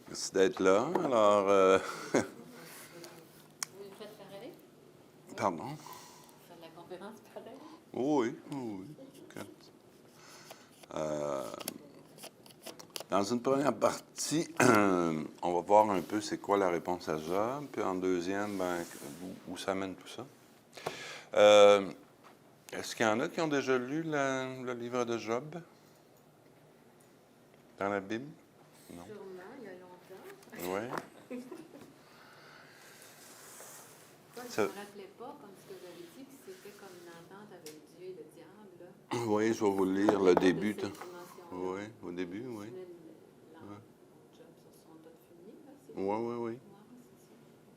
Merci d'être là. Alors, Vous le faites pareil? pardon? Vous faites la conférence pareil? Oui, oui. OK. Euh, dans une première partie, on va voir un peu c'est quoi la réponse à Job. Puis en deuxième, où ça mène tout ça. Est-ce qu'il y en a qui ont déjà lu le livre de Job dans la Bible? Non. Sûrement, il y a longtemps. Oui. Moi, je Ça- ne me rappelais pas, comme ce que vous avez dit, que c'était comme une entente avec Dieu et le diable. Là. Oui, je vais vous lire On le parle de début. cette dimension-là. Oui, au début, oui. Là, mon job, ça sont tous finis. Là, Oui, oui, oui.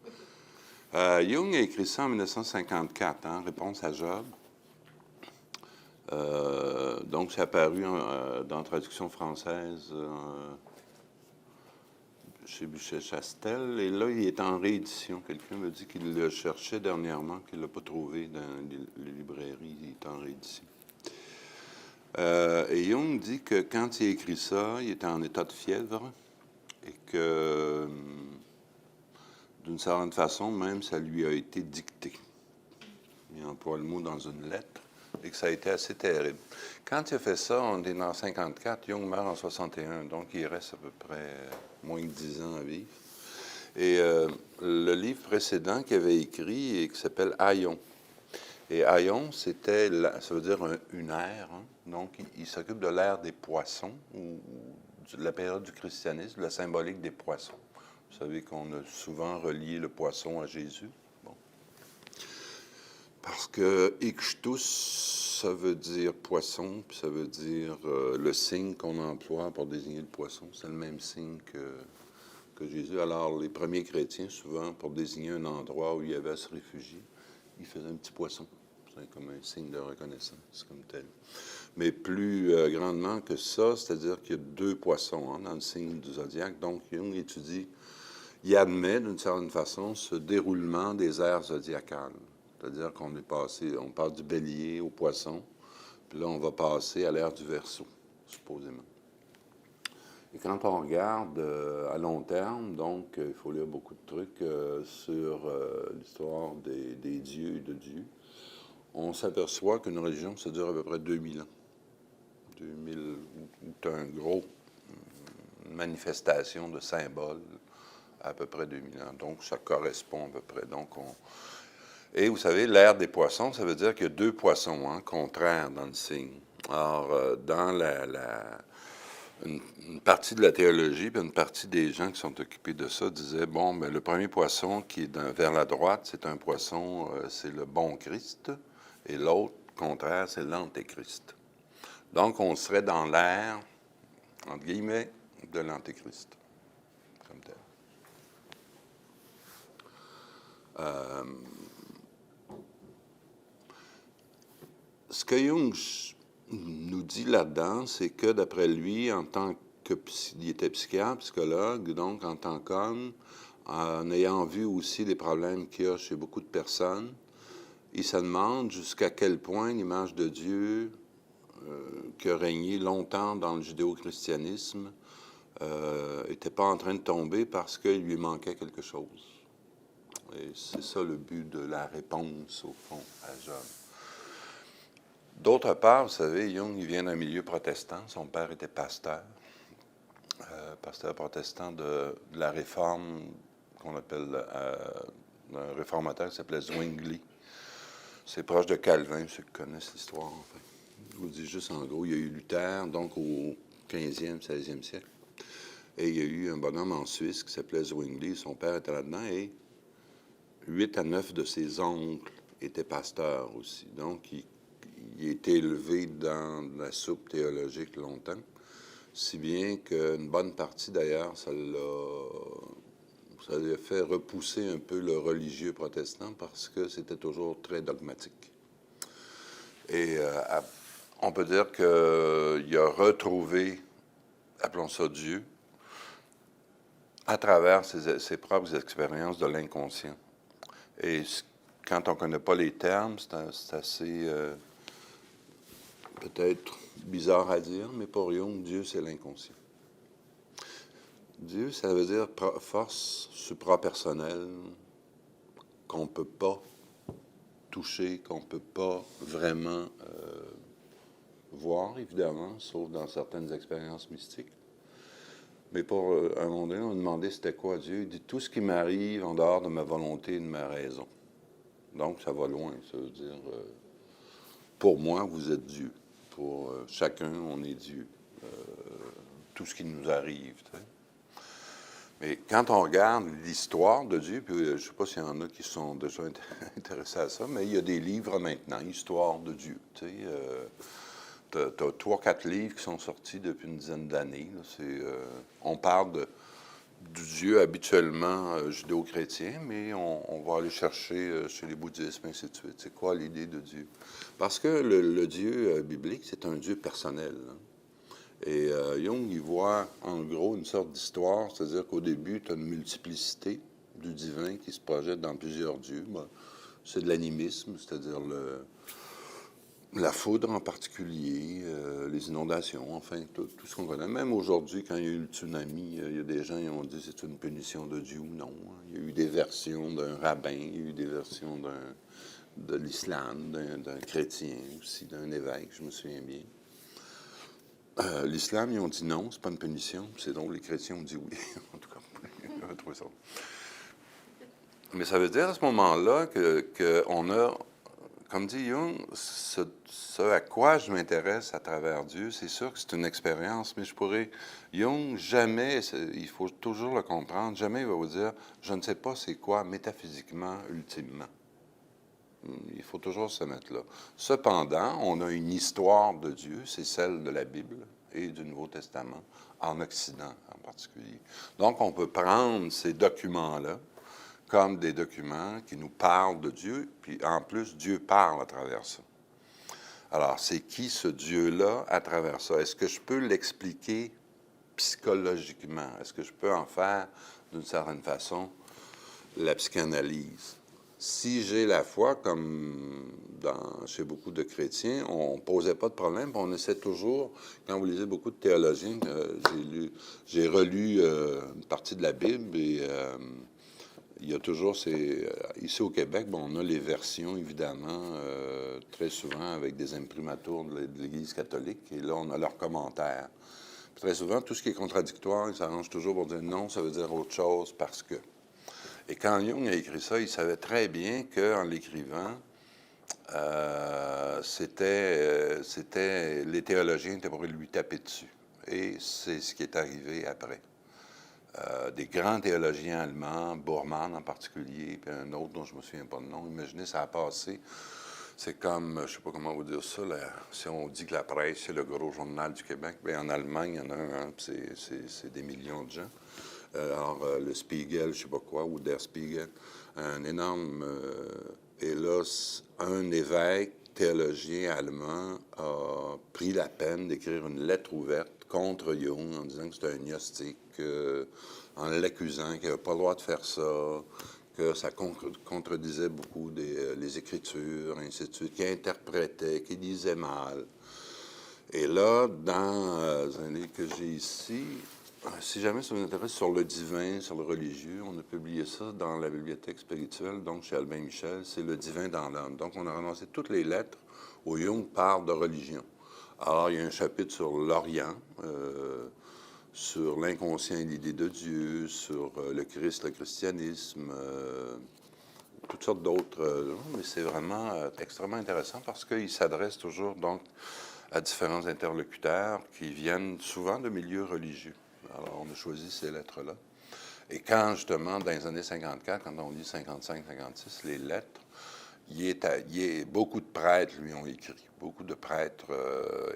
c'est ça. Jung a écrit ça en 1954, hein, Réponse à Job. Donc, c'est apparu dans traduction française chez Buchet-Chastel. Et là, il est en réédition. Quelqu'un me dit qu'il le cherchait dernièrement, qu'il ne l'a pas trouvé dans les librairies. Il est en réédition. Et Jung dit que quand il a écrit ça, il était en état de fièvre et que, d'une certaine façon, même, ça lui a été dicté. Il emploie le mot dans une lettre. Et que ça a été assez terrible. Quand il a fait ça, on est en 54, Jung meurt en 61, donc il reste à peu près moins de 10 ans à vivre. Et le livre précédent qu'il avait écrit, et qui s'appelle Aion. Et Aion, ça veut dire une ère, hein? Donc il s'occupe de l'ère des poissons, ou de la période du christianisme, de la symbolique des poissons. Vous savez qu'on a souvent relié le poisson à Jésus. Parce que Ichtus, ça veut dire poisson, puis ça veut dire le signe qu'on emploie pour désigner le poisson. C'est le même signe que Jésus. Alors, les premiers chrétiens, souvent, pour désigner un endroit où il y avait à se réfugier, ils faisaient un petit poisson. C'est comme un signe de reconnaissance, comme tel. Mais plus grandement que ça, c'est-à-dire qu'il y a deux poissons dans le signe du zodiaque. Donc, Jung étudie, il admet d'une certaine façon ce déroulement des ères zodiacales. C'est-à-dire qu'on est passé, on passe du bélier au poisson, puis là, on va passer à l'ère du Verseau, supposément. Et quand on regarde à long terme, donc, il faut lire beaucoup de trucs sur l'histoire des dieux et de Dieu, on s'aperçoit qu'une religion, ça dure à peu près 2000 ans. 2000, où tu as une grosse manifestation de symboles, à peu près 2000 ans. Donc, ça correspond à peu près. Donc, Et vous savez, l'ère des poissons, ça veut dire qu'il y a deux poissons contraires dans le signe. Alors, dans une partie de la théologie, puis une partie des gens qui sont occupés de ça disaient, bon, mais le premier poisson qui est vers la droite, c'est un poisson, c'est le bon Christ, et l'autre, contraire, c'est l'antéchrist. Donc, on serait dans l'ère, entre guillemets, de l'antéchrist, comme tel. Ce que Jung nous dit là-dedans, c'est que d'après lui, en tant que il était psychiatre, psychologue, donc en tant qu'homme, en ayant vu aussi les problèmes qu'il y a chez beaucoup de personnes, il se demande jusqu'à quel point l'image de Dieu, qui a régné longtemps dans le judéo-christianisme, n'était pas en train de tomber parce qu'il lui manquait quelque chose. Et c'est ça le but de la réponse, au fond, à Job. D'autre part, vous savez, Jung, il vient d'un milieu protestant. Son père était pasteur, pasteur protestant de la réforme qu'on appelle un réformateur qui s'appelait Zwingli. C'est proche de Calvin, ceux qui connaissent l'histoire. Enfin. Je vous dis juste en gros, il y a eu Luther, donc au 15e, 16e siècle. Et il y a eu un bonhomme en Suisse qui s'appelait Zwingli. Son père était là-dedans et 8 à 9 de ses oncles étaient pasteurs aussi. Donc, il a été élevé dans la soupe théologique longtemps, si bien qu'une bonne partie, d'ailleurs, ça lui a fait repousser un peu le religieux protestant parce que c'était toujours très dogmatique. Et on peut dire qu'il a retrouvé, appelons ça Dieu, à travers ses propres expériences de l'inconscient. Et quand on ne connaît pas les termes, c'est assez peut-être bizarre à dire, mais pour Jung, Dieu, c'est l'inconscient. Dieu, ça veut dire force suprapersonnelle qu'on ne peut pas toucher, qu'on ne peut pas vraiment voir, évidemment, sauf dans certaines expériences mystiques. Mais pour un moment donné, on me demandait c'était quoi Dieu. Il dit tout ce qui m'arrive en dehors de ma volonté et de ma raison. Donc, ça va loin. Ça veut dire, pour moi, vous êtes Dieu. Pour chacun, on est Dieu. Tout ce qui nous arrive. Tu sais. Mais quand on regarde l'histoire de Dieu, puis je ne sais pas s'il y en a qui sont déjà intéressés à ça, mais il y a des livres maintenant, Histoire de Dieu. Tu sais, tu as 3-4 livres qui sont sortis depuis une dizaine d'années. On parle du Dieu habituellement judéo-chrétien, mais on va aller chercher chez les bouddhismes, et ainsi de suite. C'est quoi l'idée de Dieu? Parce que le Dieu biblique, c'est un Dieu personnel. Hein. Et Jung, il voit en gros une sorte d'histoire, c'est-à-dire qu'au début, tu as une multiplicité du divin qui se projette dans plusieurs dieux. Ben, c'est de l'animisme, c'est-à-dire la foudre en particulier, les inondations, enfin, tout ce qu'on connaît. Même aujourd'hui, quand il y a eu le tsunami, il y a des gens qui ont dit que c'est une punition de Dieu ou non. Il y a eu des versions d'un rabbin, il y a eu des versions de l'islam, d'un chrétien aussi, d'un évêque, je me souviens bien. L'islam, ils ont dit non, c'est pas une punition. C'est donc les chrétiens ont dit oui. En tout cas, on va trouver ça. Mais ça veut dire à ce moment-là qu'on a, comme dit Jung, ce à quoi je m'intéresse à travers Dieu, c'est sûr que c'est une expérience, mais Jung, jamais, il faut toujours le comprendre, jamais il va vous dire, je ne sais pas c'est quoi métaphysiquement, ultimement. Il faut toujours se mettre là. Cependant, on a une histoire de Dieu, c'est celle de la Bible et du Nouveau Testament, en Occident en particulier. Donc, on peut prendre ces documents-là comme des documents qui nous parlent de Dieu, puis en plus, Dieu parle à travers ça. Alors, c'est qui ce Dieu-là à travers ça? Est-ce que je peux l'expliquer psychologiquement? Est-ce que je peux en faire, d'une certaine façon, la psychanalyse? Si j'ai la foi, comme chez beaucoup de chrétiens, on ne posait pas de problème, on essaie toujours, quand vous lisez beaucoup de théologiens, j'ai relu une partie de la Bible et il y a toujours ici au Québec, on a les versions, évidemment, très souvent avec des imprimaturs de l'Église catholique, et là, on a leurs commentaires. Puis très souvent, tout ce qui est contradictoire, ils s'arrangent toujours pour dire non, ça veut dire autre chose parce que. Et quand Jung a écrit ça, il savait très bien qu'en l'écrivant, les théologiens étaient pour lui taper dessus. Et c'est ce qui est arrivé après. Des grands théologiens allemands, Bormann en particulier, puis un autre dont je ne me souviens pas le nom, imaginez, ça a passé. C'est comme, je ne sais pas comment vous dire ça, si on dit que la presse, c'est le gros journal du Québec, bien en Allemagne, il y en a un, c'est des millions de gens. Alors, le Spiegel, je ne sais pas quoi, ou Der Spiegel, un énorme... et là, un évêque théologien allemand a pris la peine d'écrire une lettre ouverte contre Jung en disant que c'était un gnostique, en l'accusant qu'il n'avait pas le droit de faire ça, que ça contredisait beaucoup les Écritures, ainsi de suite, qu'il interprétait, qu'il lisait mal. Et là, dans un livre que j'ai ici, si jamais ça vous intéresse sur le divin, sur le religieux, on a publié ça dans la bibliothèque spirituelle, donc chez Albin Michel, c'est le divin dans l'homme. Donc, on a ramassé toutes les lettres où Jung parle de religion. Alors, il y a un chapitre sur l'Orient, sur l'inconscient et l'idée de Dieu, sur le Christ, le christianisme, toutes sortes d'autres. Mais c'est vraiment extrêmement intéressant parce qu'il s'adresse toujours donc à différents interlocuteurs qui viennent souvent de milieux religieux. Alors, on a choisi ces lettres-là. Et quand, justement, dans les années 54, quand on lit 55-56, les lettres, beaucoup de prêtres lui ont écrit. Beaucoup de prêtres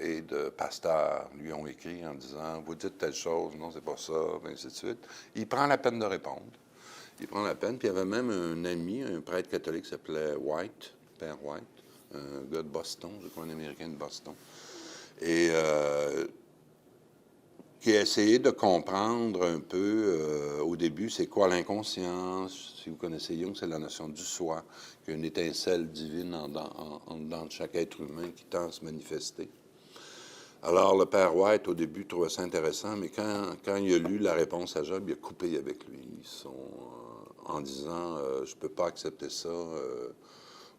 et de pasteurs lui ont écrit en disant « Vous dites telle chose, non, c'est pas ça, ainsi de suite. » Il prend la peine de répondre. Il prend la peine. Puis il y avait même un ami, un prêtre catholique qui s'appelait White, Père White, un gars de Boston, je crois un Américain de Boston, et qui a essayé de comprendre un peu, au début, c'est quoi l'inconscient. Si vous connaissez Jung, c'est la notion du soi, qu'il y a une étincelle divine en dedans de chaque être humain qui tend à se manifester. Alors, le père White, au début, trouvait ça intéressant, mais quand il a lu la réponse à Job, il a coupé avec lui. En disant je ne peux pas accepter ça,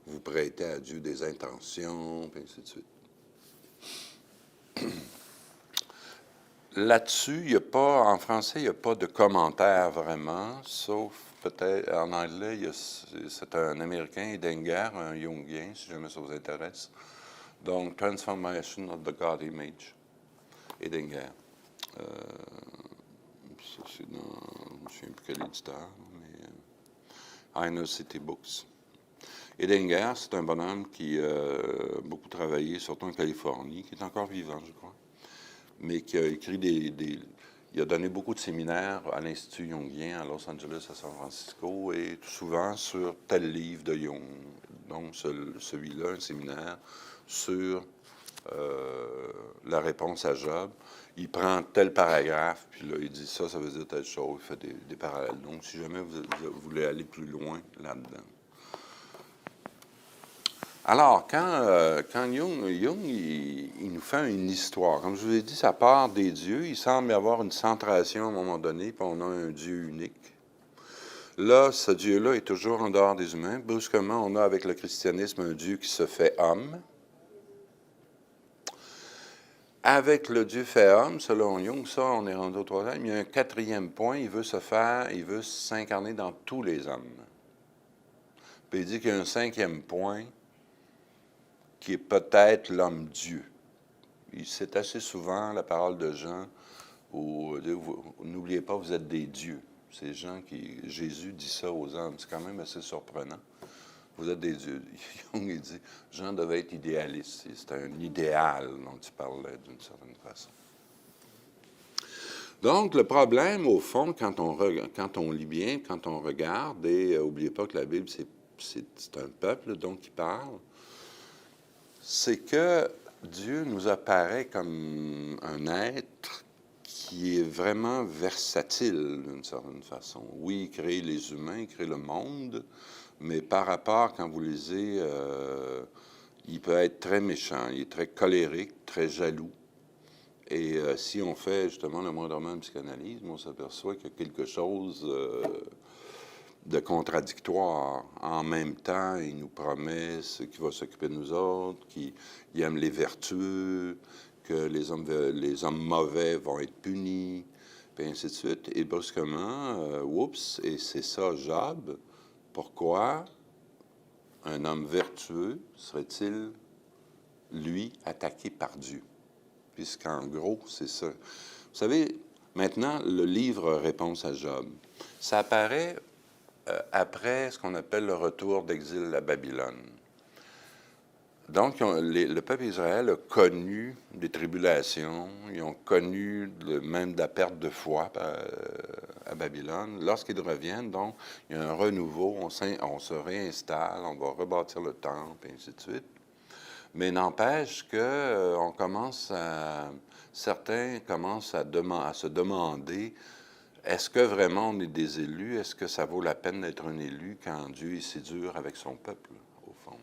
vous prêtez à Dieu des intentions, puis ainsi de suite. Là-dessus, il n'y a pas, en français, il n'y a pas de commentaire vraiment, sauf peut-être en anglais, c'est un Américain, Edinger, un Jungien, si jamais ça vous intéresse. Donc, Transformation of the God Image, Edinger. Ça, c'est dans, je ne me souviens plus quel éditeur, mais Inner City Books. Edinger, c'est un bonhomme qui a beaucoup travaillé, surtout en Californie, qui est encore vivant, je crois, mais qui a écrit il a donné beaucoup de séminaires à l'Institut Jungien à Los Angeles, à San Francisco, et souvent sur tel livre de Jung. Donc, celui-là, un séminaire sur la réponse à Job. Il prend tel paragraphe, puis là, il dit ça veut dire telle chose, il fait des parallèles. Donc, si jamais vous voulez aller plus loin là-dedans. Alors, quand Jung il nous fait une histoire, comme je vous ai dit, ça part des dieux. Il semble y avoir une centration à un moment donné, puis on a un Dieu unique. Là, ce Dieu-là est toujours en dehors des humains. Brusquement, on a avec le christianisme un Dieu qui se fait homme. Avec le Dieu fait homme, selon Jung, ça, on est rendu au troisième. Il y a un quatrième point, il veut s'incarner dans tous les hommes. Puis il dit qu'il y a un cinquième point, qui est peut-être l'homme-dieu. C'est assez souvent la parole de Jean, où n'oubliez pas, vous êtes des dieux. C'est Jésus dit ça aux hommes, c'est quand même assez surprenant. Vous êtes des dieux. Jung, il dit, Jean devait être idéaliste. C'est un idéal dont il parlait d'une certaine façon. Donc, le problème, au fond, quand on lit bien, quand on regarde, et n'oubliez pas que la Bible, c'est un peuple donc qui parle, c'est que Dieu nous apparaît comme un être qui est vraiment versatile d'une certaine façon. Oui, il crée les humains, il crée le monde, mais par rapport, quand vous lisez, il peut être très méchant, il est très colérique, très jaloux. Et si on fait justement le moindrement de psychanalyse, on s'aperçoit qu'il y a quelque chose de contradictoire. En même temps, il nous promet qu'il va s'occuper de nous autres, qu'il aime les vertueux, que les hommes mauvais vont être punis, puis ainsi de suite. Et brusquement, oups, et c'est ça Job. Pourquoi un homme vertueux serait-il, lui, attaqué par Dieu? Puisqu'en gros, c'est ça. Vous savez, maintenant, le livre Réponse à Job, ça apparaît après ce qu'on appelle le retour d'exil à Babylone. Donc, le peuple d'Israël a connu des tribulations, ils ont connu même de la perte de foi à Babylone. Lorsqu'ils reviennent, donc, il y a un renouveau, on se réinstalle, on va rebâtir le temple, et ainsi de suite. Mais n'empêche que certains commencent à se demander, est-ce que vraiment on est des élus? Est-ce que ça vaut la peine d'être un élu quand Dieu est si dur avec son peuple, au fond?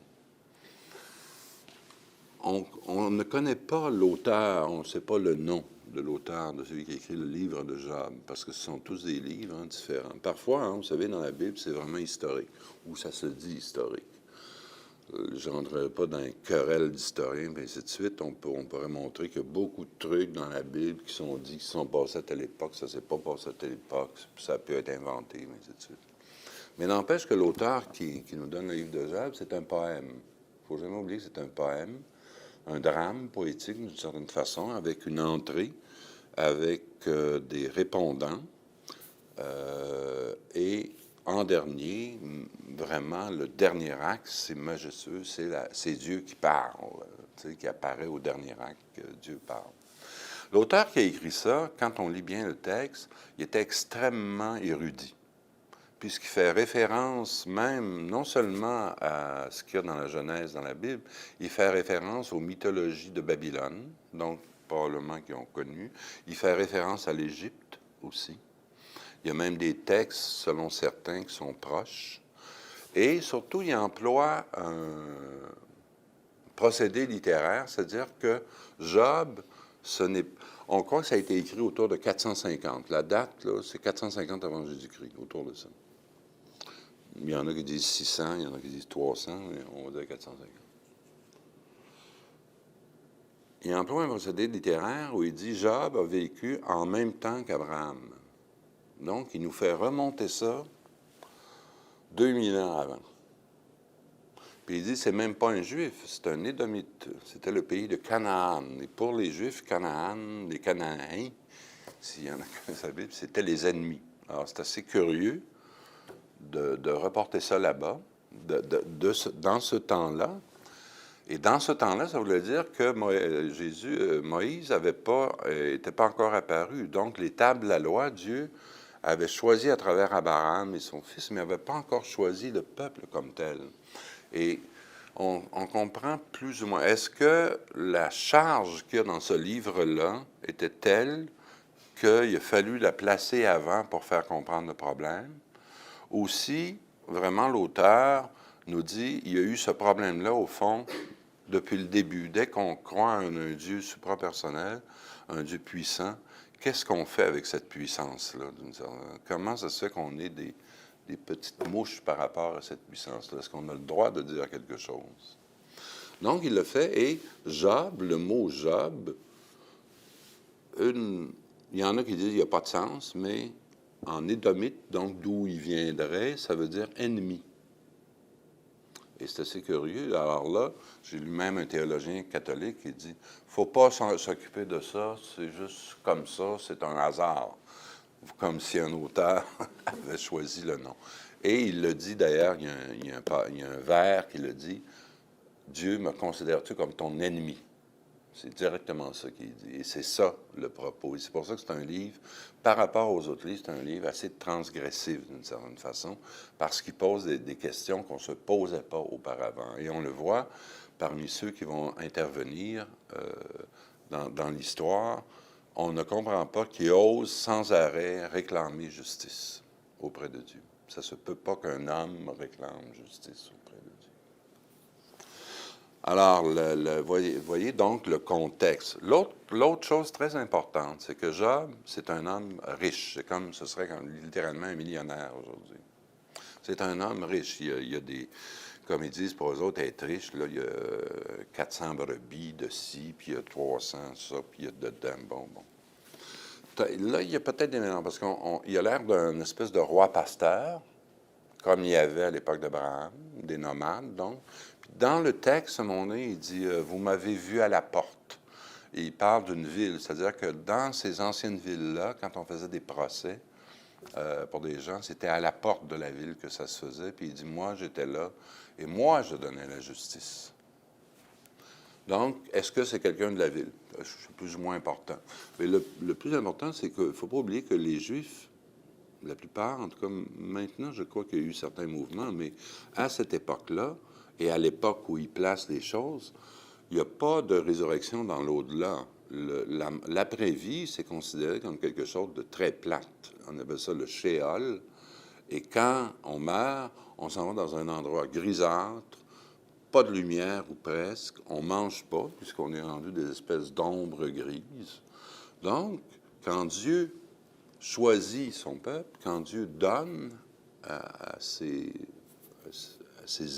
On ne connaît pas l'auteur, on ne sait pas le nom de l'auteur, de celui qui a écrit le livre de Job, parce que ce sont tous des livres différents. Parfois, vous savez, dans la Bible, c'est vraiment historique, ou ça se dit historique. Je ne rentrerai pas dans une querelle d'historiens, et ainsi de suite. On pourrait montrer qu'il y a beaucoup de trucs dans la Bible qui sont dits, qui sont passés à telle époque, ça ne s'est pas passé à telle époque, ça peut être inventé, et ainsi de suite. Mais n'empêche que l'auteur qui nous donne le livre de Job, c'est un poème. Il ne faut jamais oublier que c'est un poème, un drame poétique d'une certaine façon, avec une entrée, avec des répondants, et en dernier, vraiment, le dernier acte, c'est majestueux, c'est Dieu qui parle, qui apparaît au dernier acte, que Dieu parle. L'auteur qui a écrit ça, quand on lit bien le texte, il était extrêmement érudit, puisqu'il fait référence même, non seulement à ce qu'il y a dans la Genèse, dans la Bible, il fait référence aux mythologies de Babylone, donc probablement qu'ils ont connu. Il fait référence à l'Égypte aussi. Il y a même des textes, selon certains, qui sont proches. Et surtout, il emploie un procédé littéraire, c'est-à-dire que Job On croit que ça a été écrit autour de 450. La date, là, c'est 450 avant Jésus-Christ, autour de ça. Il y en a qui disent 600, il y en a qui disent 300, mais on va dire 450. Il emploie un procédé littéraire où il dit « Job a vécu en même temps qu'Abraham ». Donc, il nous fait remonter ça 2000 ans avant. Puis il dit, c'est même pas un Juif, c'est un Édomite. C'était le pays de Canaan. Et pour les Juifs, Canaan, les Cananéens, s'il y en a qui connaissent la Bible, c'était les ennemis. Alors, c'est assez curieux de reporter ça là-bas, dans ce temps-là. Et dans ce temps-là, ça voulait dire que Moïse n'était pas encore apparu. Donc, les tables de la loi, Dieu avait choisi à travers Abraham et son fils, mais n'avait pas encore choisi le peuple comme tel. Et on comprend plus ou moins. Est-ce que la charge qu'il y a dans ce livre-là était telle qu'il a fallu la placer avant pour faire comprendre le problème? Ou si, vraiment, l'auteur nous dit il y a eu ce problème-là, au fond, depuis le début. Dès qu'on croit en un Dieu suprapersonnel, un Dieu puissant, qu'est-ce qu'on fait avec cette puissance-là? Comment ça se fait qu'on est des petites mouches par rapport à cette puissance-là? Est-ce qu'on a le droit de dire quelque chose? Donc, il le fait, et Job, le mot Job, il y en a qui disent qu'il n'y a pas de sens, mais en édomite, donc d'où il viendrait, ça veut dire ennemi. Et c'est assez curieux. Alors là, j'ai lu même un théologien catholique qui dit « Il ne faut pas s'occuper de ça, c'est juste comme ça, c'est un hasard. » Comme si un auteur avait choisi le nom. Et il le dit d'ailleurs, il y a un vers qui le dit « Dieu me considère-tu comme ton ennemi? » C'est directement ça qu'il dit. Et c'est ça le propos. Et c'est pour ça que c'est un livre, par rapport aux autres livres, c'est un livre assez transgressif d'une certaine façon, parce qu'il pose des questions qu'on ne se posait pas auparavant. Et on le voit parmi ceux qui vont intervenir dans l'histoire. On ne comprend pas qu'ils osent sans arrêt réclamer justice auprès de Dieu. Ça ne se peut pas qu'un homme réclame justice auprès de Dieu. Alors, voyez donc le contexte. L'autre chose très importante, c'est que Job, c'est un homme riche. C'est comme ce serait littéralement un millionnaire aujourd'hui. C'est un homme riche. Il y a des, comme ils disent pour eux autres, être riche, là, il y a 400 brebis de ci, puis il y a 300 ça, puis il y a dedans, bon. Là, il y a peut-être des mélanges, parce qu'il a l'air d'un espèce de roi pasteur, comme il y avait à l'époque d'Abraham, des nomades, donc. Puis dans le texte, à un moment donné, il dit « Vous m'avez vu à la porte ». Et il parle d'une ville, c'est-à-dire que dans ces anciennes villes-là, quand on faisait des procès pour des gens, c'était à la porte de la ville que ça se faisait. Puis il dit « Moi, j'étais là, et moi, je donnais la justice ». Donc, est-ce que c'est quelqu'un de la ville? C'est plus ou moins important. Mais le plus important, c'est qu'il ne faut pas oublier que les Juifs, la plupart, en tout cas maintenant, je crois qu'il y a eu certains mouvements, mais à cette époque-là, et à l'époque où ils placent les choses, il n'y a pas de résurrection dans l'au-delà. L'après-vie, c'est considéré comme quelque chose de très plate. On appelle ça le Sheol. Et quand on meurt, on s'en va dans un endroit grisâtre, pas de lumière ou presque, on ne mange pas, puisqu'on est rendu des espèces d'ombres grises. Donc, quand Dieu choisit son peuple, quand Dieu donne à ses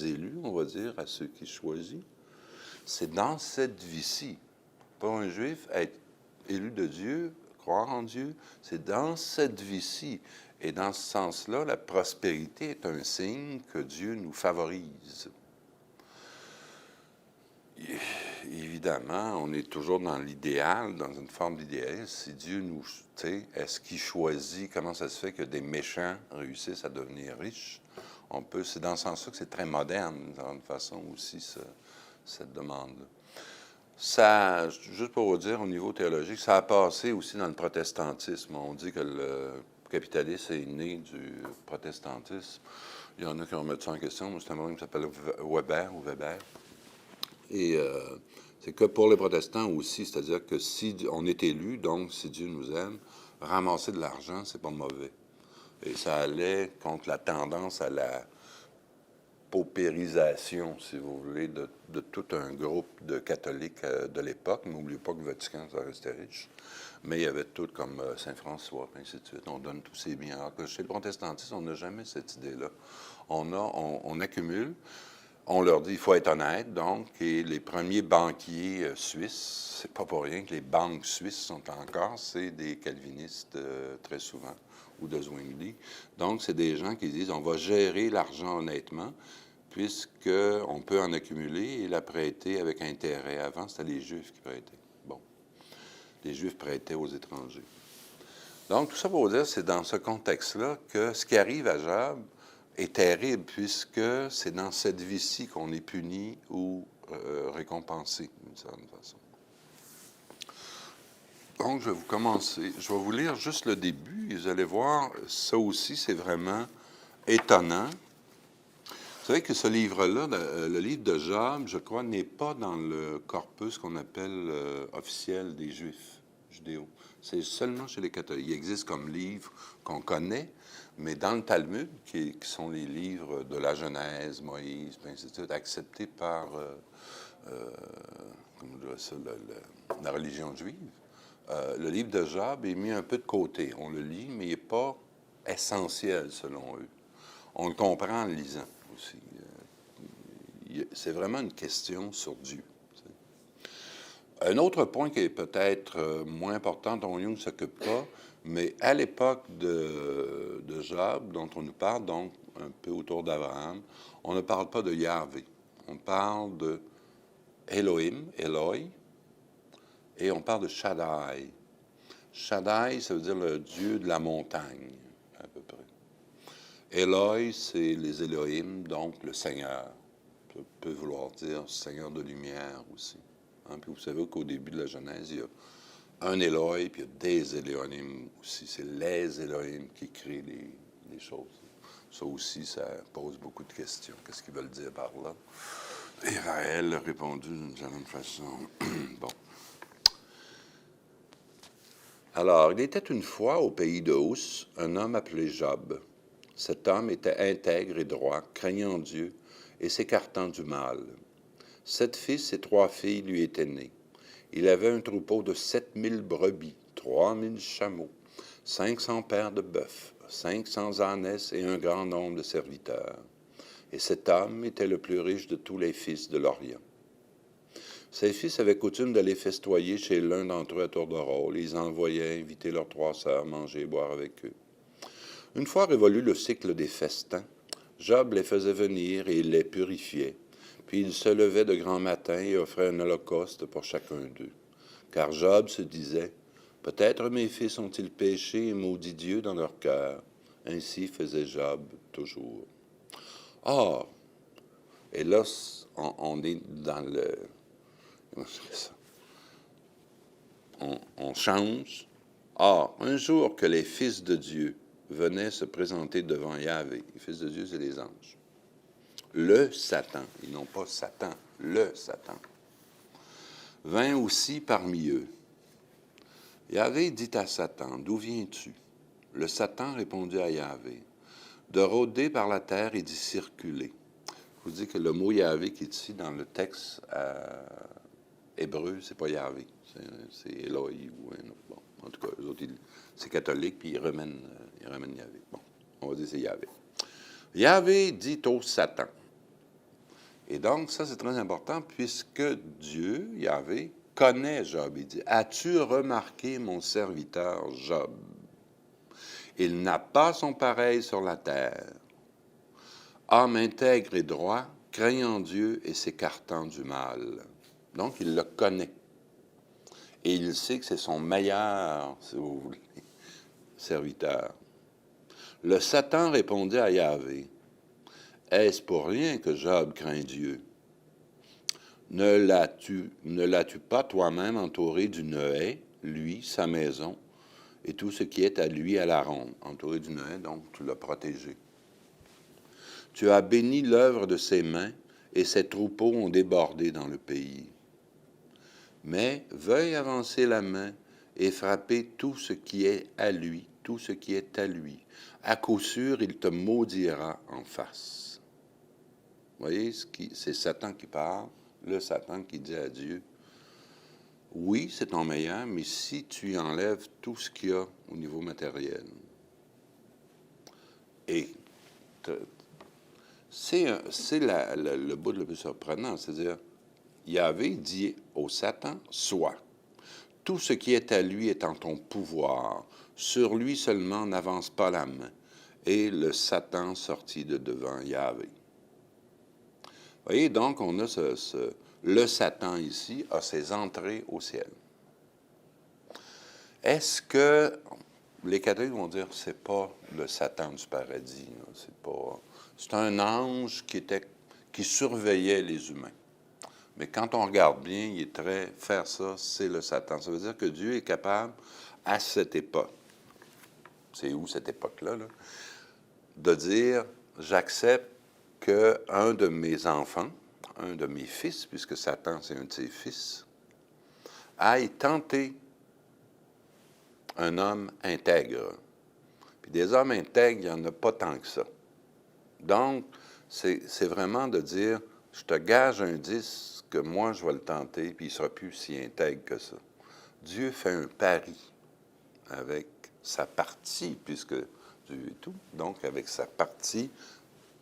élus, on va dire, à ceux qu'il choisit, c'est dans cette vie-ci. Pour un Juif, être élu de Dieu, croire en Dieu, c'est dans cette vie-ci. Et dans ce sens-là, la prospérité est un signe que Dieu nous favorise. Évidemment, on est toujours dans l'idéal, dans une forme d'idéalisme. Si Dieu nous, tu sais, est-ce qu'il choisit, comment ça se fait que des méchants réussissent à devenir riches? C'est dans ce sens-là que c'est très moderne, d'une façon aussi, cette demande-là. Ça, juste pour vous dire, au niveau théologique, ça a passé aussi dans le protestantisme. On dit que le capitalisme est né du protestantisme. Il y en a qui vont mettre ça en question. C'est un homme qui s'appelle Weber. Et c'est que pour les protestants aussi, c'est-à-dire que si on est élu, donc si Dieu nous aime, ramasser de l'argent, c'est pas mauvais. Et ça allait contre la tendance à la paupérisation, si vous voulez, de tout un groupe de catholiques de l'époque. N'oubliez pas que le Vatican, ça restait riche. Mais il y avait tout comme Saint-François, et ainsi de suite. On donne tous ces biens. Alors que chez le protestantisme, on n'a jamais cette idée-là. On accumule. On leur dit qu'il faut être honnête, donc, et les premiers banquiers suisses, c'est pas pour rien que les banques suisses sont encore, c'est des calvinistes très souvent, ou de Zwingli. Donc, c'est des gens qui disent, on va gérer l'argent honnêtement, puisqu'on peut en accumuler et la prêter avec intérêt. Avant, c'était les Juifs qui prêtaient. Bon, les Juifs prêtaient aux étrangers. Donc, tout ça pour vous dire, c'est dans ce contexte-là que ce qui arrive à Job est terrible, puisque c'est dans cette vie-ci qu'on est puni ou récompensé, d'une certaine façon. Donc, je vais je vais vous lire juste le début, et vous allez voir, ça aussi, c'est vraiment étonnant. Vous savez que ce livre-là, le livre de Job, je crois, n'est pas dans le corpus qu'on appelle officiel des Juifs judéo. C'est seulement chez les catholiques. Il existe comme livre qu'on connaît, mais dans le Talmud, qui sont les livres de la Genèse, Moïse, ainsi de suite, acceptés par comment on dirait ça, la religion juive, le livre de Job est mis un peu de côté. On le lit, mais il n'est pas essentiel selon eux. On le comprend en le lisant aussi. C'est vraiment une question sur Dieu. Un autre point qui est peut-être moins important, dont Jung ne s'occupe pas, mais à l'époque de Job, dont on nous parle, donc un peu autour d'Abraham, on ne parle pas de Yahvé. On parle de Elohim, Eloi, et on parle de Shaddai. Shaddai, ça veut dire le Dieu de la montagne, à peu près. Eloi, c'est les Elohim, donc le Seigneur. Ça peut vouloir dire Seigneur de lumière aussi. Hein? Puis vous savez qu'au début de la Genèse, il y a un Eloi, puis il y a des Elohim aussi. C'est les Elohim qui créent les choses. Ça aussi, ça pose beaucoup de questions. Qu'est-ce qu'ils veulent dire par là? Israël a répondu d'une certaine façon. Bon. Alors, il était une fois au pays de Hous un homme appelé Job. Cet homme était intègre et droit, craignant Dieu et s'écartant du mal. 7 fils et 3 filles lui étaient nés. Il avait un troupeau de 7000 brebis, 3000 chameaux, 500 paires de bœufs, 500 ânesses et un grand nombre de serviteurs. Et cet homme était le plus riche de tous les fils de l'Orient. Ses fils avaient coutume d'aller festoyer chez l'un d'entre eux à tour de rôle. Ils envoyaient inviter leurs 3 sœurs, manger et boire avec eux. Une fois révolu le cycle des festins, Job les faisait venir et il les purifiait. Puis il se levait de grand matin et offrait un holocauste pour chacun d'eux. Car Job se disait, « Peut-être mes fils ont-ils péché et maudit Dieu dans leur cœur. » Ainsi faisait Job toujours. Or, et là, on est dans le... Comment je fais ça? On change. Or, un jour que les fils de Dieu venaient se présenter devant Yahvé, les fils de Dieu, c'est les anges, le Satan, ils n'ont pas Satan, le Satan, vint aussi parmi eux. Yahvé dit à Satan, « D'où viens-tu? » Le Satan répondit à Yahvé, « De rôder par la terre et d'y circuler. » Je vous dis que le mot Yahvé qui est ici dans le texte hébreu, c'est pas Yahvé, c'est Eloi ou un autre. Bon, en tout cas, eux autres, c'est catholique, puis ils ramènent Yahvé. Bon, on va dire c'est Yahvé. Yahvé dit au Satan. Et donc, ça, c'est très important, puisque Dieu, Yahvé, connaît Job. Il dit, « As-tu remarqué mon serviteur Job? Il n'a pas son pareil sur la terre. Homme intègre et droit, craignant Dieu et s'écartant du mal. » Donc, il le connaît. Et il sait que c'est son meilleur, si vous voulez, serviteur. Le Satan répondit à Yahvé, « Est-ce pour rien que Job craint Dieu? Ne l'as-tu pas toi-même entouré d'une haie, lui, sa maison, et tout ce qui est à lui à la ronde? » Entouré d'une haie, donc tu l'as protégé. « Tu as béni l'œuvre de ses mains, et ses troupeaux ont débordé dans le pays. Mais veuille avancer la main et frapper tout ce qui est à lui, tout ce qui est à lui. À coup sûr, il te maudira en face. » Vous voyez, c'est Satan qui parle, le Satan qui dit à Dieu, oui, c'est ton meilleur, mais si tu enlèves tout ce qu'il y a au niveau matériel, et c'est le bout le plus surprenant, c'est-à-dire, Yahvé dit au Satan, sois. Tout ce qui est à lui est en ton pouvoir. Sur lui seulement n'avance pas la main. Et le Satan sortit de devant Yahvé. Vous voyez, donc, on a le Satan ici a ses entrées au ciel. Est-ce que les catholiques vont dire c'est pas le Satan du paradis, c'est un ange qui surveillait les humains. Mais quand on regarde bien, faire ça, c'est le Satan. Ça veut dire que Dieu est capable, à cette époque, c'est où cette époque-là, là, de dire, j'accepte qu'un de mes enfants, un de mes fils, puisque Satan, c'est un de ses fils, aille tenter un homme intègre. Puis des hommes intègres, il n'y en a pas tant que ça. Donc, c'est vraiment de dire, je te gage un 10 que moi, je vais le tenter, puis il ne sera plus si intègre que ça. Dieu fait un pari avec sa partie, puisque Dieu est tout, donc avec sa partie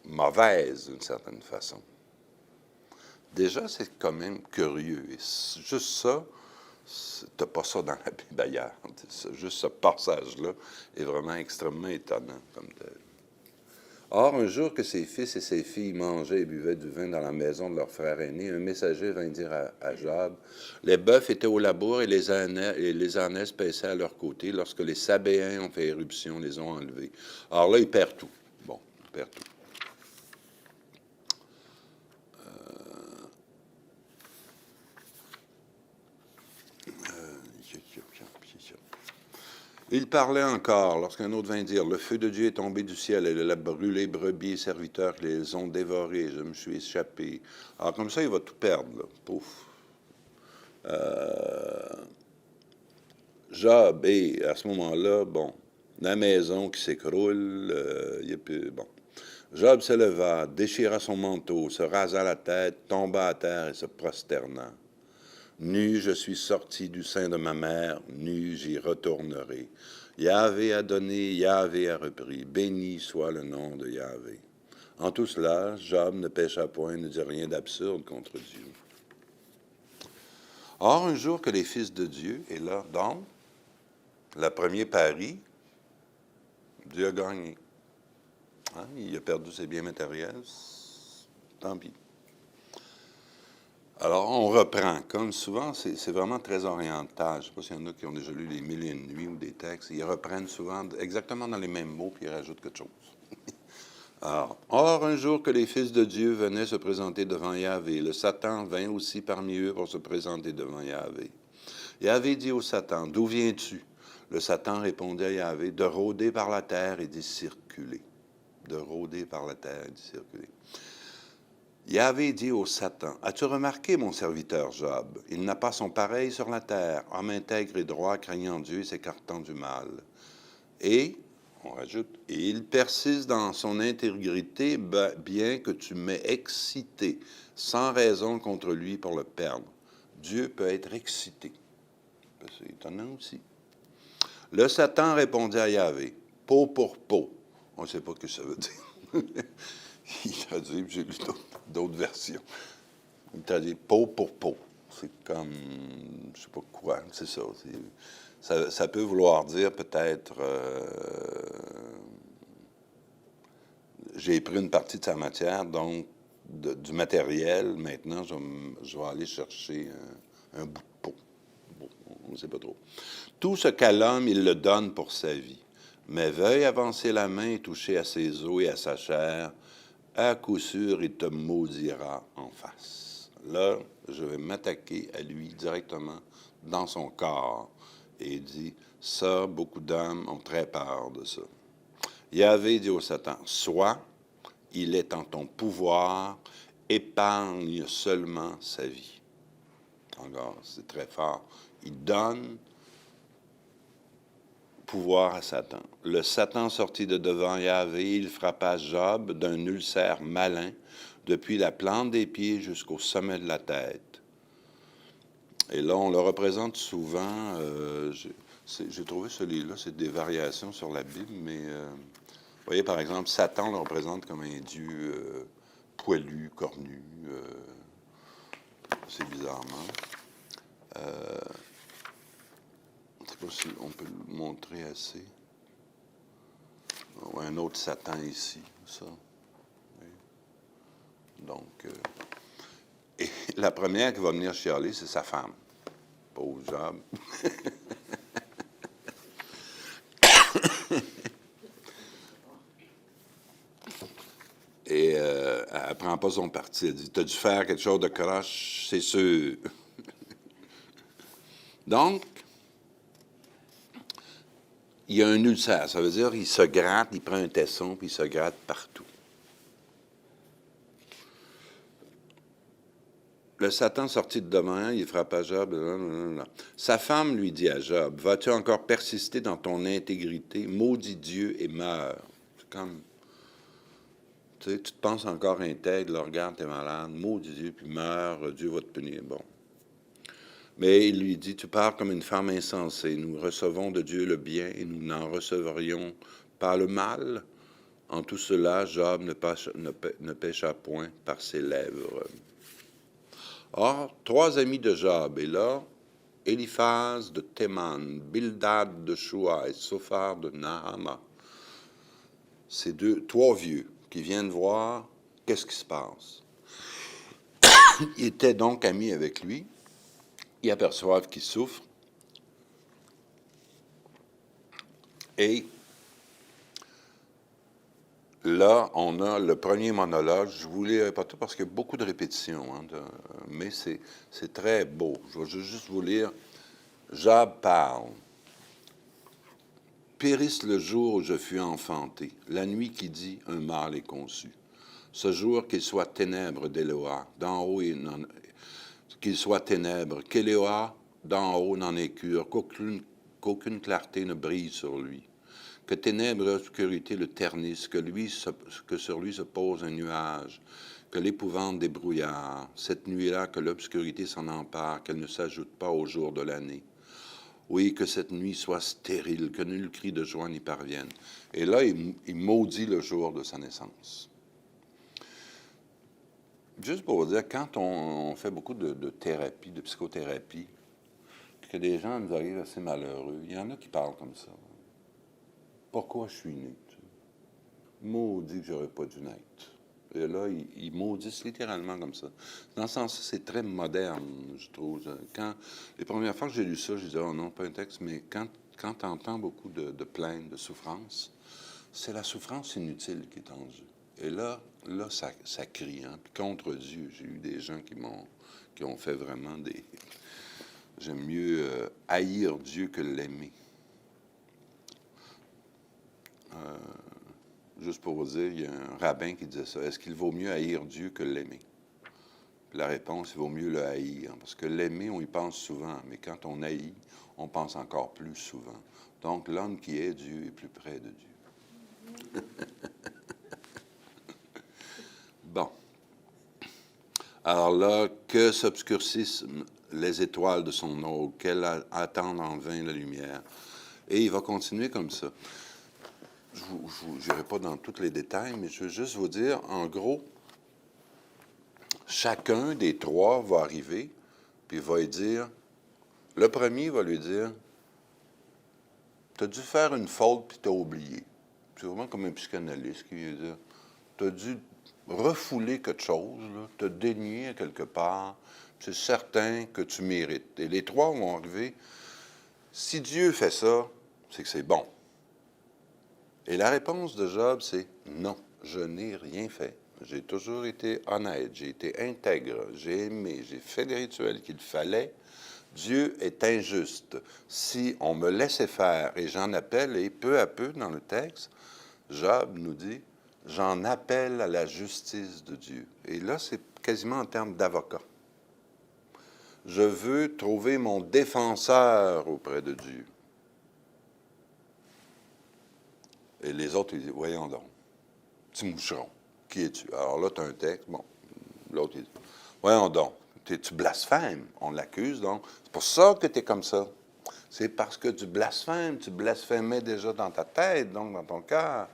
mauvaise, d'une certaine façon. Déjà, c'est quand même curieux. Et juste ça, tu n'as pas ça dans la Bible ailleurs. Juste ce passage-là est vraiment extrêmement étonnant comme tel. Or, un jour que ses fils et ses filles mangeaient et buvaient du vin dans la maison de leur frère aîné, un messager vint dire à Job, les bœufs étaient au labour et les ânesses paissaient à leur côté. Lorsque les Sabéens ont fait éruption, les ont enlevés. Alors là, il perd tout. Bon, il perd tout. Il parlait encore, lorsqu'un autre vint dire, le feu de Dieu est tombé du ciel, et il a brûlé brebis et serviteurs qui les ont dévorés, je me suis échappé. Alors comme ça, il va tout perdre, là. Pouf. Job, et à ce moment-là, bon, la maison qui s'écroule, il n'y a plus, bon. Job se leva, déchira son manteau, se rasa la tête, tomba à terre et se prosterna. Nu, je suis sorti du sein de ma mère, nu, j'y retournerai. Yahvé a donné, Yahvé a repris. Béni soit le nom de Yahvé. En tout cela, Job ne pécha point, ne dit rien d'absurde contre Dieu. Or, un jour que les fils de Dieu, et là, donc, le premier pari, Dieu a gagné. Hein? Il a perdu ses biens matériels, tant pis. Alors, on reprend. Comme souvent, c'est vraiment très oriental. Je ne sais pas s'il y en a qui ont déjà lu les Mille et une nuits ou des textes. Ils reprennent souvent exactement dans les mêmes mots, puis ils rajoutent quelque chose. Alors, or, un jour que les fils de Dieu venaient se présenter devant Yahvé, le Satan vint aussi parmi eux pour se présenter devant Yahvé. Yahvé dit au Satan, « D'où viens-tu? » Le Satan répondit à Yahvé, « De rôder par la terre et d'y circuler. » De rôder par la terre et d'y circuler. Yahvé dit au Satan, « As-tu remarqué mon serviteur Job? Il n'a pas son pareil sur la terre, homme intègre et droit, craignant Dieu et s'écartant du mal. » Et, on rajoute, « Et il persiste dans son intégrité, bien que tu m'aies excité, sans raison contre lui pour le perdre. » Dieu peut être excité. C'est étonnant aussi. Le Satan répondit à Yahvé, « Peau pour peau. » On ne sait pas ce que ça veut dire. Il a dit, j'ai lu d'autres versions. Il t'a dit peau pour peau. C'est comme, je ne sais pas quoi, c'est ça. Ça peut vouloir dire peut-être, j'ai pris une partie de sa matière, donc du matériel, maintenant je vais aller chercher un bout de peau. Bon, on ne sait pas trop. Tout ce qu'a l'homme, il le donne pour sa vie. Mais veuille avancer la main et toucher à ses os et à sa chair, à coup sûr, il te maudira en face. Là, je vais m'attaquer à lui directement dans son corps. Et il dit, ça, beaucoup d'hommes ont très peur de ça. Yahvé dit au Satan, soit, il est en ton pouvoir, épargne seulement sa vie. Encore, c'est très fort. Il donne pouvoir à Satan. Le Satan sortit de devant Yahvé, il frappa Job d'un ulcère malin, depuis la plante des pieds jusqu'au sommet de la tête. Et là, on le représente souvent, j'ai trouvé ce livre-là, c'est des variations sur la Bible, mais vous voyez, par exemple, Satan le représente comme un dieu poilu, cornu, c'est bizarrement. Je ne sais pas si on peut le montrer assez. Un autre Satan ici, ça. Oui. Donc, et la première qui va venir chialer, c'est sa femme. Pauvre Job. Et elle ne prend pas son parti. Elle dit, t'as dû faire quelque chose de croche, c'est sûr. Donc, il y a un ulcère. Ça veut dire qu'il se gratte, il prend un tesson, puis il se gratte partout. Le Satan sortit de devant, il frappa Job. Sa femme lui dit à Job, vas-tu encore persister dans ton intégrité? Maudit Dieu et meurs. C'est comme, tu sais, tu te penses encore intègre, là, regarde, t'es malade, maudit Dieu, puis meurs, Dieu va te punir. Bon. Mais il lui dit, tu parles comme une femme insensée. Nous recevons de Dieu le bien et nous n'en recevrions pas le mal. En tout cela, Job ne pécha point par ses lèvres. Or, 3 amis de Job, et là, Eliphaz de Théman, Bildad de Shua et Sophar de Nahama. C'est 3 vieux qui viennent voir qu'est-ce qui se passe. Ils étaient donc amis avec lui. Ils aperçoivent qu'il souffre. Et là, on a le premier monologue. Je vous lis pas tout parce qu'il y a beaucoup de répétitions, hein, mais c'est très beau. Je vais juste vous lire. Job parle. Périsse le jour où je fus enfanté, la nuit qui dit un mâle est conçu. Ce jour qu'il soit ténèbres d'Éloah, d'en haut qu'il soit ténèbres, qu'Éloah d'en haut n'en ait cure, qu'aucune clarté ne brille sur lui, que ténèbres et obscurité le ternissent, que sur lui se pose un nuage, que l'épouvante des brouillards, cette nuit-là que l'obscurité s'en empare, qu'elle ne s'ajoute pas au jour de l'année. Oui, que cette nuit soit stérile, que nul cri de joie n'y parvienne. Et là, il maudit le jour de sa naissance. Juste pour vous dire, quand on fait beaucoup de thérapie, de psychothérapie, que des gens nous arrivent assez malheureux, il y en a qui parlent comme ça. Pourquoi je suis né? Maudit que j'aurais pas dû naître. Et là, ils maudissent littéralement comme ça. Dans ce sens, c'est très moderne, je trouve. Les premières fois que j'ai lu ça, je disais, oh non, pas un texte, mais quand tu entends beaucoup de plaintes, de souffrances, c'est la souffrance inutile qui est en Dieu. Et là ça crie, hein. Puis contre Dieu, j'ai eu des gens qui ont fait vraiment des... J'aime mieux haïr Dieu que l'aimer. Juste pour vous dire, il y a un rabbin qui disait ça. Est-ce qu'il vaut mieux haïr Dieu que l'aimer? Puis la réponse, il vaut mieux le haïr. Parce que l'aimer, on y pense souvent. Mais quand on haït, on pense encore plus souvent. Donc, l'homme qui est Dieu est plus près de Dieu. Bon. Alors là, que s'obscurcissent les étoiles de son aube, qu'elle attende en vain la lumière. Et il va continuer comme ça. Je n'irai pas dans tous les détails, mais je veux juste vous dire, en gros, chacun des 3 va arriver, puis va lui dire, le premier va lui dire, tu as dû faire une faute, puis tu as oublié. C'est vraiment comme un psychanalyste qui vient dire, tu as dû refouler quelque chose, te dénier à quelque part, c'est certain que tu mérites. Et les 3 vont arriver, si Dieu fait ça, c'est que c'est bon. Et la réponse de Job, c'est non, je n'ai rien fait. J'ai toujours été honnête, j'ai été intègre, j'ai aimé, j'ai fait les rituels qu'il fallait. Dieu est injuste. Si on me laissait faire, et j'en appelle, et peu à peu dans le texte, Job nous dit, j'en appelle à la justice de Dieu. Et là, c'est quasiment en termes d'avocat. Je veux trouver mon défenseur auprès de Dieu. Et les autres, ils disent, voyons donc, petit moucheron, qui es-tu? Alors là, tu as un texte, bon, L'autre, il dit, voyons donc, tu blasphèmes. On l'accuse, donc. C'est pour ça que tu es comme ça. C'est parce que tu blasphèmes. Tu blasphémais déjà dans ta tête, donc dans ton cœur.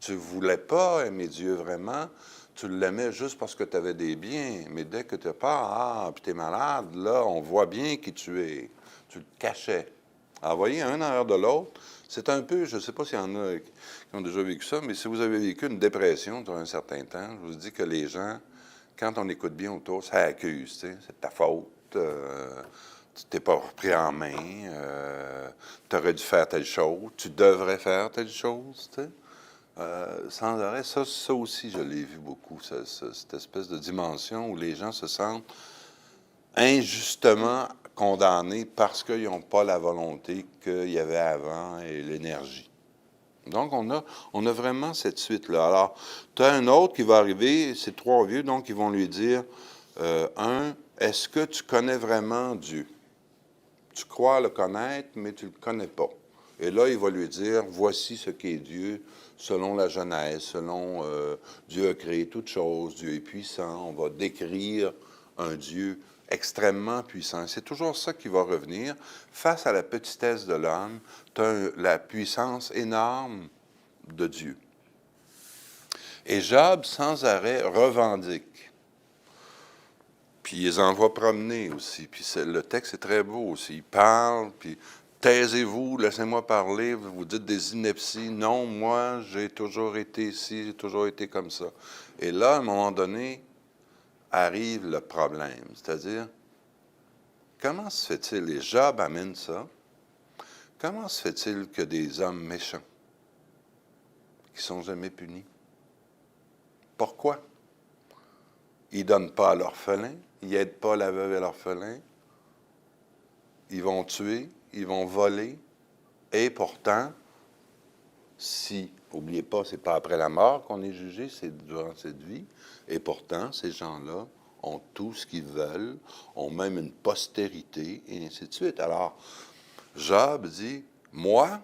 Tu ne voulais pas aimer Dieu vraiment. Tu l'aimais juste parce que tu avais des biens. Mais dès que tu pars, puis tu es malade, là, on voit bien qui tu es. Tu le cachais. Alors, vous voyez, un en arrière de l'autre, c'est un peu, je ne sais pas s'il y en a qui ont déjà vécu ça, mais si vous avez vécu une dépression durant un certain temps, je vous dis que les gens, quand on écoute bien autour, ça accuse, tu sais, c'est ta faute, tu t'es pas repris en main, tu aurais dû faire telle chose, tu devrais faire telle chose, tu sais. Sans arrêt, ça aussi, je l'ai vu beaucoup, cette espèce de dimension où les gens se sentent injustement condamnés parce qu'ils n'ont pas la volonté qu'il y avait avant et l'énergie. Donc, on a vraiment cette suite-là. Alors, tu as un autre qui va arriver, c'est trois vieux, donc ils vont lui dire, est-ce que tu connais vraiment Dieu? Tu crois le connaître, mais tu ne le connais pas. Et là, il va lui dire, voici ce qu'est Dieu, selon la Genèse, selon Dieu a créé toutes choses, Dieu est puissant. On va décrire un Dieu extrêmement puissant. C'est toujours ça qui va revenir. Face à la petitesse de l'homme, tu as la puissance énorme de Dieu. Et Job, sans arrêt, revendique. Puis il les envoie promener aussi. Puis le texte est très beau aussi. Il parle, puis taisez-vous, laissez-moi parler, vous dites des inepties. Non, moi, j'ai toujours été ici, j'ai toujours été comme ça. Et là, à un moment donné, arrive le problème. C'est-à-dire, comment se fait-il, et Job amène ça, comment se fait-il que des hommes méchants, qui ne sont jamais punis? Pourquoi? Ils ne donnent pas à l'orphelin, ils n'aident pas la veuve et l'orphelin, ils vont tuer, ils vont voler, et pourtant, si, n'oubliez pas, ce n'est pas après la mort qu'on est jugé, c'est durant cette vie, et pourtant, ces gens-là ont tout ce qu'ils veulent, ont même une postérité, et ainsi de suite. Alors, Job dit, moi,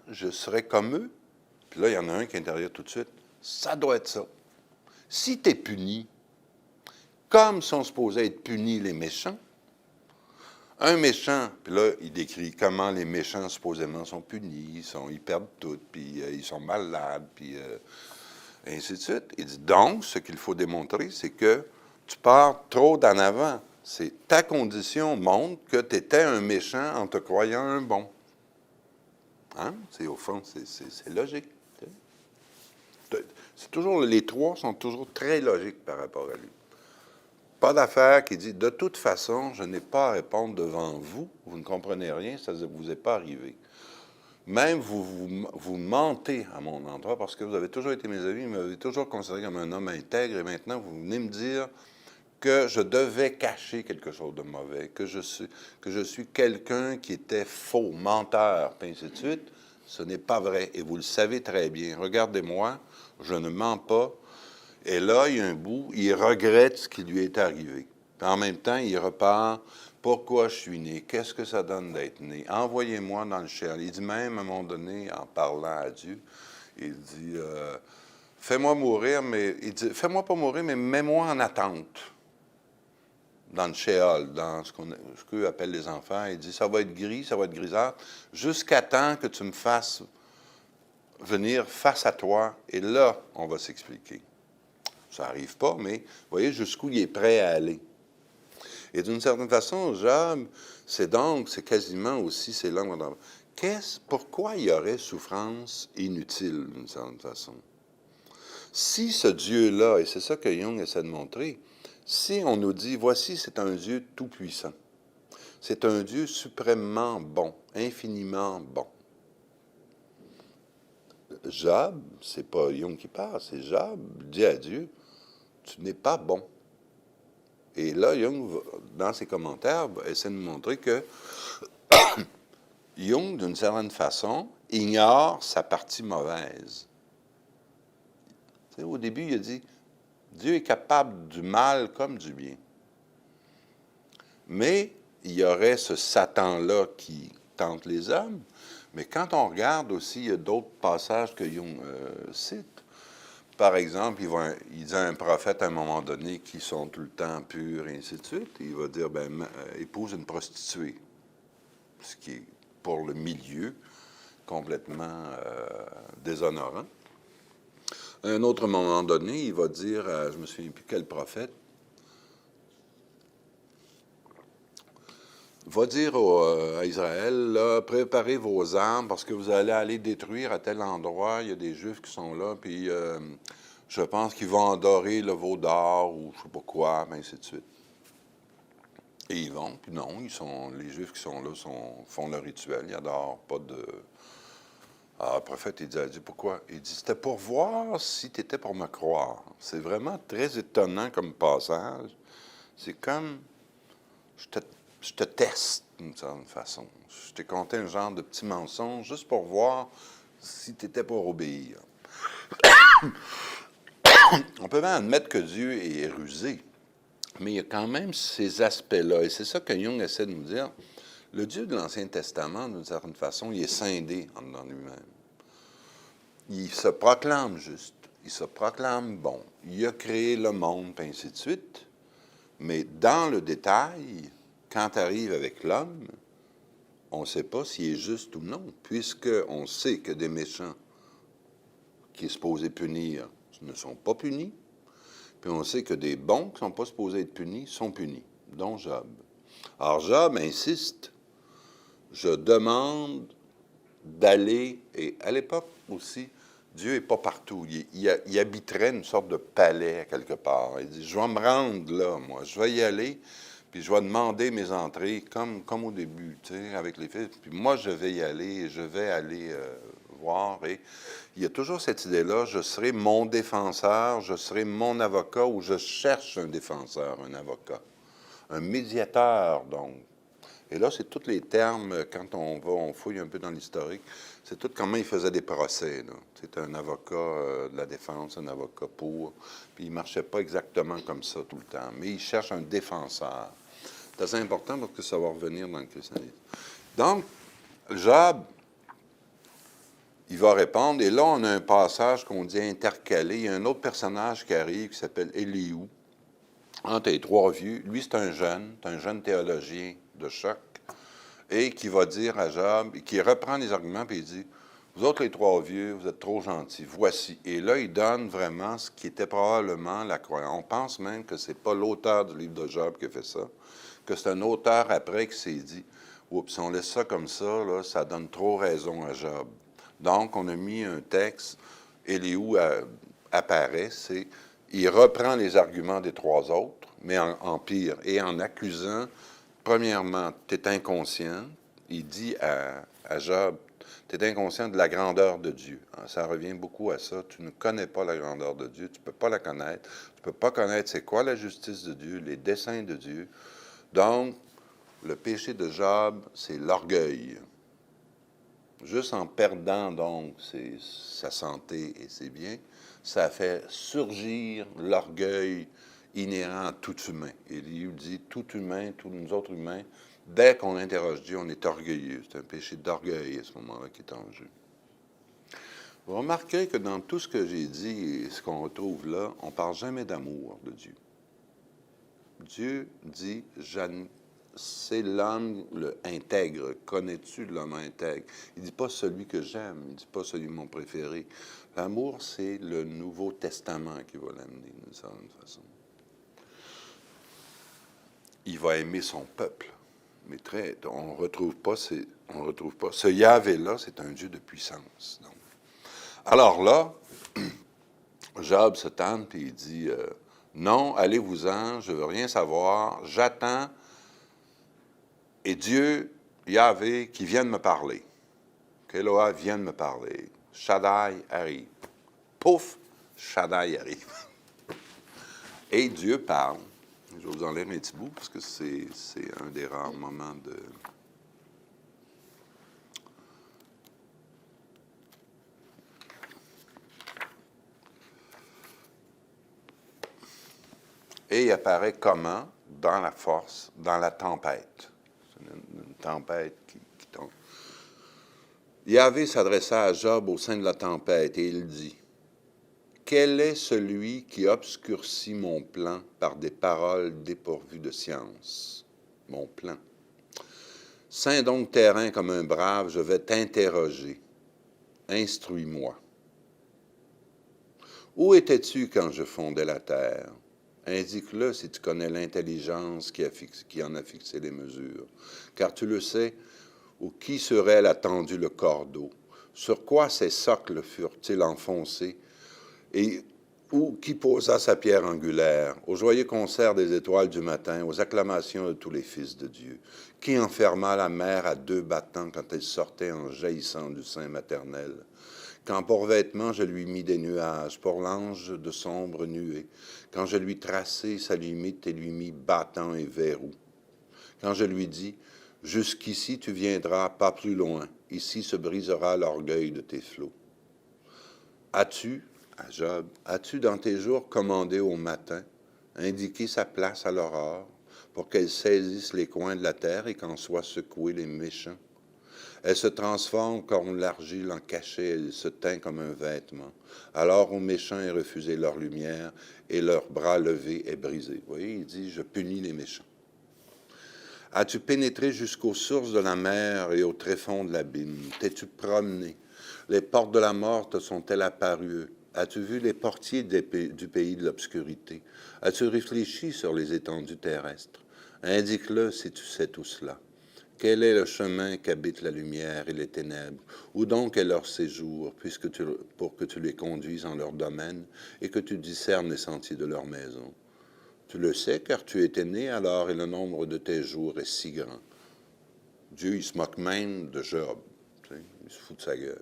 je serais comme eux. Puis là, il y en a un qui intervient tout de suite. Ça doit être ça. Si tu es puni, comme sont supposés être punis les méchants, un méchant, puis là, il décrit comment les méchants supposément sont punis, ils perdent tout, puis ils sont malades, puis ainsi de suite. Il dit donc, ce qu'il faut démontrer, c'est que tu pars trop d'en avant. C'est ta condition montre que tu étais un méchant en te croyant un bon. Hein? C'est, au fond, c'est logique. C'est toujours, les trois sont toujours très logiques par rapport à lui. Pas d'affaire qui dit, de toute façon, je n'ai pas à répondre devant vous, vous ne comprenez rien, ça ne vous est pas arrivé. Même vous mentez à mon endroit parce que vous avez toujours été mes amis, vous m'avez toujours considéré comme un homme intègre et maintenant vous venez me dire que je devais cacher quelque chose de mauvais, que je suis quelqu'un qui était faux, menteur, puis ainsi de suite. Ce n'est pas vrai et vous le savez très bien. Regardez-moi, je ne mens pas. Et là, il y a un bout, il regrette ce qui lui est arrivé. Puis en même temps, il repart. Pourquoi je suis né? Qu'est-ce que ça donne d'être né? Envoyez-moi dans le ciel. Il dit même, à un moment donné, en parlant à Dieu, il dit, fais-moi mourir, mais il dit, fais-moi pas mourir, mais mets-moi en attente. Dans le Sheol, dans ce qu'eux appellent les enfers. Il dit, ça va être gris, ça va être grisâtre, jusqu'à temps que tu me fasses venir face à toi, et là, on va s'expliquer. Ça n'arrive pas, mais vous voyez jusqu'où il est prêt à aller. Et d'une certaine façon, Job, c'est quasiment aussi ces langues. Pourquoi il y aurait souffrance inutile, d'une certaine façon? Si ce Dieu-là, et c'est ça que Jung essaie de montrer, si on nous dit, voici, c'est un Dieu tout-puissant, c'est un Dieu suprêmement bon, infiniment bon. Job, c'est pas Jung qui parle, c'est Job, dit à Dieu, tu n'es pas bon. Et là, Jung, dans ses commentaires, essaie de nous montrer que Jung, d'une certaine façon, ignore sa partie mauvaise. Tu sais, au début, il a dit, Dieu est capable du mal comme du bien. Mais il y aurait ce Satan-là qui tente les hommes. Mais quand on regarde aussi, il y a d'autres passages que Jung cite. par exemple, il dit à un prophète à un moment donné qui sont tout le temps purs et ainsi de suite, il va dire, épouse une prostituée, ce qui est pour le milieu complètement déshonorant. À un autre moment donné, il va dire, je me souviens plus quel prophète, va dire à Israël, là, préparez vos armes parce que vous allez aller détruire à tel endroit, il y a des Juifs qui sont là, puis je pense qu'ils vont adorer le veau d'or ou je ne sais pas quoi, ainsi de suite. Et ils vont, puis non, les Juifs qui sont là font le rituel, ils n'adorent pas de... Alors, le prophète, il dit, pourquoi? Il dit, c'était pour voir si tu étais pour me croire. C'est vraiment très étonnant comme passage. C'est comme, je te teste d'une certaine façon. Je t'ai conté un genre de petit mensonge juste pour voir si tu étais pour obéir. On peut même admettre que Dieu est rusé, mais il y a quand même ces aspects-là. Et c'est ça que Jung essaie de nous dire. Le Dieu de l'Ancien Testament, d'une certaine façon, il est scindé en dedans lui-même. Il se proclame juste, il se proclame bon. Il a créé le monde, et ainsi de suite. Mais dans le détail, quand tu arrives avec l'homme, on ne sait pas s'il est juste ou non, puisqu'on sait que des méchants qui sont supposés punir ne sont pas punis, puis on sait que des bons qui ne sont pas supposés être punis sont punis, dont Job. Alors Job insiste, je demande d'aller, et à l'époque aussi, Dieu n'est pas partout. Il habiterait une sorte de palais à quelque part. Il dit, je vais me rendre là, moi, je vais y aller, puis je vais demander mes entrées, comme au début, tu sais, avec les fils. Puis moi, je vais y aller, je vais aller voir. Et il y a toujours cette idée-là, je serai mon défenseur, je serai mon avocat, ou je cherche un défenseur, un avocat. Un médiateur, donc. Et là, c'est tous les termes, quand on fouille un peu dans l'historique, c'est tout comment il faisait des procès. C'était un avocat de la défense, un avocat pour, puis il ne marchait pas exactement comme ça tout le temps, mais il cherche un défenseur. C'est assez important parce que ça va revenir dans le christianisme. Donc, Job, il va répondre, et là, on a un passage qu'on dit intercalé. Il y a un autre personnage qui arrive qui s'appelle Éliou, entre les trois vieux. Lui, c'est un jeune théologien de choc, et qui va dire à Job, et qui reprend les arguments, puis il dit, vous autres les trois vieux, vous êtes trop gentils, voici. Et là, il donne vraiment ce qui était probablement la croyance. On pense même que c'est pas l'auteur du livre de Job qui a fait ça, que c'est un auteur après qui s'est dit, oups, si on laisse ça comme ça, là, ça donne trop raison à Job. Donc, on a mis un texte, Éliou apparaît, il reprend les arguments des trois autres, mais en pire, et en accusant, premièrement, tu es inconscient. Il dit à Job, tu es inconscient de la grandeur de Dieu. Ça revient beaucoup à ça. Tu ne connais pas la grandeur de Dieu, tu ne peux pas la connaître. Tu ne peux pas connaître c'est quoi la justice de Dieu, les desseins de Dieu. Donc, le péché de Job, c'est l'orgueil. Juste en perdant, donc, sa santé et ses biens, ça fait surgir l'orgueil inhérent à tout humain. Et il dit, tout humain, tous nous autres humains, dès qu'on interroge Dieu, on est orgueilleux. C'est un péché d'orgueil à ce moment-là qui est en jeu. Vous remarquez que dans tout ce que j'ai dit et ce qu'on retrouve là, on ne parle jamais d'amour de Dieu. Dieu dit, c'est l'homme intègre. Connais-tu l'homme intègre? Il ne dit pas celui que j'aime, il ne dit pas celui mon préféré. L'amour, c'est le Nouveau Testament qui va l'amener d'une certaine façon. Il va aimer son peuple. Mais on ne retrouve pas. Ce Yahvé-là, c'est un Dieu de puissance. Donc. Alors là, Job se tente et il dit, non, allez-vous-en, je ne veux rien savoir, j'attends. Et Dieu, Yahvé, qui vient de me parler, qu'Éloah vient de me parler, Shaddai arrive. Pouf, Shaddai arrive. Et Dieu parle. Je vais vous en lire un petit bout parce que c'est un des rares moments de... Et il apparaît comment? Dans la force, dans la tempête. C'est une tempête qui tombe. Yahvé s'adressa à Job au sein de la tempête et il dit, Quel est celui qui obscurcit mon plan par des paroles dépourvues de science? Mon plan. Sains donc terrain comme un brave, je vais t'interroger. Instruis-moi. Où étais-tu quand je fondais la terre? Indique-le si tu connais l'intelligence qui en a fixé les mesures. Car tu le sais, ou qui serait tendu le cordeau? Sur quoi ces socles furent-ils enfoncés? Et ou qui posa sa pierre angulaire? Au joyeux concert des étoiles du matin, aux acclamations de tous les fils de Dieu. Qui enferma la mer à 2 battants quand elle sortait en jaillissant du sein maternel? Quand pour vêtements je lui mis des nuages, pour l'ange de sombres nuées, quand je lui traçai sa limite et lui mis battant et verrou, quand je lui dis, jusqu'ici tu viendras, pas plus loin, ici se brisera l'orgueil de tes flots. As-tu, à Job, as-tu dans tes jours commandé au matin, indiqué sa place à l'aurore, pour qu'elle saisisse les coins de la terre et qu'en soient secoués les méchants? Elle se transforme comme l'argile en cachet, elle se teint comme un vêtement. Alors aux méchants est refusée leur lumière et leur bras levé est brisé. Vous voyez, il dit, je punis les méchants. As-tu pénétré jusqu'aux sources de la mer et au tréfonds de l'abîme? T'es-tu promené? Les portes de la mort te sont-elles apparues? As-tu vu les portiers du pays de l'obscurité? As-tu réfléchi sur les étendues terrestres? Indique-le si tu sais tout cela. Quel est le chemin qu'habite la lumière et les ténèbres? Où donc est leur séjour, pour que tu les conduises en leur domaine et que tu discernes les sentiers de leur maison? Tu le sais, car tu étais né alors et le nombre de tes jours est si grand. Dieu, il se moque même de Job. Tu sais, il se fout de sa gueule.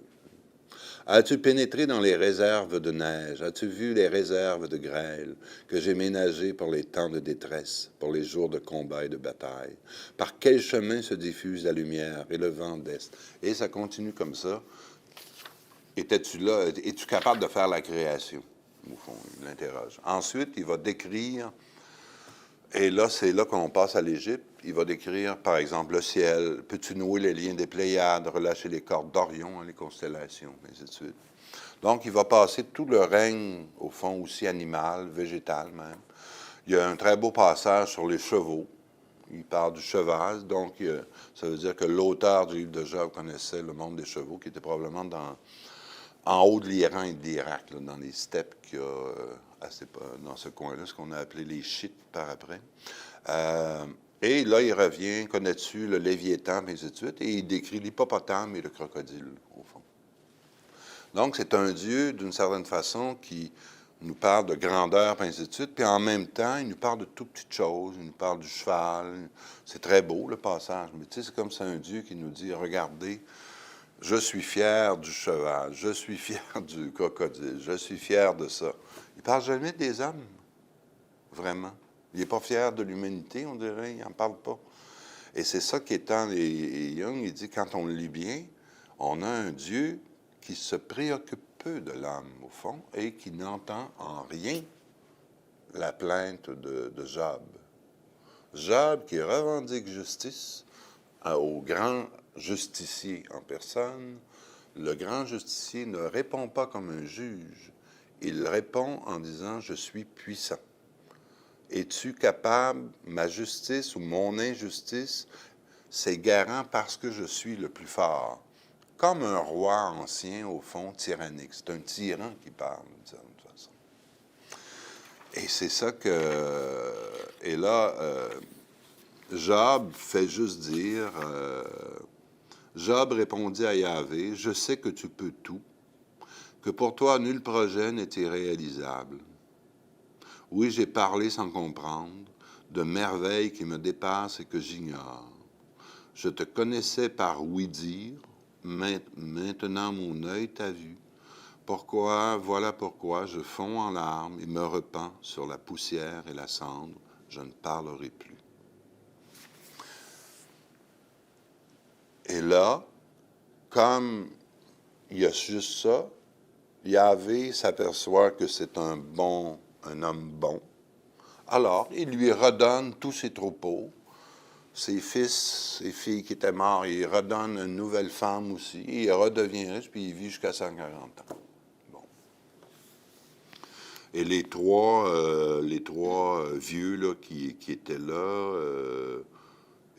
As-tu pénétré dans les réserves de neige? As-tu vu les réserves de grêle que j'ai ménagées pour les temps de détresse, pour les jours de combat et de bataille? Par quel chemin se diffuse la lumière et le vent d'est? Et ça continue comme ça. Étais-tu là? Es-tu capable de faire la création? Au fond, il l'interroge. Ensuite, il va décrire, et là, c'est là qu'on passe à l'Égypte. Il va décrire, par exemple, le ciel. Peux-tu nouer les liens des Pléiades, relâcher les cordes d'Orion, les constellations, et ainsi de suite. Donc, il va passer tout le règne, au fond, aussi animal, végétal même. Il y a un très beau passage sur les chevaux. Il parle du cheval, donc ça veut dire que l'auteur du livre de Job connaissait le monde des chevaux, qui était probablement en haut de l'Iran et de l'Irak, là, dans les steppes qu'il y a dans ce coin-là, ce qu'on a appelé les Chites par après. Et là, il revient, connais-tu le Léviathan, et ainsi de suite, et il décrit l'hippopotame et le crocodile, au fond. Donc, c'est un Dieu, d'une certaine façon, qui nous parle de grandeur, et ainsi de suite, puis en même temps, il nous parle de toutes petites choses, il nous parle du cheval. C'est très beau, le passage, mais tu sais, c'est comme c'est un Dieu qui nous dit, regardez, je suis fier du cheval, je suis fier du crocodile, je suis fier de ça. Il ne parle jamais des hommes, vraiment. Il n'est pas fier de l'humanité, on dirait, il n'en parle pas. Et c'est ça qui étant, et Jung, il dit, quand on le lit bien, on a un Dieu qui se préoccupe peu de l'homme, au fond, et qui n'entend en rien la plainte de Job. Job qui revendique justice au grand justicier en personne, le grand justicier ne répond pas comme un juge, il répond en disant « je suis puissant ». Es-tu capable, ma justice ou mon injustice, c'est garant parce que je suis le plus fort. Comme un roi ancien, au fond, tyrannique. C'est un tyran qui parle, d'une certaine façon. Et c'est ça que... Et là, Job fait juste dire... Job répondit à Yahvé, « Je sais que tu peux tout, que pour toi nul projet n'est irréalisable. Oui, j'ai parlé sans comprendre, de merveilles qui me dépassent et que j'ignore. Je te connaissais par ouï-dire, maintenant mon œil t'a vu. Voilà pourquoi je fonds en larmes et me repens sur la poussière et la cendre, je ne parlerai plus. » Et là, comme il y a juste ça, Yahvé s'aperçoit que c'est un homme bon. Alors, il lui redonne tous ses troupeaux, ses fils, ses filles qui étaient morts, il redonne une nouvelle femme aussi, il redevient riche, puis il vit jusqu'à 140 ans. Bon. Et les trois vieux là, qui étaient là,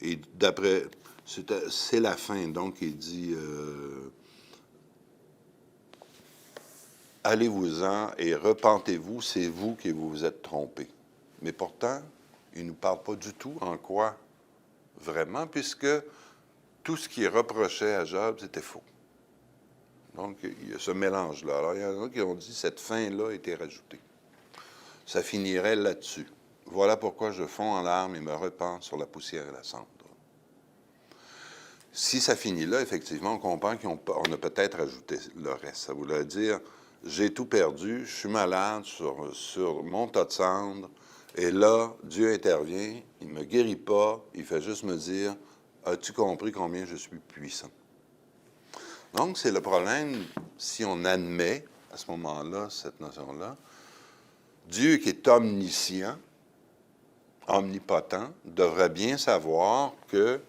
et d'après, c'est la fin, donc il dit, allez-vous-en et repentez-vous, c'est vous qui vous êtes trompés. Mais pourtant, il ne nous parle pas du tout en quoi vraiment, puisque tout ce qui reprochait à Job, c'était faux. Donc, il y a ce mélange-là. Alors, il y en a qui ont dit, cette fin-là a été rajoutée. Ça finirait là-dessus. Voilà pourquoi je fonds en larmes et me repens sur la poussière et la cendre. Si ça finit là, effectivement, on comprend qu'on a peut-être ajouté le reste. Ça voulait dire, j'ai tout perdu, je suis malade sur mon tas de cendres, et là, Dieu intervient, il ne me guérit pas, il fait juste me dire, as-tu compris combien je suis puissant? Donc, c'est le problème, si on admet à ce moment-là, cette notion-là, Dieu qui est omniscient, omnipotent, devrait bien savoir que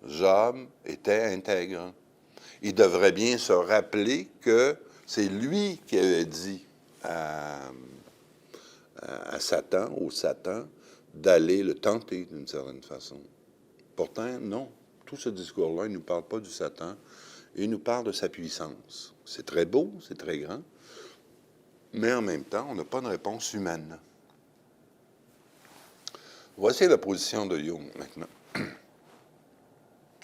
Job était intègre. Il devrait bien se rappeler que c'est lui qui avait dit à Satan, au Satan, d'aller le tenter d'une certaine façon. Pourtant, non. Tout ce discours-là, il ne nous parle pas du Satan, il nous parle de sa puissance. C'est très beau, c'est très grand, mais en même temps, on n'a pas de réponse humaine. Voici la position de Jung maintenant.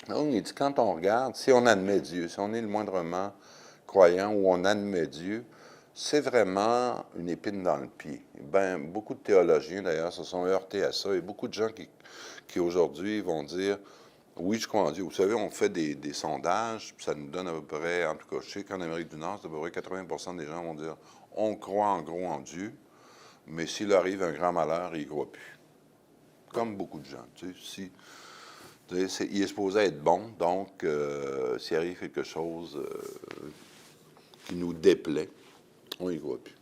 Donc, il dit, quand on regarde, si on admet Dieu, si on est le moindrement croyant ou on admet Dieu, c'est vraiment une épine dans le pied. Ben, beaucoup de théologiens, d'ailleurs, se sont heurtés à ça, et beaucoup de gens qui aujourd'hui vont dire, oui, je crois en Dieu. Vous savez, on fait des sondages, puis ça nous donne à peu près, en tout cas, je sais qu'en Amérique du Nord, c'est à peu près 80% des gens vont dire, on croit en gros en Dieu, mais s'il arrive un grand malheur, il ne croit plus. Comme beaucoup de gens, tu sais, il est supposé être bon, donc s'il arrive quelque chose qui nous déplaît, on n'y croit plus.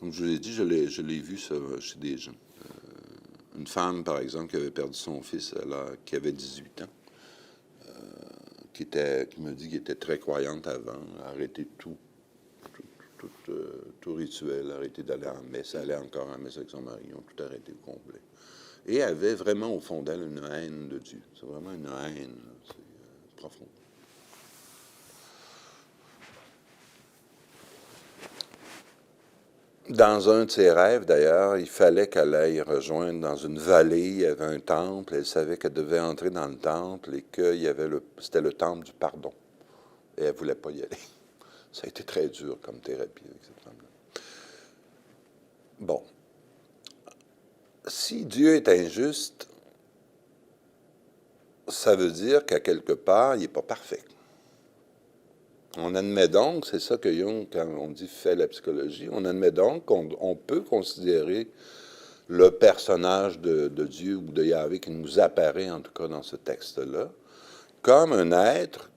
Donc, je vous l'ai dit, je l'ai vu ça, chez des gens. Une femme, par exemple, qui avait perdu son fils, qui avait 18 ans, qui me dit qu'elle était très croyante avant, arrêté tout rituel, arrêté d'aller en messe, aller encore en messe avec son mari, ils ont tout arrêté au complet. Et avait vraiment au fond d'elle une haine de Dieu. C'est vraiment une haine, c'est profond. Dans un de ses rêves, d'ailleurs, il fallait qu'elle aille rejoindre dans une vallée, il y avait un temple, elle savait qu'elle devait entrer dans le temple et que c'était le temple du pardon. Et elle ne voulait pas y aller. Ça a été très dur comme thérapie avec cette femme-là. Bon. Si Dieu est injuste, ça veut dire qu'à quelque part, il n'est pas parfait. On admet donc, c'est ça que Jung, quand on dit fait la psychologie, on admet donc qu'on peut considérer le personnage de Dieu ou de Yahvé qui nous apparaît, en tout cas dans ce texte-là, comme un être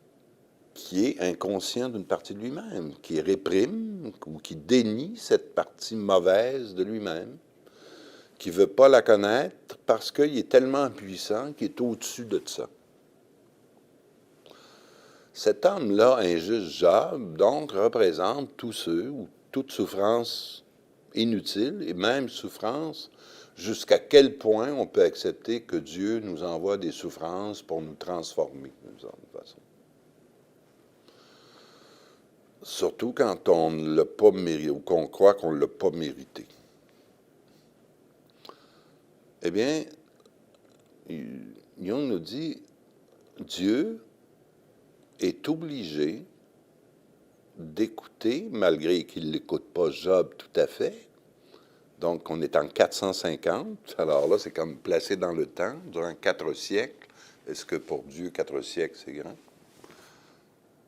qui est inconscient d'une partie de lui-même, qui réprime ou qui dénie cette partie mauvaise de lui-même, qui ne veut pas la connaître parce qu'il est tellement puissant qu'il est au-dessus de ça. Cet homme-là, injuste Job, donc, représente tous ceux ou toute souffrance inutile, et même souffrance, jusqu'à quel point on peut accepter que Dieu nous envoie des souffrances pour nous transformer, d'une certaine façon. Surtout quand on ne l'a pas mérité, ou qu'on croit qu'on ne l'a pas mérité. Eh bien, Jung nous dit, Dieu est obligé d'écouter, malgré qu'il ne l'écoute pas Job tout à fait. Donc, on est en 450. Alors là, c'est comme placé dans le temps, durant 4 siècles. Est-ce que pour Dieu, 4 siècles, c'est grand?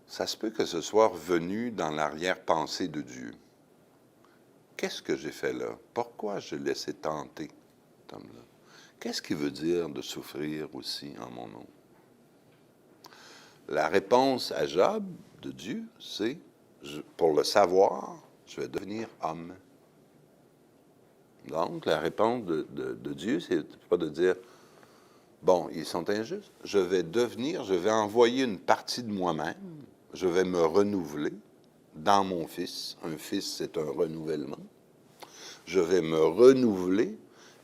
Ça se peut que ce soit revenu dans l'arrière-pensée de Dieu. Qu'est-ce que j'ai fait là? Pourquoi je l'ai laissé tenter, cet homme-là? Qu'est-ce qui veut dire de souffrir aussi en mon nom? La réponse à Job de Dieu, c'est, pour le savoir, je vais devenir homme. Donc, la réponse de Dieu, c'est pas de dire, bon, ils sont injustes, je vais envoyer une partie de moi-même, je vais me renouveler, dans mon Fils. Un Fils, c'est un renouvellement. Je vais me renouveler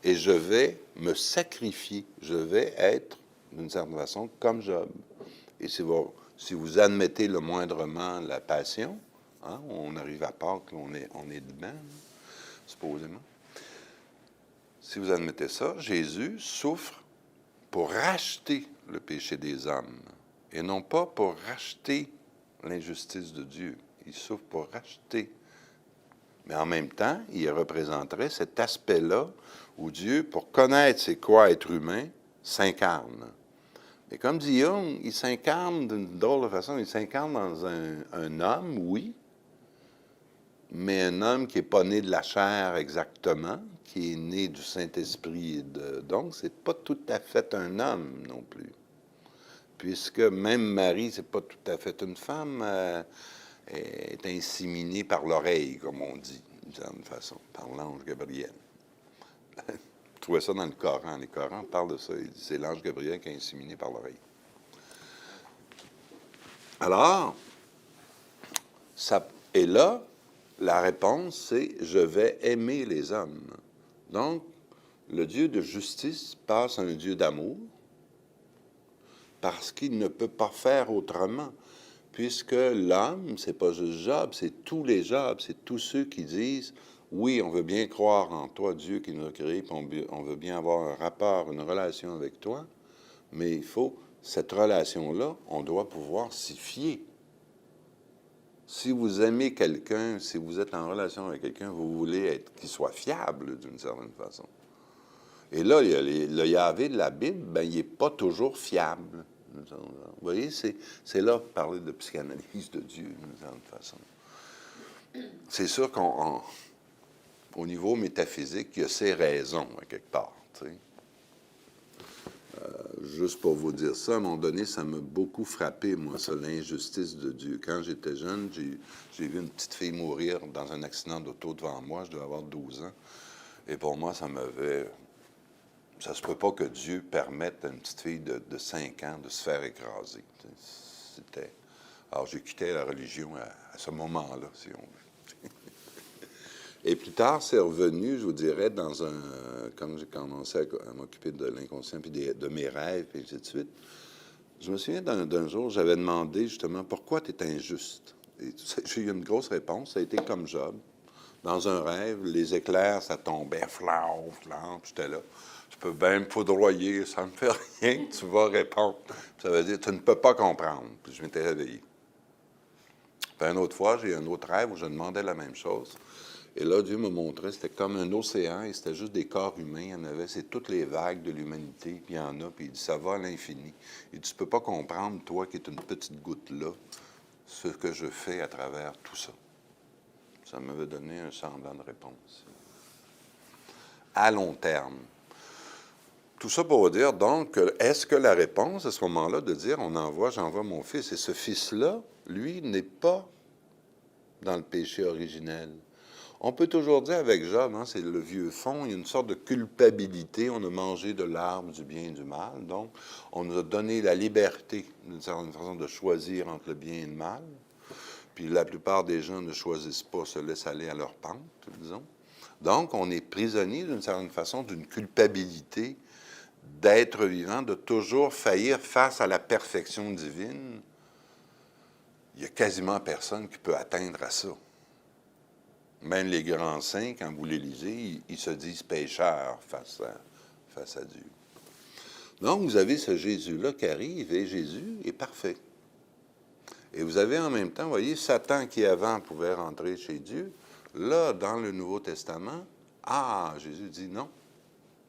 et je vais me sacrifier. Je vais être, d'une certaine façon, comme Job. Et si vous admettez le moindrement la passion, hein, on arrive à Pâques, on est dedans, supposément. Si vous admettez ça, Jésus souffre pour racheter le péché des hommes et non pas pour racheter l'injustice de Dieu. Il souffre pour racheter. Mais en même temps, il représenterait cet aspect-là où Dieu, pour connaître c'est quoi être humain, s'incarne. Et comme dit Jung, il s'incarne d'une drôle de façon. Il s'incarne dans un homme, oui, mais un homme qui n'est pas né de la chair exactement, qui est né du Saint-Esprit. Donc, c'est pas tout à fait un homme non plus. Puisque même Marie, c'est pas tout à fait une femme, est inséminée par l'oreille, comme on dit, d'une certaine façon, par l'ange Gabriel. Vous trouvez ça dans le Coran. Les Corans parlent de ça. C'est l'ange Gabriel qui est inséminé par l'oreille. Alors, et là, la réponse, c'est « je vais aimer les hommes ». Donc, le Dieu de justice passe à un Dieu d'amour parce qu'il ne peut pas faire autrement, puisque l'homme, c'est pas juste Job, c'est tous les Jobs, c'est tous ceux qui disent « oui, on veut bien croire en toi, Dieu qui nous a créés, puis on veut bien avoir un rapport, une relation avec toi, mais il faut, cette relation-là, on doit pouvoir s'y fier. » Si vous aimez quelqu'un, si vous êtes en relation avec quelqu'un, vous voulez qu'il soit fiable d'une certaine façon. Et là, le Yahvé de la Bible, ben, il n'est pas toujours fiable. Vous voyez, c'est là parler de psychanalyse de Dieu d'une certaine façon. C'est sûr qu'au niveau métaphysique, il y a ses raisons, à quelque part. Tu sais. Juste pour vous dire ça, à un moment donné, ça m'a beaucoup frappé, moi, ça, l'injustice de Dieu. Quand j'étais jeune, j'ai vu une petite fille mourir dans un accident d'auto devant moi. Je devais avoir 12 ans. Et pour moi, ça m'avait... Ça se peut pas que Dieu permette à une petite fille de 5 ans de se faire écraser. C'était... Alors, j'ai quitté la religion à ce moment-là, si on veut. Et plus tard, c'est revenu, je vous dirais, comme j'ai commencé à m'occuper de l'inconscient, puis de mes rêves, et ainsi de suite. Je me souviens d'un jour, j'avais demandé justement, pourquoi tu es injuste? Et j'ai eu une grosse réponse, ça a été comme Job. Dans un rêve, les éclairs, ça tombait, flau, flau, puis j'étais là. Je peux bien me foudroyer, ça me fait rien, tu vas répondre. Ça veut dire, tu ne peux pas comprendre. Puis je m'étais réveillé. Puis une autre fois, j'ai eu un autre rêve où je demandais la même chose. Et là, Dieu me montrait, c'était comme un océan, et c'était juste des corps humains. Il y en avait, c'est toutes les vagues de l'humanité, puis il y en a, puis il dit, ça va à l'infini. Et tu ne peux pas comprendre, toi qui es une petite goutte là, ce que je fais à travers tout ça. Ça m'avait donné un semblant de réponse. À long terme. Tout ça pour vous dire, donc, est-ce que la réponse, à ce moment-là, de dire, j'envoie mon fils, et ce fils-là, lui, n'est pas dans le péché originel. On peut toujours dire avec Job, hein, c'est le vieux fond, il y a une sorte de culpabilité. On a mangé de l'arbre du bien et du mal. Donc, on nous a donné la liberté, d'une certaine façon, de choisir entre le bien et le mal. Puis la plupart des gens ne choisissent pas, se laissent aller à leur pente, disons. Donc, on est prisonnier, d'une certaine façon, d'une culpabilité d'être vivant, de toujours faillir face à la perfection divine. Il n'y a quasiment personne qui peut atteindre à ça. Même les grands saints, quand vous les lisez, ils se disent pécheurs face à Dieu. Donc, vous avez ce Jésus-là qui arrive, et Jésus est parfait. Et vous avez en même temps, vous voyez, Satan qui avant pouvait rentrer chez Dieu, là, dans le Nouveau Testament, Jésus dit non,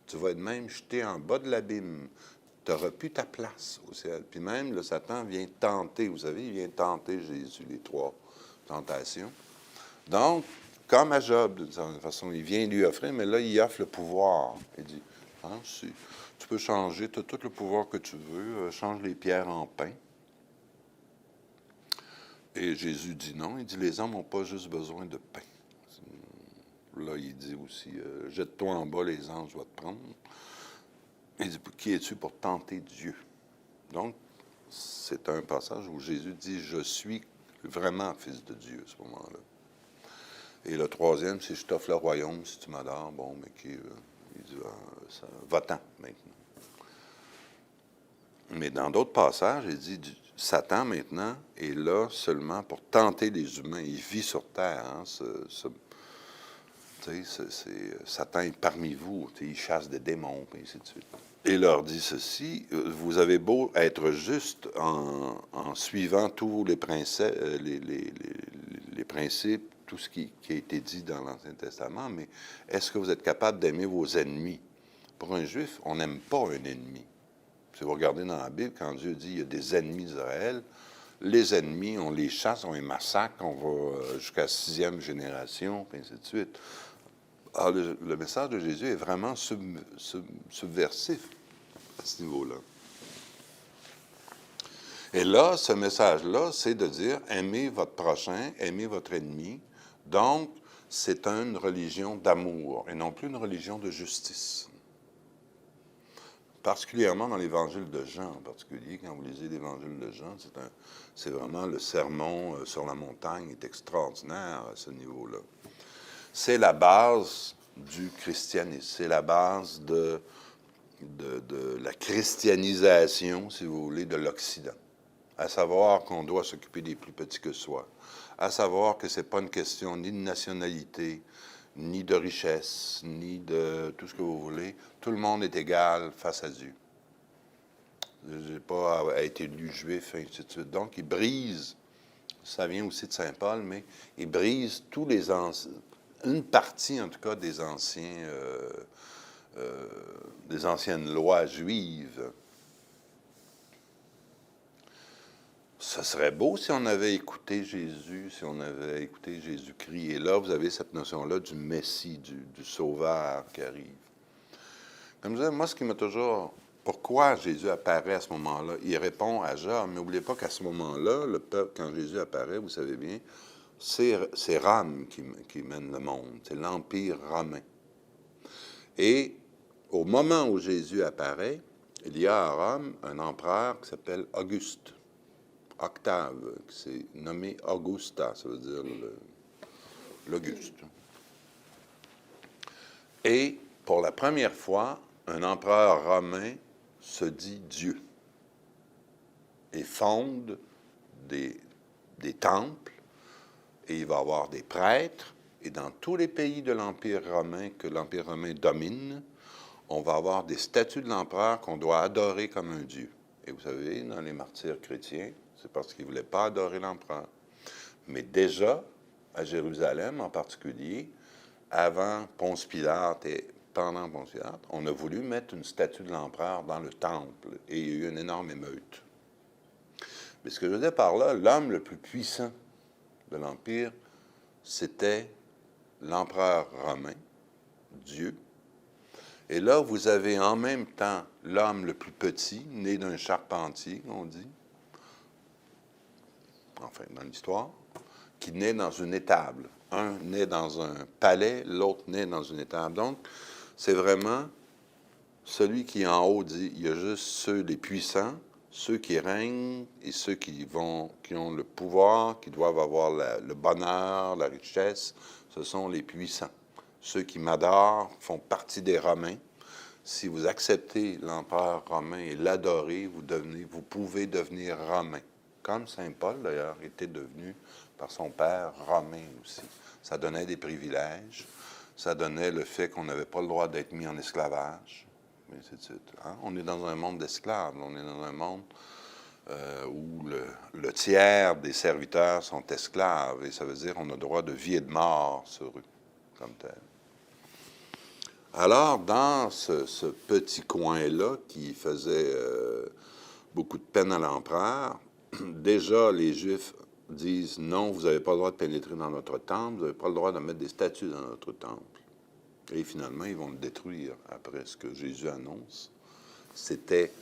tu vas être même jeté en bas de l'abîme, tu n'auras plus ta place au ciel. Puis même, le Satan vient tenter, vous savez, il vient tenter Jésus, les 3 tentations. Donc, comme à Job, d'une certaine façon, il vient lui offrir, mais là, il offre le pouvoir. Il dit, tu peux changer, tu as tout le pouvoir que tu veux, change les pierres en pain. Et Jésus dit non, il dit, les hommes n'ont pas juste besoin de pain. Là, il dit aussi, jette-toi en bas, les anges vont te prendre. Il dit, qui es-tu pour tenter Dieu? Donc, c'est un passage où Jésus dit, je suis vraiment fils de Dieu à ce moment-là. Et le troisième, c'est je t'offre le royaume si tu m'adores. Bon, mais il dit, va-t'en maintenant. Mais dans d'autres passages, il dit Satan maintenant est là seulement pour tenter les humains. Il vit sur terre. Hein, Satan est parmi vous. Il chasse des démons, et ainsi de suite. Et leur dit ceci, vous avez beau être juste en suivant tous les principes, les principes, tout ce qui a été dit dans l'Ancien Testament, mais est-ce que vous êtes capable d'aimer vos ennemis? Pour un Juif, on n'aime pas un ennemi. Si vous regardez dans la Bible, quand Dieu dit qu'il y a des ennemis d'Israël, les ennemis, on les chasse, on les massacre, on va jusqu'à la 6e génération, et ainsi de suite. Alors, le message de Jésus est vraiment subversif à ce niveau-là. Et là, ce message-là, c'est de dire, aimez votre prochain, aimez votre ennemi. Donc, c'est une religion d'amour et non plus une religion de justice. Particulièrement dans l'Évangile de Jean, en particulier, quand vous lisez l'Évangile de Jean, c'est vraiment le sermon sur la montagne est extraordinaire à ce niveau-là. C'est la base du christianisme, c'est la base de la christianisation, si vous voulez, de l'Occident. À savoir qu'on doit s'occuper des plus petits que soi, à savoir que ce n'est pas une question ni de nationalité, ni de richesse, ni de tout ce que vous voulez. Tout le monde est égal face à Dieu. Je n'ai pas à être élu juif, et ainsi de suite. Donc, il brise, ça vient aussi de Saint Paul, mais il brise tous les anciens, une partie en tout cas des anciennes lois juives. Ce serait beau si on avait écouté Jésus, si on avait écouté Jésus-Christ. Et là, vous avez cette notion-là du Messie, du Sauveur qui arrive. Comme je disais, moi, ce qui m'a toujours... Pourquoi Jésus apparaît à ce moment-là? Il répond à Job, mais n'oubliez pas qu'à ce moment-là, le peuple, quand Jésus apparaît, vous savez bien, c'est Rome qui mène le monde. C'est l'Empire romain. Et au moment où Jésus apparaît, il y a à Rome un empereur qui s'appelle Auguste. Octave, qui s'est nommé Augusta, ça veut dire l'Auguste. Et pour la première fois, un empereur romain se dit Dieu et fonde des temples, et il va avoir des prêtres, et dans tous les pays de l'Empire romain que l'Empire romain domine, on va avoir des statues de l'empereur qu'on doit adorer comme un Dieu. Et vous savez, dans les martyrs chrétiens, c'est parce qu'ils ne voulaient pas adorer l'empereur. Mais déjà, à Jérusalem en particulier, avant Ponce Pilate et pendant Ponce Pilate, on a voulu mettre une statue de l'empereur dans le temple et il y a eu une énorme émeute. Mais ce que je veux dire par là, l'homme le plus puissant de l'Empire, c'était l'empereur romain, Dieu. Et là, vous avez en même temps l'homme le plus petit, né d'un charpentier, on dit, enfin, dans l'histoire, qui naît dans une étable. Un naît dans un palais, l'autre naît dans une étable. Donc, c'est vraiment celui qui en haut dit, il y a juste ceux, les puissants, ceux qui règnent et ceux qui ont le pouvoir, qui doivent avoir le bonheur, la richesse, ce sont les puissants. Ceux qui m'adorent font partie des Romains. Si vous acceptez l'empereur romain et l'adorez, vous pouvez devenir romain. Comme Saint Paul, d'ailleurs, était devenu par son père romain aussi. Ça donnait des privilèges, ça donnait le fait qu'on n'avait pas le droit d'être mis en esclavage, et ainsi de suite. Hein? On est dans un monde d'esclaves, on est dans un monde où le tiers des serviteurs sont esclaves, et ça veut dire qu'on a le droit de vie et de mort sur eux, comme tel. Alors, dans ce petit coin-là qui faisait beaucoup de peine à l'empereur, déjà, les Juifs disent non, vous n'avez pas le droit de pénétrer dans notre temple, vous n'avez pas le droit de mettre des statues dans notre temple. Et finalement, ils vont le détruire après ce que Jésus annonce. C'était,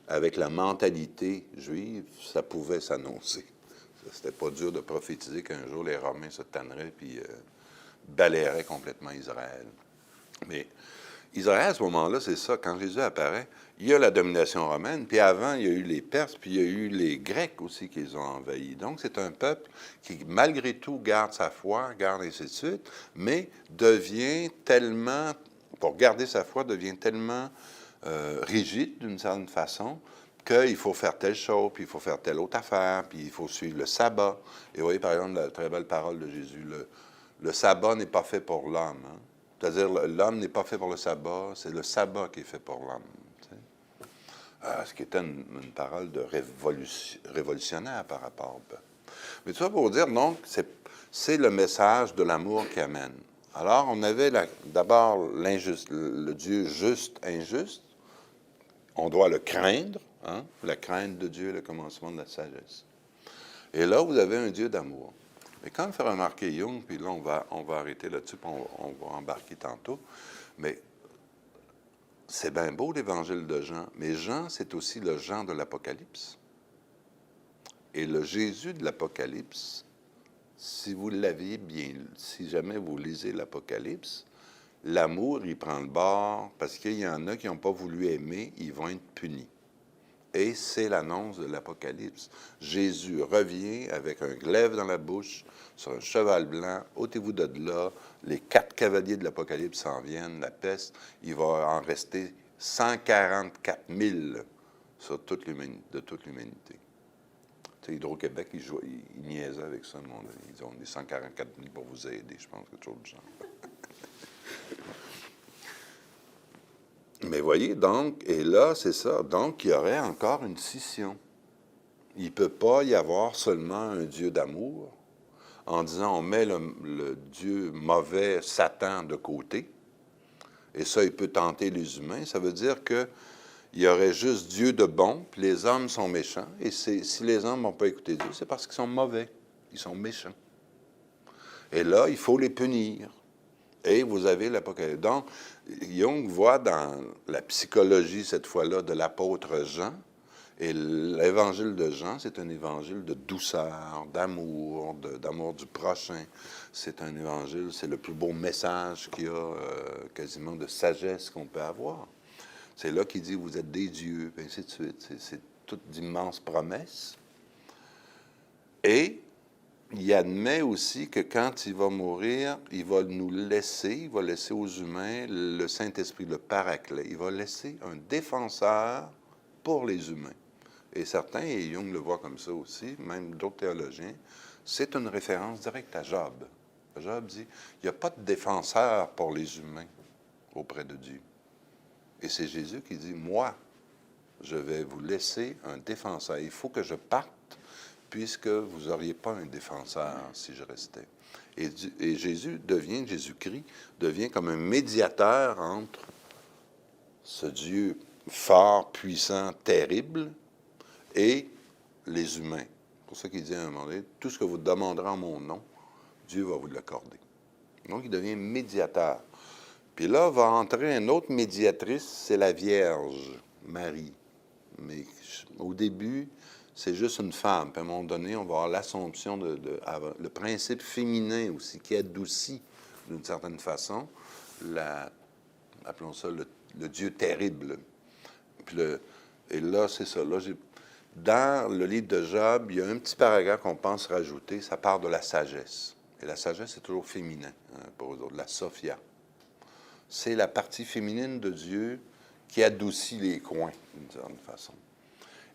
avec la mentalité juive, ça pouvait s'annoncer. C'était pas dur de prophétiser qu'un jour les Romains se tanneraient puis balayeraient complètement Israël. Mais Israël, à ce moment-là, c'est ça. Quand Jésus apparaît, il y a la domination romaine, puis avant, il y a eu les Perses, puis il y a eu les Grecs aussi qui les ont envahis. Donc, c'est un peuple qui, malgré tout, garde sa foi, garde ainsi de suite, mais devient tellement, pour garder sa foi, devient tellement rigide d'une certaine façon qu'il faut faire telle chose, puis il faut faire telle autre affaire, puis il faut suivre le sabbat. Et vous voyez, par exemple, la très belle parole de Jésus, le sabbat n'est pas fait pour l'homme. Hein? C'est-à-dire, l'homme n'est pas fait pour le sabbat, c'est le sabbat qui est fait pour l'homme. Ce qui était une parole de révolutionnaire par rapport au peuple. Mais tout ça pour dire, donc, c'est le message de l'amour qui amène. Alors, on avait d'abord le Dieu juste, injuste. On doit le craindre. Hein? La crainte de Dieu est le commencement de la sagesse. Et là, vous avez un Dieu d'amour. Mais quand on fait remarquer Jung, puis là, on va arrêter là-dessus, puis on va embarquer tantôt, mais c'est bien beau l'évangile de Jean, mais Jean, c'est aussi le Jean de l'Apocalypse. Et le Jésus de l'Apocalypse, si vous l'aviez bien, si jamais vous lisez l'Apocalypse, l'amour, il prend le bord, parce qu'il y en a qui n'ont pas voulu aimer, ils vont être punis. Et c'est l'annonce de l'Apocalypse. Jésus revient avec un glaive dans la bouche, sur un cheval blanc, ôtez-vous de là, les 4 cavaliers de l'Apocalypse s'en viennent, la peste, il va en rester 144 000 sur de toute l'humanité. Tu sais, Hydro-Québec, ils niaisaient avec ça, mon ami. Ils ont des 144 000 pour vous aider, je pense, quelque chose du genre. Mais voyez, donc, et là, c'est ça. Donc, il y aurait encore une scission. Il ne peut pas y avoir seulement un Dieu d'amour en disant on met le Dieu mauvais, Satan, de côté, et ça, il peut tenter les humains. Ça veut dire qu'il y aurait juste Dieu de bon, puis les hommes sont méchants. Et si les hommes n'ont pas écouté Dieu, c'est parce qu'ils sont mauvais, ils sont méchants. Et là, il faut les punir. Et vous avez l'Apocalypse. Donc, Jung voit dans la psychologie, cette fois-là, de l'apôtre Jean, et l'évangile de Jean, c'est un évangile de douceur, d'amour, d'amour du prochain. C'est un évangile, c'est le plus beau message qu'il y a quasiment de sagesse qu'on peut avoir. C'est là qu'il dit, vous êtes des dieux, et ainsi de suite. C'est toute d'immenses promesses. Et il admet aussi que quand il va mourir, il va nous laisser, il va laisser aux humains le Saint-Esprit, le Paraclet. Il va laisser un défenseur pour les humains. Et certains, et Jung le voit comme ça aussi, même d'autres théologiens, c'est une référence directe à Job. Job dit, il n'y a pas de défenseur pour les humains auprès de Dieu. Et c'est Jésus qui dit, moi, je vais vous laisser un défenseur. Il faut que je parte, puisque vous n'auriez pas un défenseur si je restais. Et Jésus-Christ devient comme un médiateur entre ce Dieu fort, puissant, terrible, et les humains. C'est pour ça qu'il dit à un moment donné, tout ce que vous demanderez en mon nom, Dieu va vous l'accorder. Donc, il devient médiateur. Puis là, va entrer une autre médiatrice, c'est la Vierge, Marie. Mais au début, c'est juste une femme. Puis à un moment donné, on va avoir l'assomption le principe féminin aussi, qui adoucit d'une certaine façon, appelons ça le Dieu terrible. Puis et là, c'est ça. Là, dans le livre de Job, il y a un petit paragraphe qu'on pense rajouter, ça part de la sagesse. Et la sagesse, c'est toujours féminin, hein, pour eux autres, la Sophia. C'est la partie féminine de Dieu qui adoucit les coins, d'une certaine façon.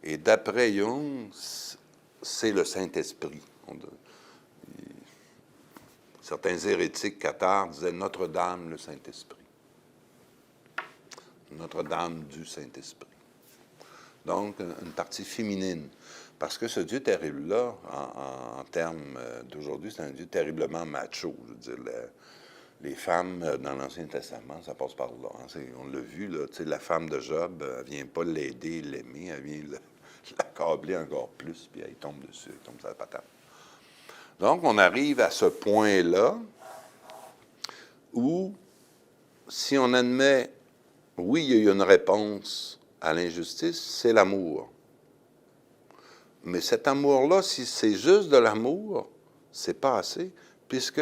Et d'après Jung, c'est le Saint-Esprit. Certains hérétiques cathares disaient Notre-Dame, le Saint-Esprit. Notre-Dame du Saint-Esprit. Donc, une partie féminine. Parce que ce Dieu terrible-là, en termes d'aujourd'hui, c'est un Dieu terriblement macho. Je veux dire, les femmes dans l'Ancien Testament, ça passe par là. Hein. On l'a vu, là, la femme de Job, elle ne vient pas l'aider, l'aimer, elle vient l'accabler encore plus, puis elle tombe dessus, elle tombe sur la patate. Donc, on arrive à ce point-là où, si on admet, oui, il y a une réponse à l'injustice, c'est l'amour. Mais cet amour-là, si c'est juste de l'amour, c'est pas assez, puisque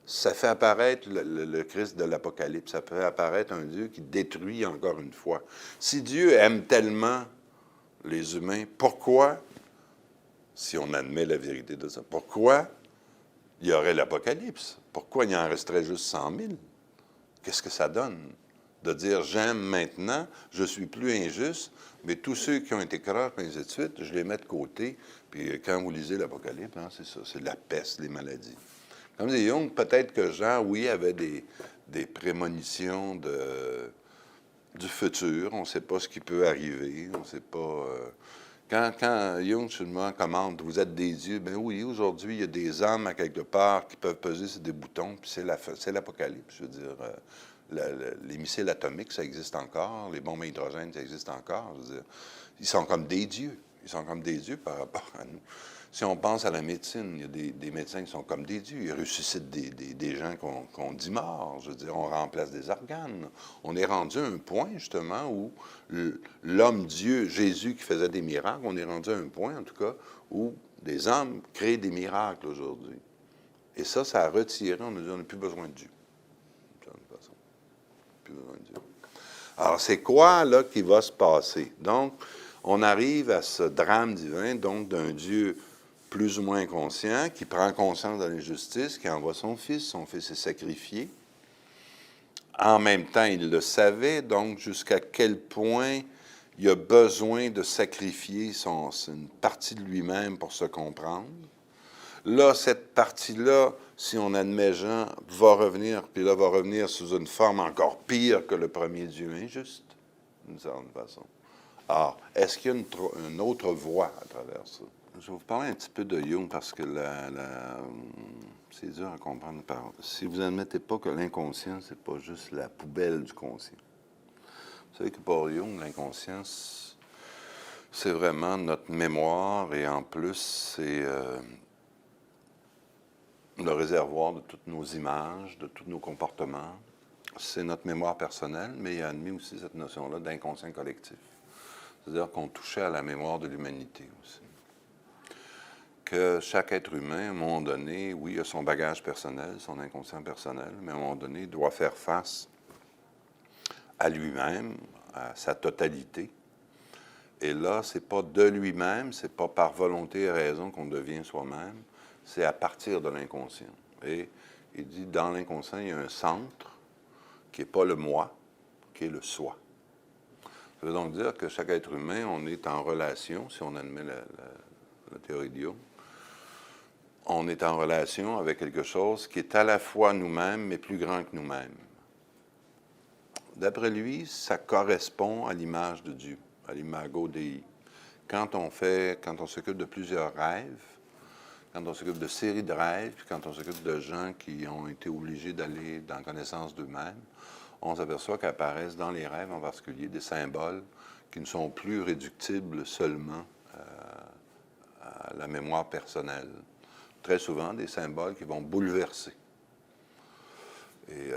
ça fait apparaître le Christ de l'Apocalypse, ça fait apparaître un Dieu qui détruit encore une fois. Si Dieu aime tellement les humains, pourquoi, si on admet la vérité de ça, pourquoi il y aurait l'Apocalypse? Pourquoi il en resterait juste 100 000? Qu'est-ce que ça donne? De dire, j'aime maintenant, je suis plus injuste, mais tous ceux qui ont été croches, et ainsi de suite, je les mets de côté. Puis quand vous lisez l'Apocalypse, hein, c'est ça, c'est la peste, les maladies. Comme dit Jung, peut-être que Jean, oui, avait des prémonitions du futur. On ne sait pas ce qui peut arriver. On ne sait pas. Quand Jung seulement commande, vous êtes des dieux, bien oui, aujourd'hui, il y a des âmes à quelque part qui peuvent peser sur des boutons, puis c'est l'Apocalypse. Je veux dire, les missiles atomiques, ça existe encore. Les bombes à hydrogène, ça existe encore. Je veux dire, ils sont comme des dieux. Ils sont comme des dieux par rapport à nous. Si on pense à la médecine, il y a des médecins qui sont comme des dieux. Ils ressuscitent des gens qu'on dit morts. Je veux dire, on remplace des organes. On est rendu à un point, justement, où l'homme-dieu, Jésus, qui faisait des miracles, on est rendu à un point, en tout cas, où des hommes créent des miracles aujourd'hui. Et ça a retiré, on a dit, on n'a plus besoin de Dieu. De toute façon, plus besoin de Dieu. Alors, c'est quoi, là, qui va se passer? Donc, on arrive à ce drame divin, donc, d'un Dieu plus ou moins conscient, qui prend conscience de l'injustice, qui envoie son Fils est sacrifié. En même temps, il le savait, donc jusqu'à quel point il a besoin de sacrifier une partie de lui-même pour se comprendre. Là, cette partie-là, si on admet Jean, va revenir, puis là, va revenir sous une forme encore pire que le premier Dieu injuste, d'une certaine façon. Alors, est-ce qu'il y a une autre voie à travers ça? Je vais vous parler un petit peu de Jung parce que c'est dur à comprendre. Si vous n'admettez pas que l'inconscient, c'est pas juste la poubelle du conscient. Vous savez que pour Jung, l'inconscience, c'est vraiment notre mémoire et en plus, c'est le réservoir de toutes nos images, de tous nos comportements. C'est notre mémoire personnelle, mais il a admis aussi cette notion-là d'inconscient collectif. C'est-à-dire qu'on touchait à la mémoire de l'humanité aussi. Que chaque être humain, à un moment donné, oui, a son bagage personnel, son inconscient personnel, mais à un moment donné, doit faire face à lui-même, à sa totalité. Et là, c'est pas de lui-même, c'est pas par volonté et raison qu'on devient soi-même, c'est à partir de l'inconscient. Et il dit, dans l'inconscient, il y a un centre qui n'est pas le moi, qui est le soi. Ça veut donc dire que chaque être humain, on est en relation, si on admet la théorie de Jung, on est en relation avec quelque chose qui est à la fois nous-mêmes, mais plus grand que nous-mêmes. D'après lui, ça correspond à l'image de Dieu, à l'imago Dei. Quand on s'occupe de plusieurs rêves, quand on s'occupe de séries de rêves, puis quand on s'occupe de gens qui ont été obligés d'aller dans la connaissance d'eux-mêmes, on s'aperçoit qu'apparaissent dans les rêves en particulier des symboles qui ne sont plus réductibles seulement à la mémoire personnelle. Très souvent, des symboles qui vont bouleverser. Et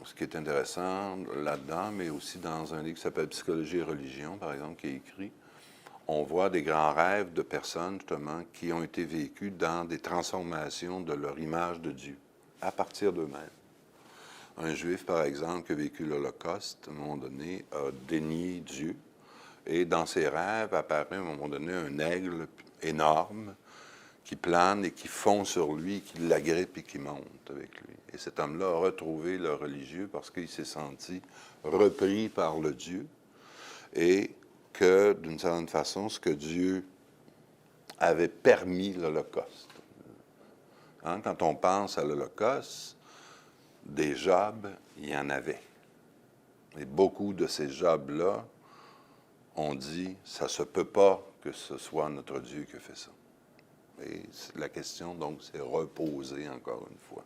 ce qui est intéressant là-dedans, mais aussi dans un livre qui s'appelle Psychologie et religion, par exemple, qui est écrit, on voit des grands rêves de personnes, justement, qui ont été vécus dans des transformations de leur image de Dieu, à partir d'eux-mêmes. Un juif, par exemple, qui a vécu l'Holocauste, à un moment donné, a dénié Dieu, et dans ses rêves apparaît, à un moment donné, un aigle énorme qui plane et qui fond sur lui, qui l'agrippe et qui monte avec lui. Et cet homme-là a retrouvé le religieux parce qu'il s'est senti repris par le Dieu et que, d'une certaine façon, ce que Dieu avait permis l'Holocauste. Hein, quand on pense à l'Holocauste, des Jobs, il y en avait. Et beaucoup de ces Jobs-là ont dit, ça ne se peut pas que ce soit notre Dieu qui a fait ça. Et la question, donc, s'est reposée encore une fois.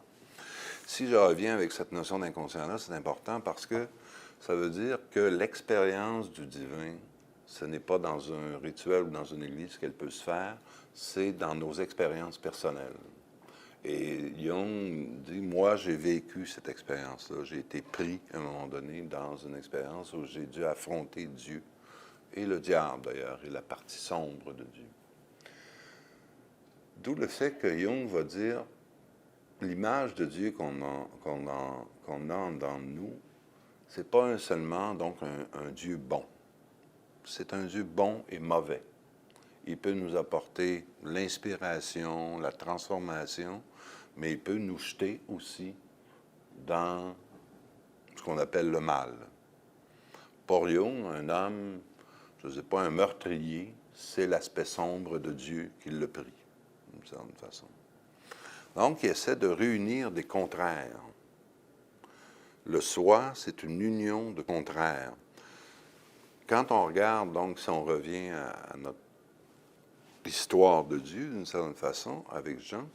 Si je reviens avec cette notion d'inconscient-là, c'est important parce que ça veut dire que l'expérience du divin, ce n'est pas dans un rituel ou dans une église qu'elle peut se faire, c'est dans nos expériences personnelles. Et Jung dit, moi, j'ai vécu cette expérience-là. J'ai été pris, à un moment donné, dans une expérience où j'ai dû affronter Dieu, et le diable, d'ailleurs, et la partie sombre de Dieu. D'où le fait que Jung va dire, l'image de Dieu qu'on a dans nous, c'est pas seulement donc un Dieu bon. C'est un Dieu bon et mauvais. Il peut nous apporter l'inspiration, la transformation, mais il peut nous jeter aussi dans ce qu'on appelle le mal. Pour Jung, un homme, je ne sais pas, un meurtrier, c'est l'aspect sombre de Dieu qui le prie, d'une certaine façon. Donc, il essaie de réunir des contraires. Le soi, c'est une union de contraires. Quand on regarde, donc, si on revient à notre histoire de Dieu, d'une certaine façon, avec Jean,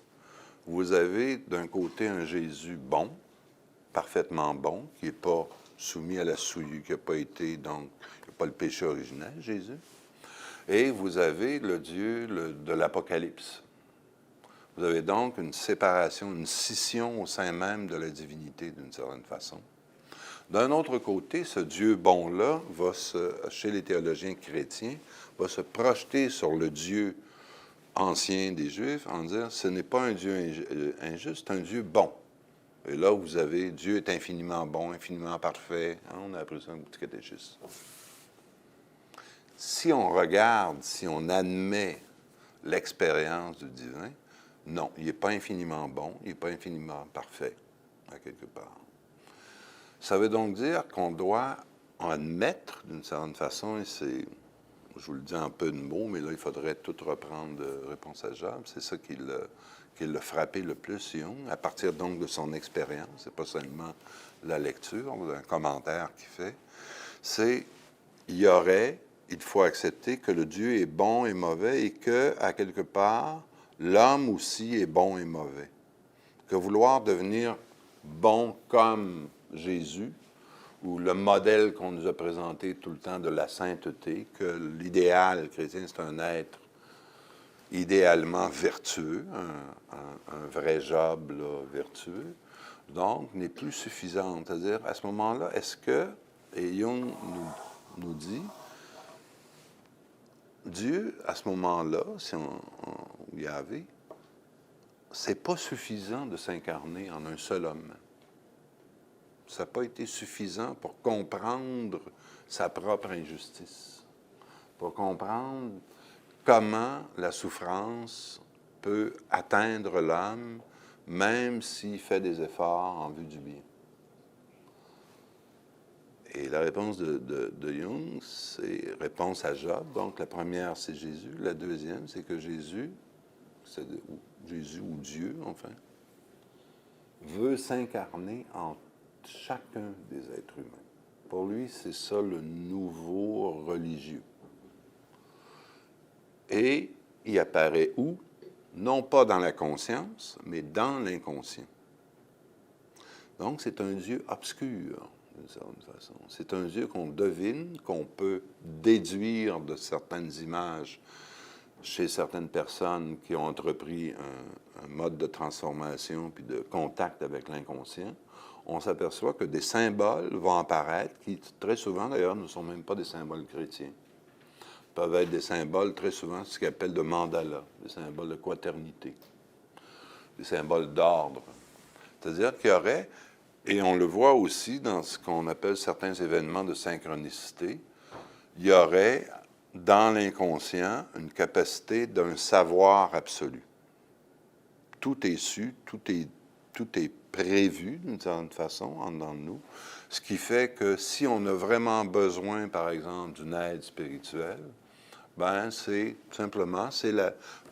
vous avez d'un côté un Jésus bon, parfaitement bon, qui n'est pas soumis à la souillure, qui n'a pas été, donc, qui n'a pas le péché originel, Jésus. Et vous avez le Dieu de l'Apocalypse. Vous avez donc une séparation, une scission au sein même de la divinité, d'une certaine façon. D'un autre côté, ce Dieu bon-là, chez les théologiens chrétiens, va se projeter sur le Dieu ancien des Juifs en disant, ce n'est pas un Dieu injuste, c'est un Dieu bon. Et là, vous avez, Dieu est infiniment bon, infiniment parfait. Hein, on a appris ça dans le petit catéchisme. Si on regarde, si on admet l'expérience du divin, non, il n'est pas infiniment bon, il n'est pas infiniment parfait, à quelque part. Ça veut donc dire qu'on doit admettre, d'une certaine façon, et c'est, je vous le dis en peu de mots, mais là, il faudrait tout reprendre de Réponse à Job, c'est ça qui l'a frappé le plus, Jung, à partir donc de son expérience, c'est pas seulement la lecture, un commentaire qu'il fait, c'est, il faut accepter que le Dieu est bon et mauvais et que, à quelque part, l'homme aussi est bon et mauvais. Que vouloir devenir bon comme Jésus, ou le modèle qu'on nous a présenté tout le temps de la sainteté, que l'idéal chrétien, c'est un être idéalement vertueux, un vrai Job là, vertueux, donc n'est plus suffisant. C'est-à-dire, à ce moment-là, est-ce que, et Jung nous dit, Dieu, à ce moment-là, si on y avait, c'est pas suffisant de s'incarner en un seul homme. Ça n'a pas été suffisant pour comprendre sa propre injustice, pour comprendre comment la souffrance peut atteindre l'homme, même s'il fait des efforts en vue du bien. Et la réponse de Jung, c'est réponse à Job. Donc, la première, c'est Jésus. La deuxième, c'est que Jésus ou Dieu, enfin, veut s'incarner en chacun des êtres humains. Pour lui, c'est ça le nouveau religieux. Et il apparaît où? Non pas dans la conscience, mais dans l'inconscient. Donc, c'est un Dieu obscur, d'une certaine façon. C'est un Dieu qu'on devine, qu'on peut déduire de certaines images chez certaines personnes qui ont entrepris un mode de transformation puis de contact avec l'inconscient. On s'aperçoit que des symboles vont apparaître qui, très souvent, d'ailleurs, ne sont même pas des symboles chrétiens. Peuvent être des symboles, très souvent, ce qu'on appelle de mandala, des symboles de quaternité, des symboles d'ordre. C'est-à-dire qu'il y aurait, et on le voit aussi dans ce qu'on appelle certains événements de synchronicité, il y aurait, dans l'inconscient, une capacité d'un savoir absolu. Tout est su, tout est prévu d'une certaine façon en dedans de nous, ce qui fait que si on a vraiment besoin, par exemple, d'une aide spirituelle, ben c'est simplement,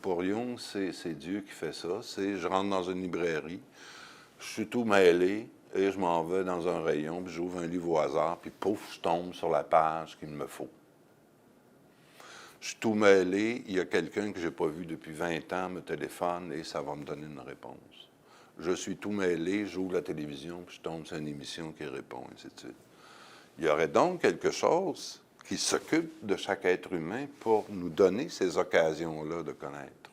pour Jung, c'est Dieu qui fait ça. C'est, je rentre dans une librairie, je suis tout mêlé, et je m'en vais dans un rayon, puis j'ouvre un livre au hasard, puis pouf, je tombe sur la page qu'il me faut. Je suis tout mêlé, il y a quelqu'un que je n'ai pas vu depuis 20 ans me téléphone et ça va me donner une réponse. Je suis tout mêlé, j'ouvre la télévision, puis je tombe sur une émission qui répond, ainsi de suite. Il y aurait donc quelque chose qui s'occupe de chaque être humain pour nous donner ces occasions-là de connaître.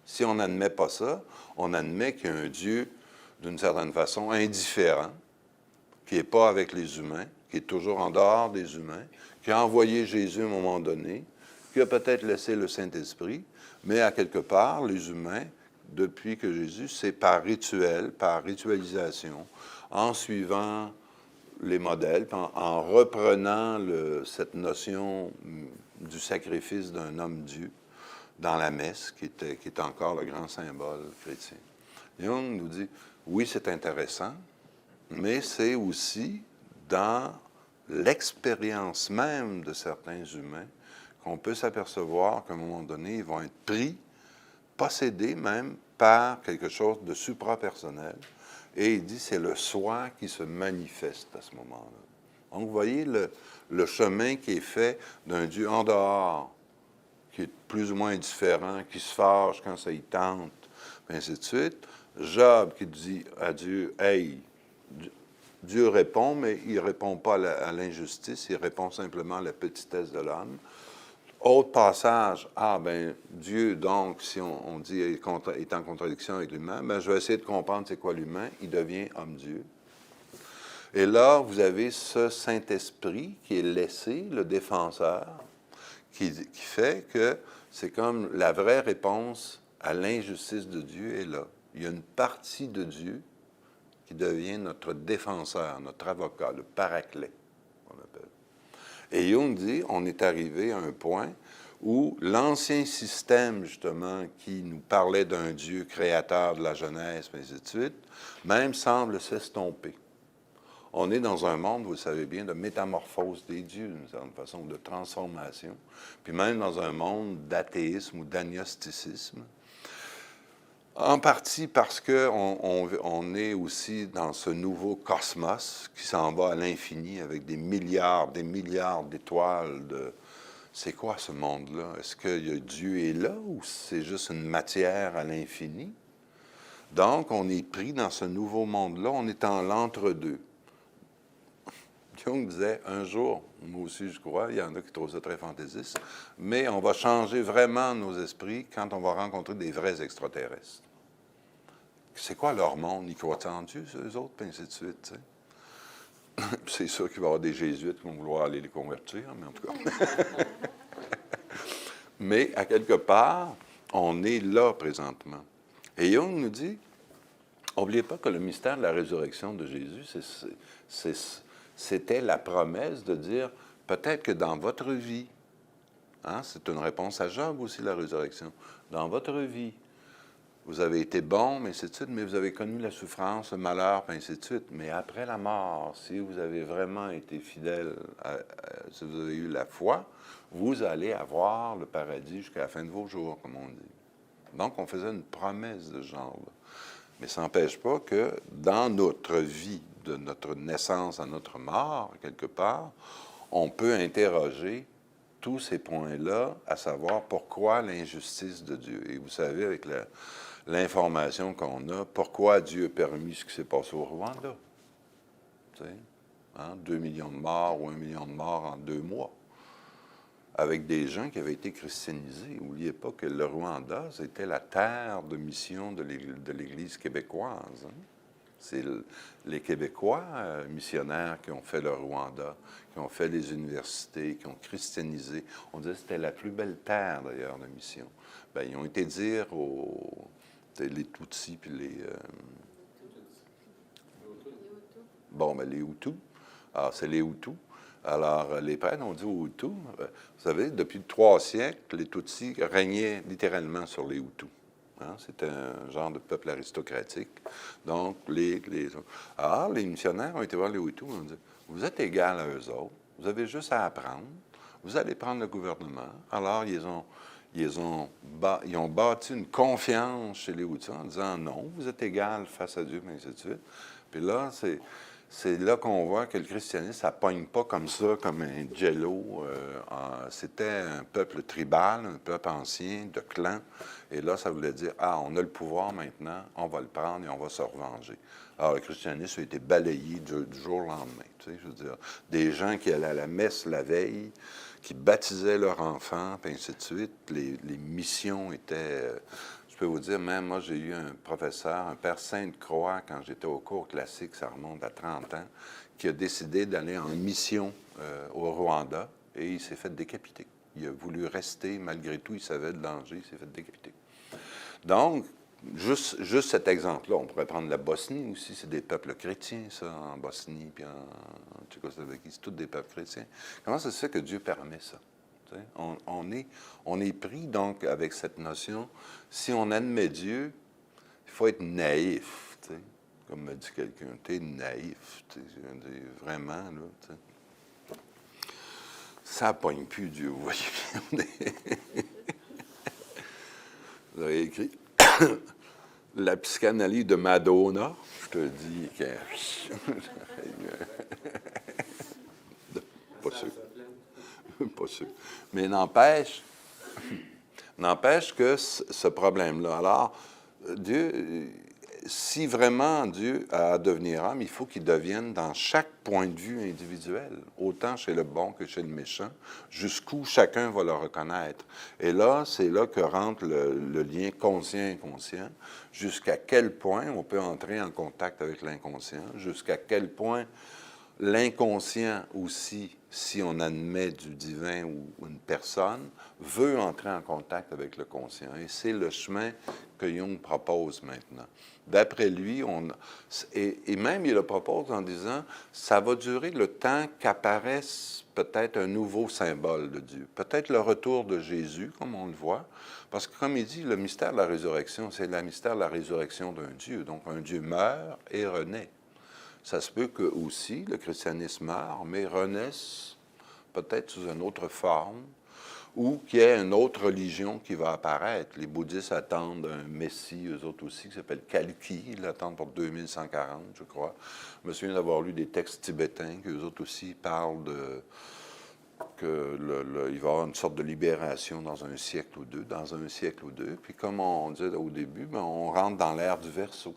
Si on n'admet pas ça, on admet qu'il y a un Dieu, d'une certaine façon, indifférent, qui n'est pas avec les humains, qui est toujours en dehors des humains, qui a envoyé Jésus à un moment donné, qui a peut-être laissé le Saint-Esprit, mais à quelque part, les humains, depuis que Jésus, c'est par rituel, par ritualisation, en suivant les modèles, puis en reprenant cette notion du sacrifice d'un homme-dieu dans la messe, qui est encore le grand symbole chrétien. Jung nous dit, oui, c'est intéressant, mais c'est aussi dans l'expérience même de certains humains qu'on peut s'apercevoir qu'à un moment donné, ils vont être pris, possédés même par quelque chose de suprapersonnel. Et il dit, c'est le soi qui se manifeste à ce moment-là. Donc, vous voyez le chemin qui est fait d'un Dieu en dehors, qui est plus ou moins indifférent, qui se fâche quand ça y tente, et ainsi de suite. Job qui dit à Dieu, « Hey, Dieu répond, mais il ne répond pas à l'injustice, il répond simplement à la petitesse de l'homme. » Autre passage, Dieu, donc, si on dit est en contradiction avec l'humain, je vais essayer de comprendre c'est quoi l'humain, il devient homme-dieu. Et là, vous avez ce Saint-Esprit qui est laissé, le défenseur, qui fait que c'est comme la vraie réponse à l'injustice de Dieu est là. Il y a une partie de Dieu qui devient notre défenseur, notre avocat, le paraclet, on appelle. Et Jung dit, on est arrivé à un point où l'ancien système, justement, qui nous parlait d'un Dieu créateur de la Genèse, et ainsi de suite, même semble s'estomper. On est dans un monde, vous le savez bien, de métamorphose des dieux, d'une certaine façon, de transformation, puis même dans un monde d'athéisme ou d'agnosticisme. En partie parce qu'on est aussi dans ce nouveau cosmos qui s'en va à l'infini avec des milliards d'étoiles. C'est quoi ce monde-là? Est-ce que Dieu est là ou c'est juste une matière à l'infini? Donc, on est pris dans ce nouveau monde-là, on est en l'entre-deux. Jung disait, un jour, moi aussi je crois, il y en a qui trouvent ça très fantaisiste, mais on va changer vraiment nos esprits quand on va rencontrer des vrais extraterrestres. C'est quoi leur monde? Ils croient en Dieu, eux autres, puis ainsi de suite. C'est sûr qu'il va y avoir des jésuites qui vont vouloir aller les convertir, mais en tout cas. Mais à quelque part, on est là présentement. Et Jung nous dit, n'oubliez pas que le mystère de la résurrection de Jésus, c'était la promesse de dire, peut-être que dans votre vie, c'est une réponse à Job aussi, la résurrection, dans votre vie, vous avez été bon, mais ainsi de suite, mais vous avez connu la souffrance, le malheur, puis ainsi de suite. Mais après la mort, si vous avez vraiment été fidèle, si vous avez eu la foi, vous allez avoir le paradis jusqu'à la fin de vos jours, comme on dit. Donc, on faisait une promesse de ce genre-là. Mais ça n'empêche pas que dans notre vie, de notre naissance à notre mort, quelque part, on peut interroger tous ces points-là, à savoir pourquoi l'injustice de Dieu. Et vous savez, avec l'information qu'on a, pourquoi Dieu a permis ce qui s'est passé au Rwanda. Tu sais, 2 millions de morts ou 1 million de morts en 2 mois. Avec des gens qui avaient été christianisés. N'oubliez pas que le Rwanda, c'était la terre de mission de l'Église québécoise. C'est les Québécois missionnaires qui ont fait le Rwanda, qui ont fait les universités, qui ont christianisé. On disait que c'était la plus belle terre, d'ailleurs, de mission. Bien, ils ont été dire les Tutsis puis les... les Hutus. Alors, c'est les Hutus. Alors, les prêtres ont dit aux Hutus, vous savez, depuis 3 siècles, les Tutsis régnaient littéralement sur les Hutus. C'était un genre de peuple aristocratique. Donc, alors, les missionnaires ont été voir les Hutus et ont dit, vous êtes égal à eux autres, vous avez juste à apprendre, vous allez prendre le gouvernement. Alors, ils ont bâti une confiance chez les Hutus en disant, non, vous êtes égal face à Dieu, mais ainsi de suite. Puis là, c'est là qu'on voit que le christianisme, ça ne pogne pas comme ça, comme un jello. C'était un peuple tribal, un peuple ancien, de clans. Et là, ça voulait dire, on a le pouvoir maintenant, on va le prendre et on va se revenger. Alors, le christianisme a été balayé du jour au lendemain. Tu sais, je veux dire, des gens qui allaient à la messe la veille, qui baptisaient leurs enfants, puis ainsi de suite. Les missions étaient... Je peux vous dire, même moi, j'ai eu un professeur, un père Sainte-Croix, quand j'étais au cours classique, ça remonte à 30 ans, qui a décidé d'aller en mission au Rwanda et il s'est fait décapiter. Il a voulu rester, malgré tout, il savait le danger, il s'est fait décapiter. Donc, Juste cet exemple-là, on pourrait prendre la Bosnie aussi, c'est des peuples chrétiens, ça, en Bosnie, puis en Tchécoslovaquie, c'est tous des peuples chrétiens. Comment ça se fait que Dieu permet ça? On est pris donc avec cette notion, si on admet Dieu, il faut être naïf, t'sais. Comme me dit quelqu'un, t'es naïf, vraiment, là, t'sais. Ça pogne plus Dieu, vous voyez bien. Vous avez écrit la psychanalyse de Madonna, je te dis que... Pas sûr. Pas sûr. Mais n'empêche que ce problème-là. Alors, Dieu, si vraiment Dieu a à devenir homme, il faut qu'il devienne dans chaque point de vue individuel, autant chez le bon que chez le méchant, jusqu'où chacun va le reconnaître. Et là, c'est là que rentre le lien conscient-inconscient, jusqu'à quel point on peut entrer en contact avec l'inconscient, jusqu'à quel point l'inconscient aussi, si on admet du divin ou une personne, veut entrer en contact avec le conscient. Et c'est le chemin que Jung propose maintenant. D'après lui, et même il le propose en disant, ça va durer le temps qu'apparaisse peut-être un nouveau symbole de Dieu. Peut-être le retour de Jésus, comme on le voit. Parce que comme il dit, le mystère de la résurrection, c'est le mystère de la résurrection d'un Dieu. Donc un Dieu meurt et renaît. Ça se peut que aussi le christianisme meurt, mais renaisse peut-être sous une autre forme, ou qu'il y ait une autre religion qui va apparaître. Les bouddhistes attendent un messie, eux autres aussi, qui s'appelle Kalki. Ils l'attendent pour 2140, je crois. Je me souviens d'avoir lu des textes tibétains, qu'eux autres aussi parlent de... qu'il va y avoir une sorte de libération dans un siècle ou deux, Puis comme on disait au début, ben, on rentre dans l'ère du Verseau.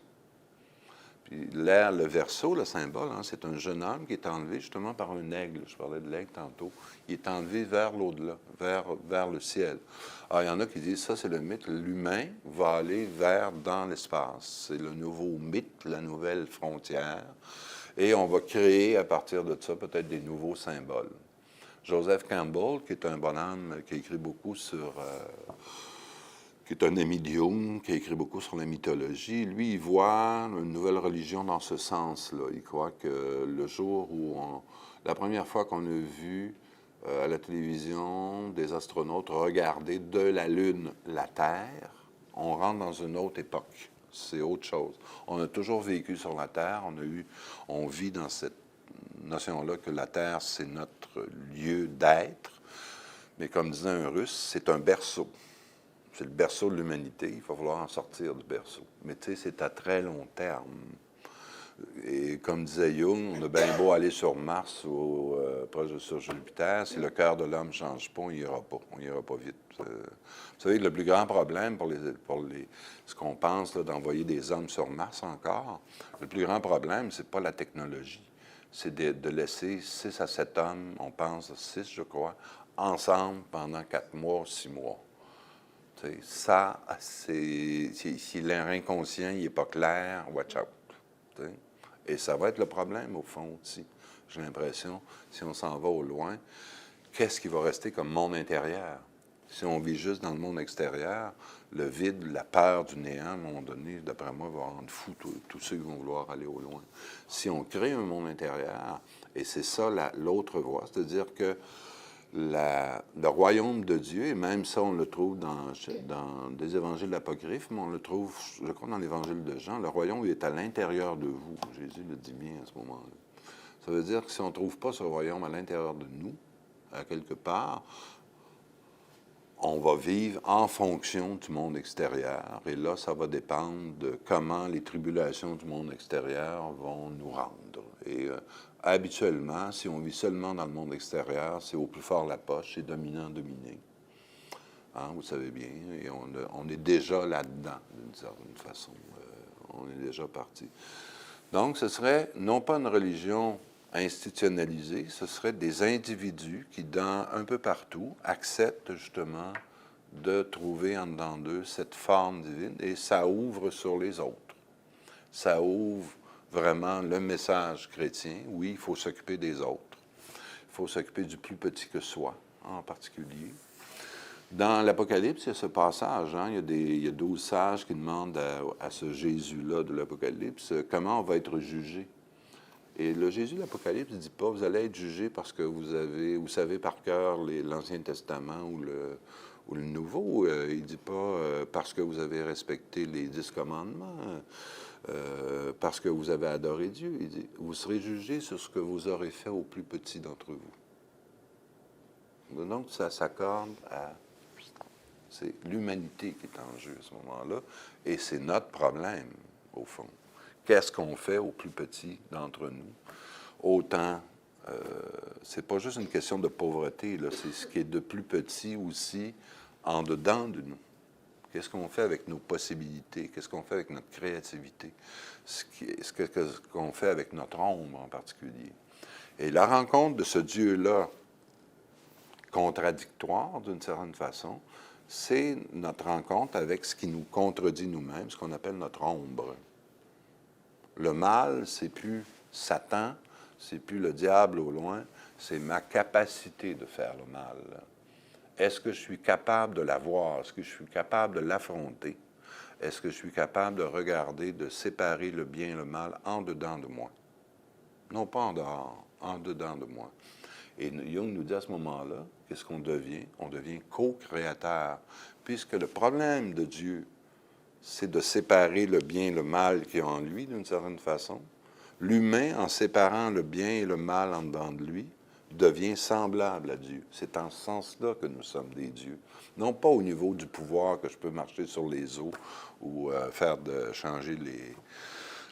Puis le Verseau, le symbole, hein, c'est un jeune homme qui est enlevé justement par un aigle. Je parlais de l'aigle tantôt. Il est enlevé vers l'au-delà, vers le ciel. Alors, il y en a qui disent, ça, c'est le mythe. L'humain va aller dans l'espace. C'est le nouveau mythe, la nouvelle frontière. Et on va créer, à partir de ça, peut-être des nouveaux symboles. Joseph Campbell, qui est un bonhomme qui a écrit beaucoup sur... qui est un ami de Jung, qui a écrit beaucoup sur la mythologie, lui, il voit une nouvelle religion dans ce sens-là. Il croit que le jour où la première fois qu'on a vu à la télévision des astronautes regarder de la Lune la Terre, on rentre dans une autre époque. C'est autre chose. On a toujours vécu sur la Terre, on vit dans cette notion-là que la Terre, c'est notre lieu d'être, mais comme disait un Russe, c'est un berceau. C'est le berceau de l'humanité, il va falloir en sortir du berceau. Mais tu sais, c'est à très long terme. Et comme disait Jung, on a bien beau aller sur Mars ou sur Jupiter, si le cœur de l'homme ne change pas, on n'ira pas. On n'ira pas vite. Vous savez, le plus grand problème pour ce qu'on pense d'envoyer des hommes sur Mars encore, le plus grand problème, c'est pas la technologie. C'est de laisser 6 à 7 hommes, on pense 6, je crois, ensemble pendant 4 mois, 6 mois. T'sais, ça, si l'inconscient n'est pas clair, watch out. T'sais. Et ça va être le problème, au fond, aussi. J'ai l'impression, si on s'en va au loin, qu'est-ce qui va rester comme monde intérieur? Si on vit juste dans le monde extérieur, le vide, la peur du néant, à un moment donné, d'après moi, va rendre fou tous ceux qui vont vouloir aller au loin. Si on crée un monde intérieur, et c'est ça l'autre voie, c'est-à-dire que le royaume de Dieu, et même ça, on le trouve dans des évangiles apocryphes, mais on le trouve, je crois, dans l'évangile de Jean, le royaume est à l'intérieur de vous. Jésus le dit bien à ce moment-là. Ça veut dire que si on ne trouve pas ce royaume à l'intérieur de nous, à quelque part, on va vivre en fonction du monde extérieur. Et là, ça va dépendre de comment les tribulations du monde extérieur vont nous rendre. Et habituellement, si on vit seulement dans le monde extérieur, c'est au plus fort la poche, c'est dominant-dominé. Hein, vous savez bien, et on est déjà là-dedans, d'une certaine façon. On est déjà parti. Donc, ce serait non pas une religion institutionnalisée, ce serait des individus qui, un peu partout, acceptent justement de trouver en dedans d'eux cette forme divine, et ça ouvre sur les autres. Ça ouvre vraiment le message chrétien. Oui, il faut s'occuper des autres. Il faut s'occuper du plus petit que soi, en particulier. Dans l'Apocalypse, il y a ce passage, hein, il y a 12 sages qui demandent à ce Jésus-là de l'Apocalypse comment on va être jugé. Et le Jésus de l'Apocalypse ne dit pas vous allez être jugé parce que vous savez par cœur l'Ancien Testament ou le Nouveau. Il ne dit pas parce que vous avez respecté les 10 commandements, parce que vous avez adoré Dieu. Il dit vous serez jugé sur ce que vous aurez fait au plus petit d'entre vous. Donc, ça s'accorde à... C'est l'humanité qui est en jeu à ce moment-là, et c'est notre problème, au fond. Qu'est-ce qu'on fait aux plus petits d'entre nous? Autant, c'est pas juste une question de pauvreté, là, c'est ce qui est de plus petit aussi en dedans de nous. Qu'est-ce qu'on fait avec nos possibilités? Qu'est-ce qu'on fait avec notre créativité? Ce qu'on fait avec notre ombre en particulier. Et la rencontre de ce Dieu-là, contradictoire d'une certaine façon, c'est notre rencontre avec ce qui nous contredit nous-mêmes, ce qu'on appelle notre ombre. Le mal, c'est plus Satan, c'est plus le diable au loin, c'est ma capacité de faire le mal. Est-ce que je suis capable de la voir? Est-ce que je suis capable de l'affronter? Est-ce que je suis capable de regarder, de séparer le bien et le mal en dedans de moi? Non pas en dehors, en dedans de moi. Et Jung nous dit à ce moment-là, qu'est-ce qu'on devient? On devient co-créateur, puisque le problème de Dieu, c'est de séparer le bien et le mal qui est en lui, d'une certaine façon. L'humain, en séparant le bien et le mal en dedans de lui, devient semblable à Dieu. C'est en ce sens-là que nous sommes des dieux. Non pas au niveau du pouvoir que je peux marcher sur les eaux ou changer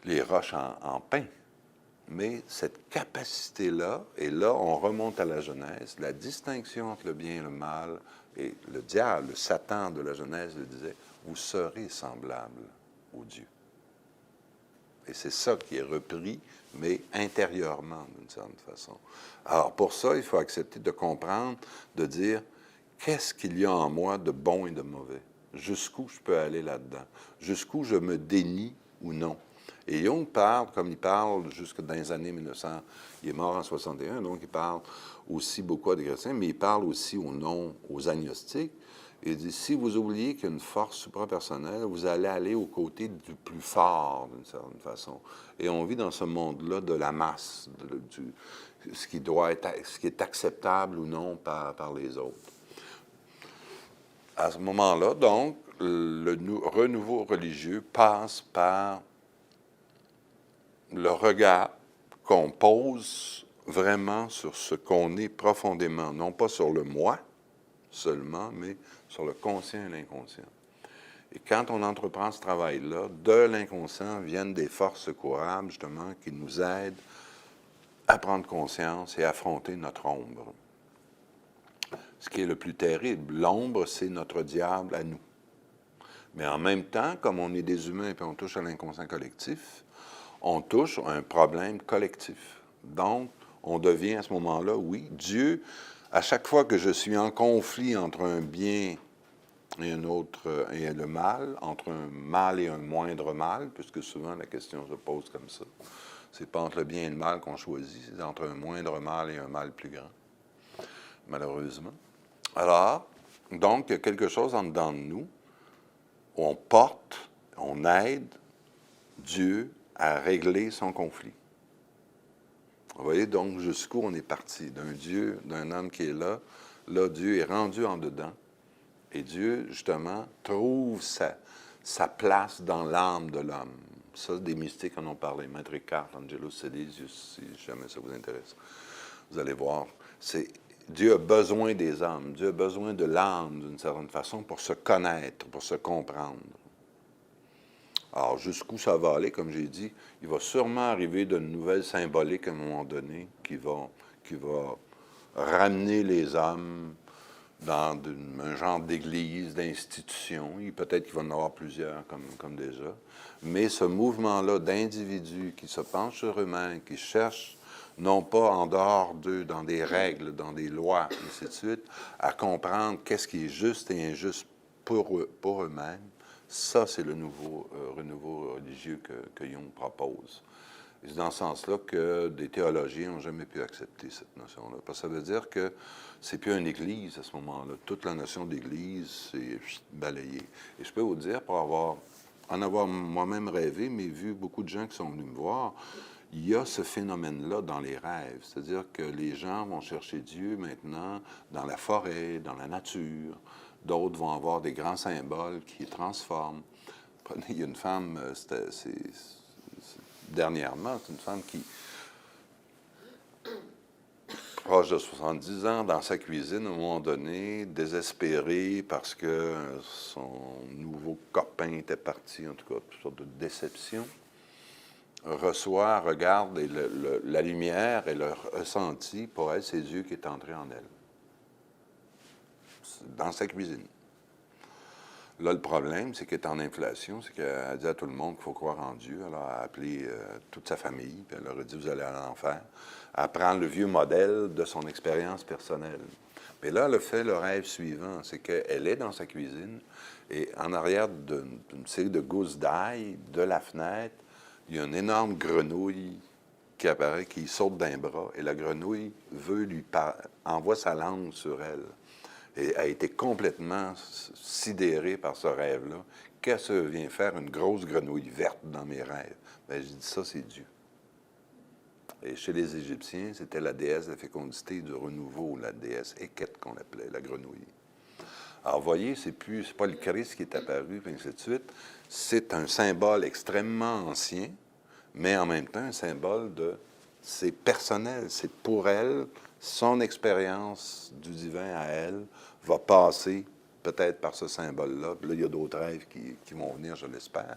les roches en pain. Mais cette capacité-là, et là, on remonte à la Genèse, la distinction entre le bien et le mal, et le diable, le Satan de la Genèse le disait, vous serez semblable au Dieu. Et c'est ça qui est repris, mais intérieurement, d'une certaine façon. Alors, pour ça, il faut accepter de comprendre, de dire, qu'est-ce qu'il y a en moi de bon et de mauvais? Jusqu'où je peux aller là-dedans? Jusqu'où je me dénie ou non? Et Jung parle, comme il parle jusque dans les années 1900, il est mort en 61, donc il parle aussi beaucoup à des chrétiens, mais il parle aussi aux agnostiques. Il dit, si vous oubliez qu'il y a une force suprapersonnelle, vous allez aller aux côtés du plus fort, d'une certaine façon. Et on vit dans ce monde-là de la masse, ce qui est acceptable ou non par les autres. À ce moment-là, donc, le renouveau religieux passe par le regard qu'on pose vraiment sur ce qu'on est profondément, non pas sur le moi seulement, mais sur le conscient et l'inconscient. Et quand on entreprend ce travail-là, de l'inconscient viennent des forces secourables, justement, qui nous aident à prendre conscience et affronter notre ombre. Ce qui est le plus terrible, l'ombre, c'est notre diable à nous. Mais en même temps, comme on est des humains et on touche à l'inconscient collectif, on touche à un problème collectif. Donc, on devient à ce moment-là, oui, Dieu, à chaque fois que je suis en conflit entre un bien et un autre, et le mal, entre un mal et un moindre mal, puisque souvent la question se pose comme ça. C'est pas entre le bien et le mal qu'on choisit, c'est entre un moindre mal et un mal plus grand, malheureusement. Alors, donc, il y a quelque chose en dedans de nous où on porte, on aide Dieu à régler son conflit. Vous voyez donc jusqu'où on est parti, d'un Dieu, d'un homme qui est là. Là, Dieu est rendu en dedans. Et Dieu, justement, trouve sa place dans l'âme de l'homme. Ça, des mystiques en ont parlé. Maître Eckhart, Angelus Silesius, si jamais ça vous intéresse. Vous allez voir. Dieu a besoin des âmes. Dieu a besoin de l'âme, d'une certaine façon, pour se connaître, pour se comprendre. Alors, jusqu'où ça va aller, comme j'ai dit, il va sûrement arriver de nouvelles symboliques à un moment donné qui va ramener les hommes dans un genre d'église, d'institution. Peut-être qu'il va y en avoir plusieurs comme déjà. Mais ce mouvement-là d'individus qui se penchent sur eux-mêmes, qui cherchent, non pas en dehors d'eux, dans des règles, dans des lois, et ainsi de suite, à comprendre qu'est-ce qui est juste et injuste pour eux-mêmes, ça, c'est le renouveau religieux que Jung propose. Et c'est dans ce sens-là que des théologiens n'ont jamais pu accepter cette notion-là. Parce que ça veut dire que c'est plus une église à ce moment-là. Toute la notion d'église, c'est balayé. Et je peux vous dire, en avoir moi-même rêvé, mais vu beaucoup de gens qui sont venus me voir, il y a ce phénomène-là dans les rêves. C'est-à-dire que les gens vont chercher Dieu maintenant dans la forêt, dans la nature. D'autres vont avoir des grands symboles qui les transforment. Il y a une femme, dernièrement, c'est une femme qui, proche de 70 ans, dans sa cuisine, à un moment donné, désespérée parce que son nouveau copain était parti, en tout cas, une sorte de déception, regarde, et la lumière et le ressenti, pour elle, c'est Dieu qui est entré en elle, dans sa cuisine. Là, le problème, c'est qu'elle est en inflation, c'est qu'elle dit à tout le monde qu'il faut croire en Dieu. Alors, elle a appelé toute sa famille, puis elle leur a dit, vous allez à l'enfer. Elle prend le vieux modèle de son expérience personnelle. Mais là, elle a fait le rêve suivant, c'est qu'elle est dans sa cuisine, et en arrière d'une série de gousses d'ail, de la fenêtre, il y a une énorme grenouille qui apparaît, qui saute d'un bras, et la grenouille envoie sa langue sur elle. Et a été complètement sidérée par ce rêve-là. Qu'est-ce que vient faire une grosse grenouille verte dans mes rêves? Bien, j'ai dit, ça, c'est Dieu. Et chez les Égyptiens, c'était la déesse de la fécondité et du renouveau, la déesse Eket qu'on l'appelait, la grenouille. Alors, vous voyez, c'est pas le Christ qui est apparu, puis ainsi de suite. C'est un symbole extrêmement ancien, mais en même temps, un symbole c'est personnel, c'est pour elle, son expérience du divin à elle va passer peut-être par ce symbole-là. Puis là, il y a d'autres rêves qui vont venir, je l'espère.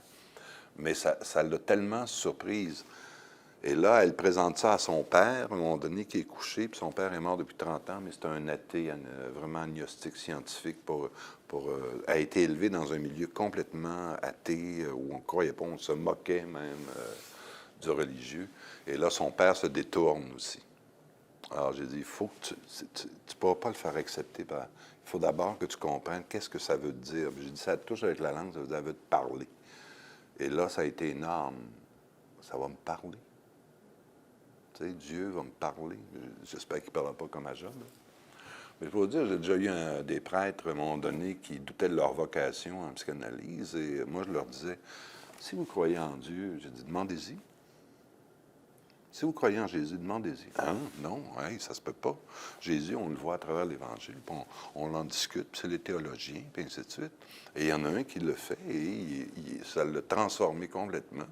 Mais ça l'a tellement surprise. Et là, elle présente ça à son père, à un moment donné, qui est couché, puis son père est mort depuis 30 ans, mais c'est un athée, vraiment agnostique scientifique, a été élevé dans un milieu complètement athée, où on ne croyait pas, on se moquait même du religieux. Et là, son père se détourne aussi. Alors, j'ai dit, il faut que tu ne pourras pas le faire accepter. Il faut d'abord que tu comprennes qu'est-ce que ça veut te dire. J'ai dit, ça te touche avec la langue, ça veut dire, ça veut te parler. Et là, ça a été énorme. Ça va me parler. Tu sais, Dieu va me parler. J'espère qu'il ne parlera pas comme à Job. Mais il faut dire, j'ai déjà eu des prêtres, à un moment donné, qui doutaient de leur vocation en psychanalyse. Et moi, je leur disais, si vous croyez en Dieu, j'ai dit, demandez-y. Si vous croyez en Jésus, demandez-y. Hein? Non, hey, ça se peut pas. Jésus, on le voit à travers l'Évangile, puis on en discute, puis c'est les théologiens, puis ainsi de suite. Et il y en a un qui le fait, et ça l'a transformé complètement.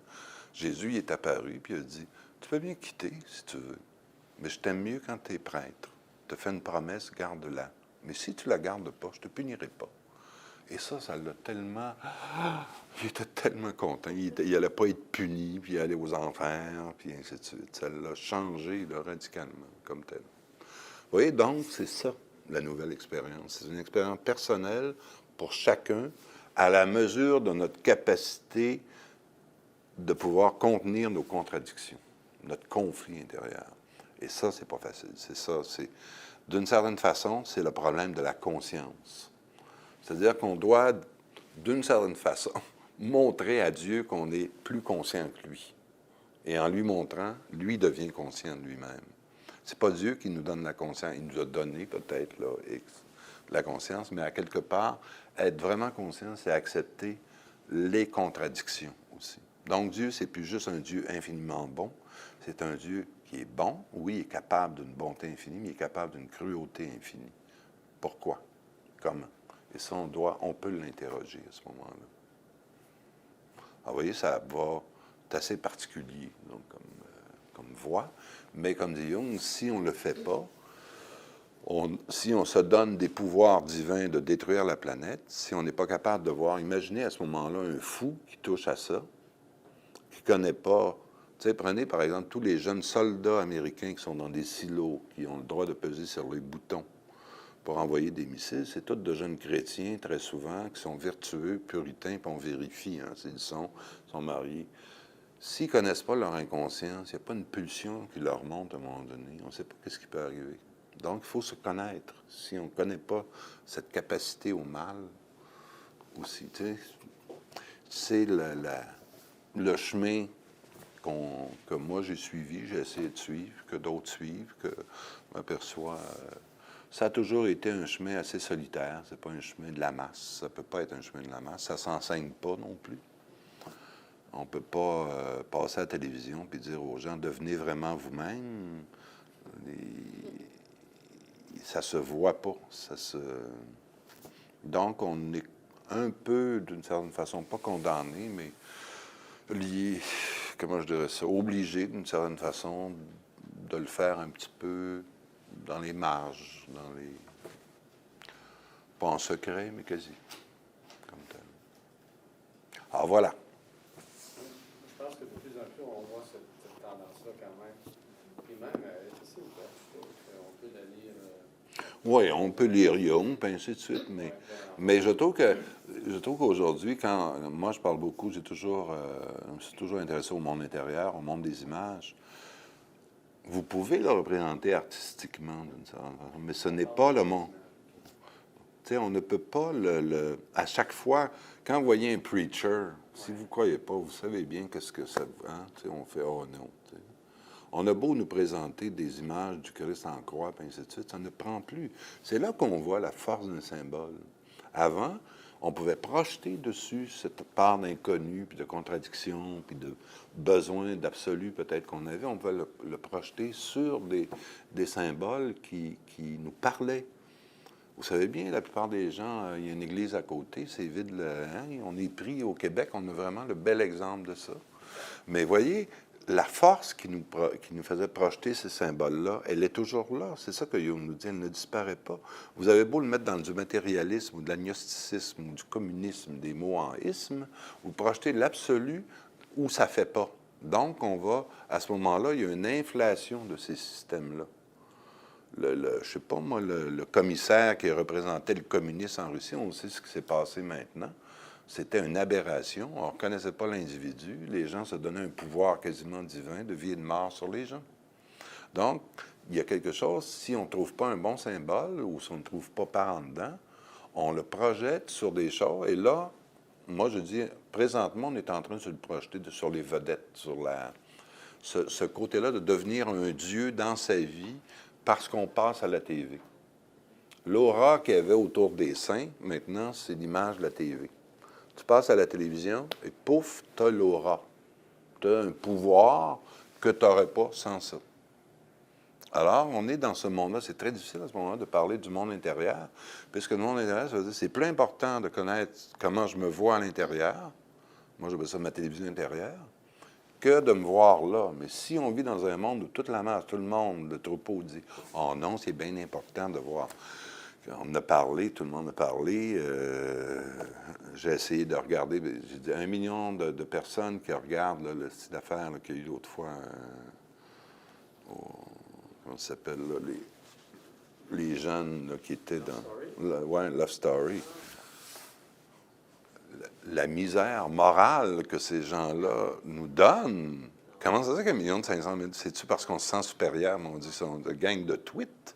Jésus, il est apparu, puis il a dit, tu peux bien quitter, si tu veux, mais je t'aime mieux quand tu es prêtre. Je te fais une promesse, garde-la. Mais si tu la gardes pas, je te punirai pas. Et ça l'a tellement... Il était tellement content. Il n'allait pas être puni, puis aller aux enfers, puis ainsi de suite. Ça l'a changé là, radicalement, comme tel. Vous voyez, donc, c'est ça, la nouvelle expérience. C'est une expérience personnelle pour chacun, à la mesure de notre capacité de pouvoir contenir nos contradictions, notre conflit intérieur. Et ça, c'est pas facile. C'est ça, d'une certaine façon, c'est le problème de la conscience. C'est-à-dire qu'on doit, d'une certaine façon, montrer à Dieu qu'on est plus conscient que lui. Et en lui montrant, lui devient conscient de lui-même. C'est pas Dieu qui nous donne la conscience. Il nous a donné peut-être là, la conscience, mais à quelque part, être vraiment conscient, c'est accepter les contradictions aussi. Donc Dieu, c'est plus juste un Dieu infiniment bon. C'est un Dieu qui est bon. Oui, il est capable d'une bonté infinie, mais il est capable d'une cruauté infinie. Pourquoi? Comment? Et ça, on peut l'interroger à ce moment-là. Alors, vous voyez, c'est assez particulier donc, comme voie, mais comme dit Jung, si on ne le fait pas, si on se donne des pouvoirs divins de détruire la planète, si on n'est pas capable de voir, imaginez à ce moment-là un fou qui touche à ça, qui ne connaît pas. Tu sais, prenez par exemple tous les jeunes soldats américains qui sont dans des silos, qui ont le droit de peser sur les boutons pour envoyer des missiles, c'est tous de jeunes chrétiens, très souvent, qui sont vertueux, puritains, puis on vérifie s'ils sont mariés. S'ils ne connaissent pas leur inconscience, il n'y a pas une pulsion qui leur monte à un moment donné. On ne sait pas ce qui peut arriver. Donc, il faut se connaître. Si on ne connaît pas cette capacité au mal, aussi, tu sais, c'est le chemin que moi j'ai suivi, j'ai essayé de suivre, que d'autres suivent, que je m'aperçois. Ça a toujours été un chemin assez solitaire. C'est pas un chemin de la masse. Ça peut pas être un chemin de la masse. Ça s'enseigne pas non plus. On ne peut pas passer à la télévision et dire aux gens, devenez vraiment vous-même. Ça se voit pas. Donc, on est un peu, d'une certaine façon, pas condamné, mais lié, comment je dirais ça, obligé, d'une certaine façon, de le faire un petit peu dans les marges, pas en secret, mais quasi, comme tel. Alors, voilà. Je pense que de plus en plus, on voit cette tendance-là quand même. Puis même, ici au Québec, je trouve qu'on peut la lire. Oui, on peut lire Jung, puis ainsi de suite, mais je trouve qu'aujourd'hui, quand moi je parle beaucoup, je me suis toujours intéressé au monde intérieur, au monde des images. Vous pouvez le représenter artistiquement d'une certaine façon, mais ce n'est pas le monde. Tu sais, on ne peut pas à chaque fois, quand vous voyez un preacher, si vous ne croyez pas, vous savez bien qu'est-ce que ça... Hein? Tu sais, on fait « oh non ». On a beau nous présenter des images du Christ en croix, puis ainsi de suite, ça ne prend plus. C'est là qu'on voit la force d'un symbole. Avant, on pouvait projeter dessus cette part d'inconnu, puis de contradiction, puis de besoin d'absolu peut-être qu'on avait. On pouvait le projeter sur des symboles qui nous parlaient. Vous savez bien, la plupart des gens, il y a une église à côté, c'est vide. On est pris au Québec, on a vraiment le bel exemple de ça. Mais voyez, la force qui nous faisait projeter ces symboles-là, elle est toujours là. C'est ça que Jung nous dit, elle ne disparaît pas. Vous avez beau le mettre dans du matérialisme ou de l'agnosticisme ou du communisme, des mots en isme, vous projetez l'absolu où ça ne fait pas. Donc, à ce moment-là, il y a une inflation de ces systèmes-là. Je ne sais pas, moi, le commissaire qui représentait le communisme en Russie, on sait ce qui s'est passé maintenant. C'était une aberration. On ne reconnaissait pas l'individu. Les gens se donnaient un pouvoir quasiment divin de vie et de mort sur les gens. Donc, il y a quelque chose, si on ne trouve pas un bon symbole ou si on ne trouve pas par en dedans, on le projette sur des choses. Et là, moi, je dis, présentement, on est en train de se le projeter sur les vedettes, sur ce côté-là de devenir un dieu dans sa vie parce qu'on passe à la TV. L'aura qu'il y avait autour des saints, maintenant, c'est l'image de la TV. Tu passes à la télévision et pouf, tu as l'aura. Tu as un pouvoir que tu n'aurais pas sans ça. Alors, on est dans ce monde-là. C'est très difficile à ce moment-là de parler du monde intérieur, puisque le monde intérieur, ça veut dire que c'est plus important de connaître comment je me vois à l'intérieur, moi j'appelle ça ma télévision intérieure, que de me voir là. Mais si on vit dans un monde où toute la masse, tout le monde, le troupeau dit « Oh non, c'est bien important de voir ». On a parlé, tout le monde a parlé. J'ai essayé de regarder. J'ai dit 1 million de personnes qui regardent là, le style d'affaires qu'il y a eu l'autre fois. Comment ça s'appelle, là, les jeunes là, qui étaient dans. Ouais, Love Story. La misère morale que ces gens-là nous donnent. Comment ça se fait qu'un million de 500 000? C'est-tu parce qu'on se sent supérieur, mais on dit ça, de gang de tweets?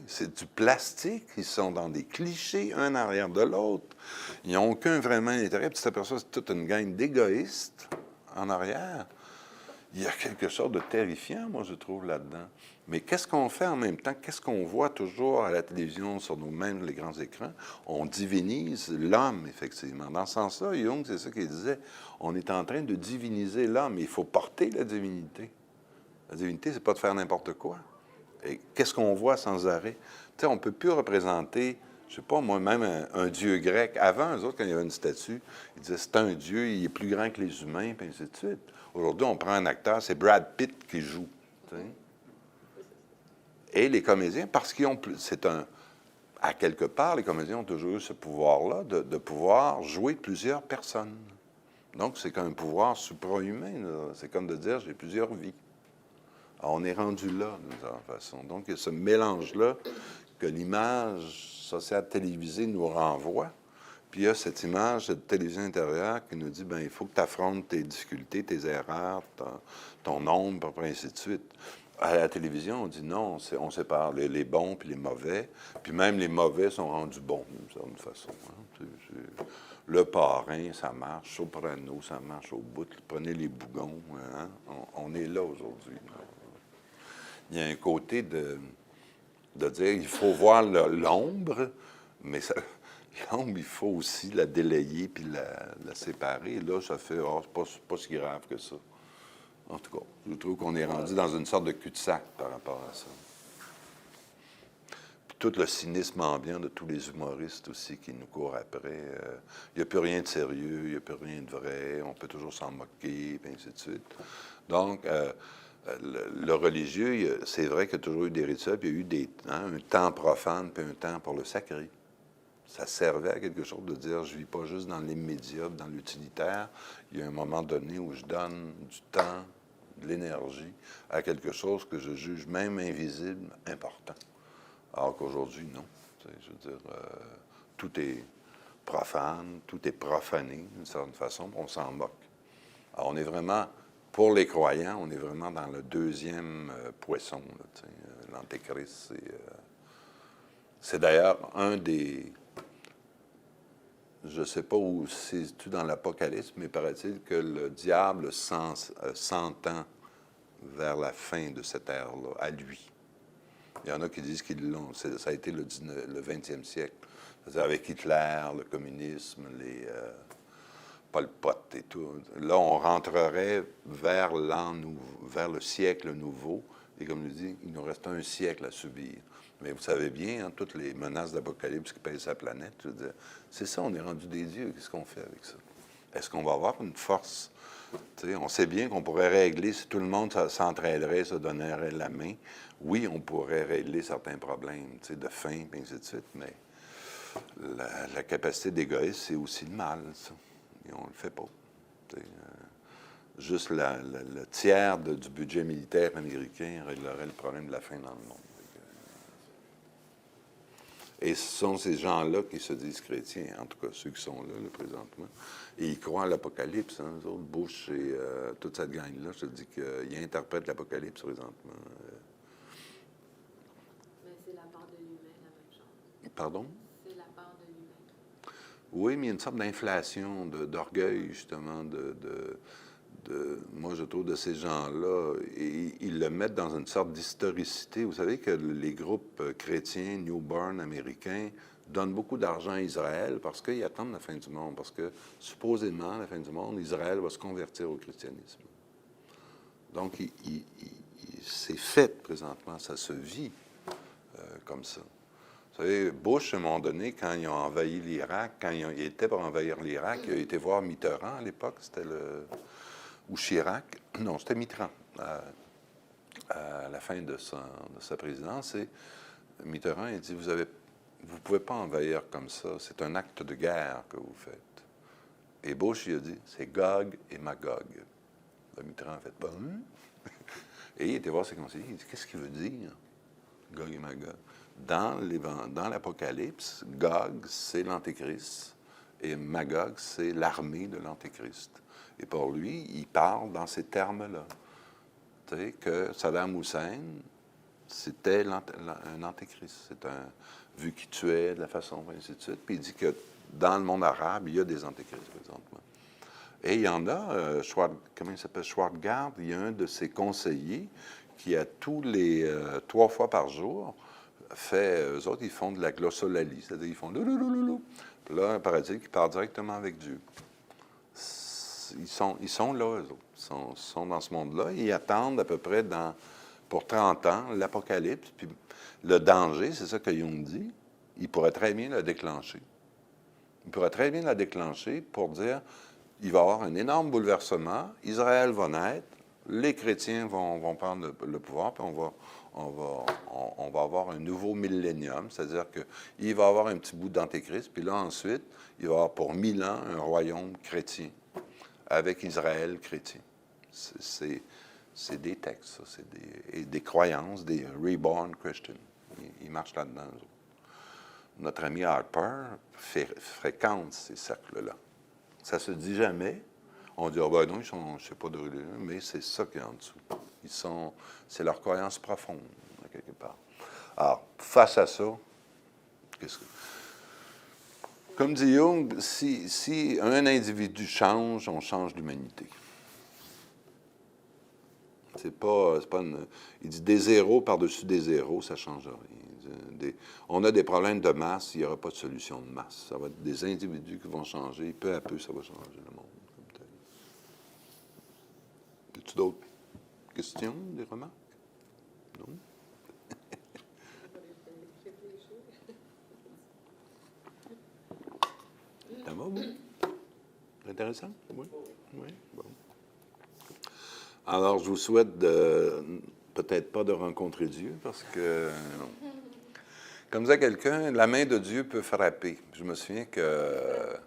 C'est du plastique, ils sont dans des clichés, un arrière de l'autre. Ils n'ont aucun vraiment intérêt. Puis tu t'aperçois, c'est toute une gang d'égoïstes en arrière. Il y a quelque chose de terrifiant, moi, je trouve, là-dedans. Mais qu'est-ce qu'on fait en même temps? Qu'est-ce qu'on voit toujours à la télévision, sur nous-mêmes, les grands écrans? On divinise l'homme, effectivement. Dans ce sens-là, Jung, c'est ça qu'il disait. On est en train de diviniser l'homme. Il faut porter la divinité. La divinité, c'est pas de faire n'importe quoi. Et qu'est-ce qu'on voit sans arrêt? Tu sais, on ne peut plus représenter, je ne sais pas, moi-même, un dieu grec. Avant, eux autres, quand il y avait une statue, ils disaient c'est un dieu, il est plus grand que les humains, puis ainsi de suite. Aujourd'hui, on prend un acteur, c'est Brad Pitt qui joue. Tu sais. Et les comédiens, parce qu'ils ont plus. À quelque part, les comédiens ont toujours eu ce pouvoir-là de pouvoir jouer plusieurs personnes. Donc, c'est comme un pouvoir supra-humain. C'est comme de dire j'ai plusieurs vies. Alors, on est rendu là, d'une certaine façon. Donc, il y a ce mélange-là que l'image sociale télévisée nous renvoie. Puis, il y a cette image de télévision intérieure qui nous dit, bien, il faut que tu affrontes tes difficultés, tes erreurs, ton ombre, et ainsi de suite. À la télévision, on dit non, on sépare les bons puis les mauvais. Puis même les mauvais sont rendus bons, d'une certaine façon. Hein. Le parrain, ça marche. Soprano, ça marche au bout. Prenez les bougons. Hein? On est là aujourd'hui. Il y a un côté de dire il faut voir l'ombre, mais l'ombre, il faut aussi la délayer puis la séparer. Là, ça fait c'est pas si grave que ça. En tout cas, je trouve qu'on est rendu dans une sorte de cul-de-sac par rapport à ça. Puis tout le cynisme ambiant de tous les humoristes aussi qui nous courent après. Il n'y a plus rien de sérieux, il n'y a plus rien de vrai, on peut toujours s'en moquer, et ainsi de suite. Donc, le religieux, c'est vrai qu'il y a toujours eu des rituels, puis il y a eu un temps profane, puis un temps pour le sacré. Ça servait à quelque chose de dire, je ne vis pas juste dans l'immédiat, dans l'utilitaire. Il y a un moment donné où je donne du temps, de l'énergie à quelque chose que je juge même invisible, important. Alors qu'aujourd'hui, non. Je veux dire, tout est profane, tout est profané d'une certaine façon, on s'en moque. Alors on est vraiment, pour les croyants, on est vraiment dans le deuxième poisson, l'Antéchrist. C'est d'ailleurs un des... Je ne sais pas où c'est-tu dans l'Apocalypse, mais paraît-il que le diable s'entend vers la fin de cette ère-là, à lui. Il y en a qui disent qu'ils l'ont. Ça a été le 20e siècle. C'est-à-dire avec Hitler, le communisme, Pol Pot et tout. Là, on rentrerait vers le siècle nouveau. Et comme je dis, il nous reste un siècle à subir. Mais vous savez bien, toutes les menaces d'Apocalypse qui pèsent la planète, je veux dire, c'est ça, on est rendu des dieux. Qu'est-ce qu'on fait avec ça? Est-ce qu'on va avoir une force? T'sais, on sait bien qu'on pourrait régler, si tout le monde s'entraiderait, se donnerait la main, oui, on pourrait régler certains problèmes de faim, et ainsi de suite, mais la capacité d'égoïsme, c'est aussi le mal, ça. Et on ne le fait pas. Juste le tiers du budget militaire américain réglerait le problème de la faim dans le monde. Et ce sont ces gens-là qui se disent chrétiens, en tout cas ceux qui sont là, présentement. Et ils croient à l'Apocalypse, hein, eux autres, Bush et toute cette gang-là, je te dis qu'ils interprètent l'Apocalypse présentement. Mais c'est la part de l'humain, la même chose. Pardon? C'est la part de l'humain. Oui, mais il y a une sorte d'inflation, d'orgueil, justement, moi, je trouve, de ces gens-là, et ils le mettent dans une sorte d'historicité. Vous savez que les groupes chrétiens, New Bern américains, donnent beaucoup d'argent à Israël parce qu'ils attendent la fin du monde, parce que, supposément, à la fin du monde, Israël va se convertir au christianisme. Donc, c'est fait présentement, ça se vit comme ça. Vous savez, Bush, à un moment donné, quand ils ont envahi l'Irak, quand il était pour envahir l'Irak, il a été voir Mitterrand à l'époque, c'était ou Chirac, non, c'était Mitterrand, à la fin de sa présidence, et Mitterrand, il dit, vous ne pouvez pas envahir comme ça, c'est un acte de guerre que vous faites. Et Bush, il a dit, c'est Gog et Magog. Là, Mitterrand a fait, bon, et il était voir ses conseillers, il dit, qu'est-ce qu'il veut dire, Gog et Magog? Dans l'Apocalypse, Gog, c'est l'Antéchrist, et Magog, c'est l'armée de l'Antéchrist. Et pour lui, il parle dans ces termes-là. Tu sais, que Saddam Hussein, c'était un antéchrist. C'est vu qu'il tuait de la façon, ainsi de suite. Puis il dit que dans le monde arabe, il y a des antéchrists, présentement. Et il y en a, comment il s'appelle, Schwartgard, il y a un de ses conseillers qui, a tous les 3 fois par jour, eux autres, ils font de la glossolalie. C'est-à-dire, ils font louloulouloulou. Puis là, paraît-il qu'ils parlent directement avec Dieu. Ils sont là, eux autres. Ils sont dans ce monde-là. Ils attendent à peu près pour 30 ans l'Apocalypse. Puis le danger, c'est ça que Jung dit, il pourrait très bien le déclencher. Il pourrait très bien la déclencher pour dire, il va y avoir un énorme bouleversement, Israël va naître, les chrétiens vont prendre le pouvoir, puis on va avoir un nouveau millénium, c'est-à-dire qu'il va y avoir un petit bout d'antéchrist, puis là, ensuite, il va y avoir pour 1000 ans un royaume chrétien, avec Israël chrétien. C'est des textes, ça, et des croyances, des reborn Christians. Ils marchent là-dedans. Notre ami Harper fréquente ces cercles-là. Ça se dit jamais. On dit, ben non, je ne sais pas de religion, mais c'est ça qui est en dessous. C'est leur croyance profonde, quelque part. Alors, face à ça, qu'est-ce que... C'est Comme dit Jung, si un individu change, on change l'humanité. C'est pas il dit des zéros par-dessus des zéros, ça ne change rien. On a des problèmes de masse, il n'y aura pas de solution de masse. Ça va être des individus qui vont changer, peu à peu, ça va changer le monde. As-tu d'autres questions, des remarques? Non? Ça va, vous? Intéressant? Oui? Oui? Bon. Alors, je vous souhaite peut-être pas de rencontrer Dieu, parce que, comme disait quelqu'un, la main de Dieu peut frapper. Je me souviens que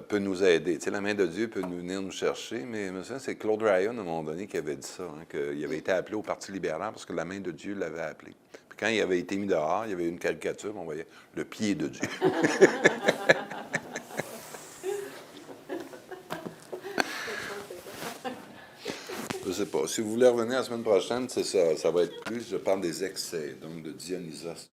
peut nous aider. Tu sais, la main de Dieu peut venir nous chercher, mais je me souviens, c'est Claude Ryan, à un moment donné, qui avait dit ça, hein, qu'il avait été appelé au Parti libéral parce que la main de Dieu l'avait appelé. Puis quand il avait été mis dehors, il y avait une caricature, on voyait le pied de Dieu. Je ne sais pas. Si vous voulez revenir la semaine prochaine, c'est ça. Ça va être plus, je parle des excès, donc de Dionysos.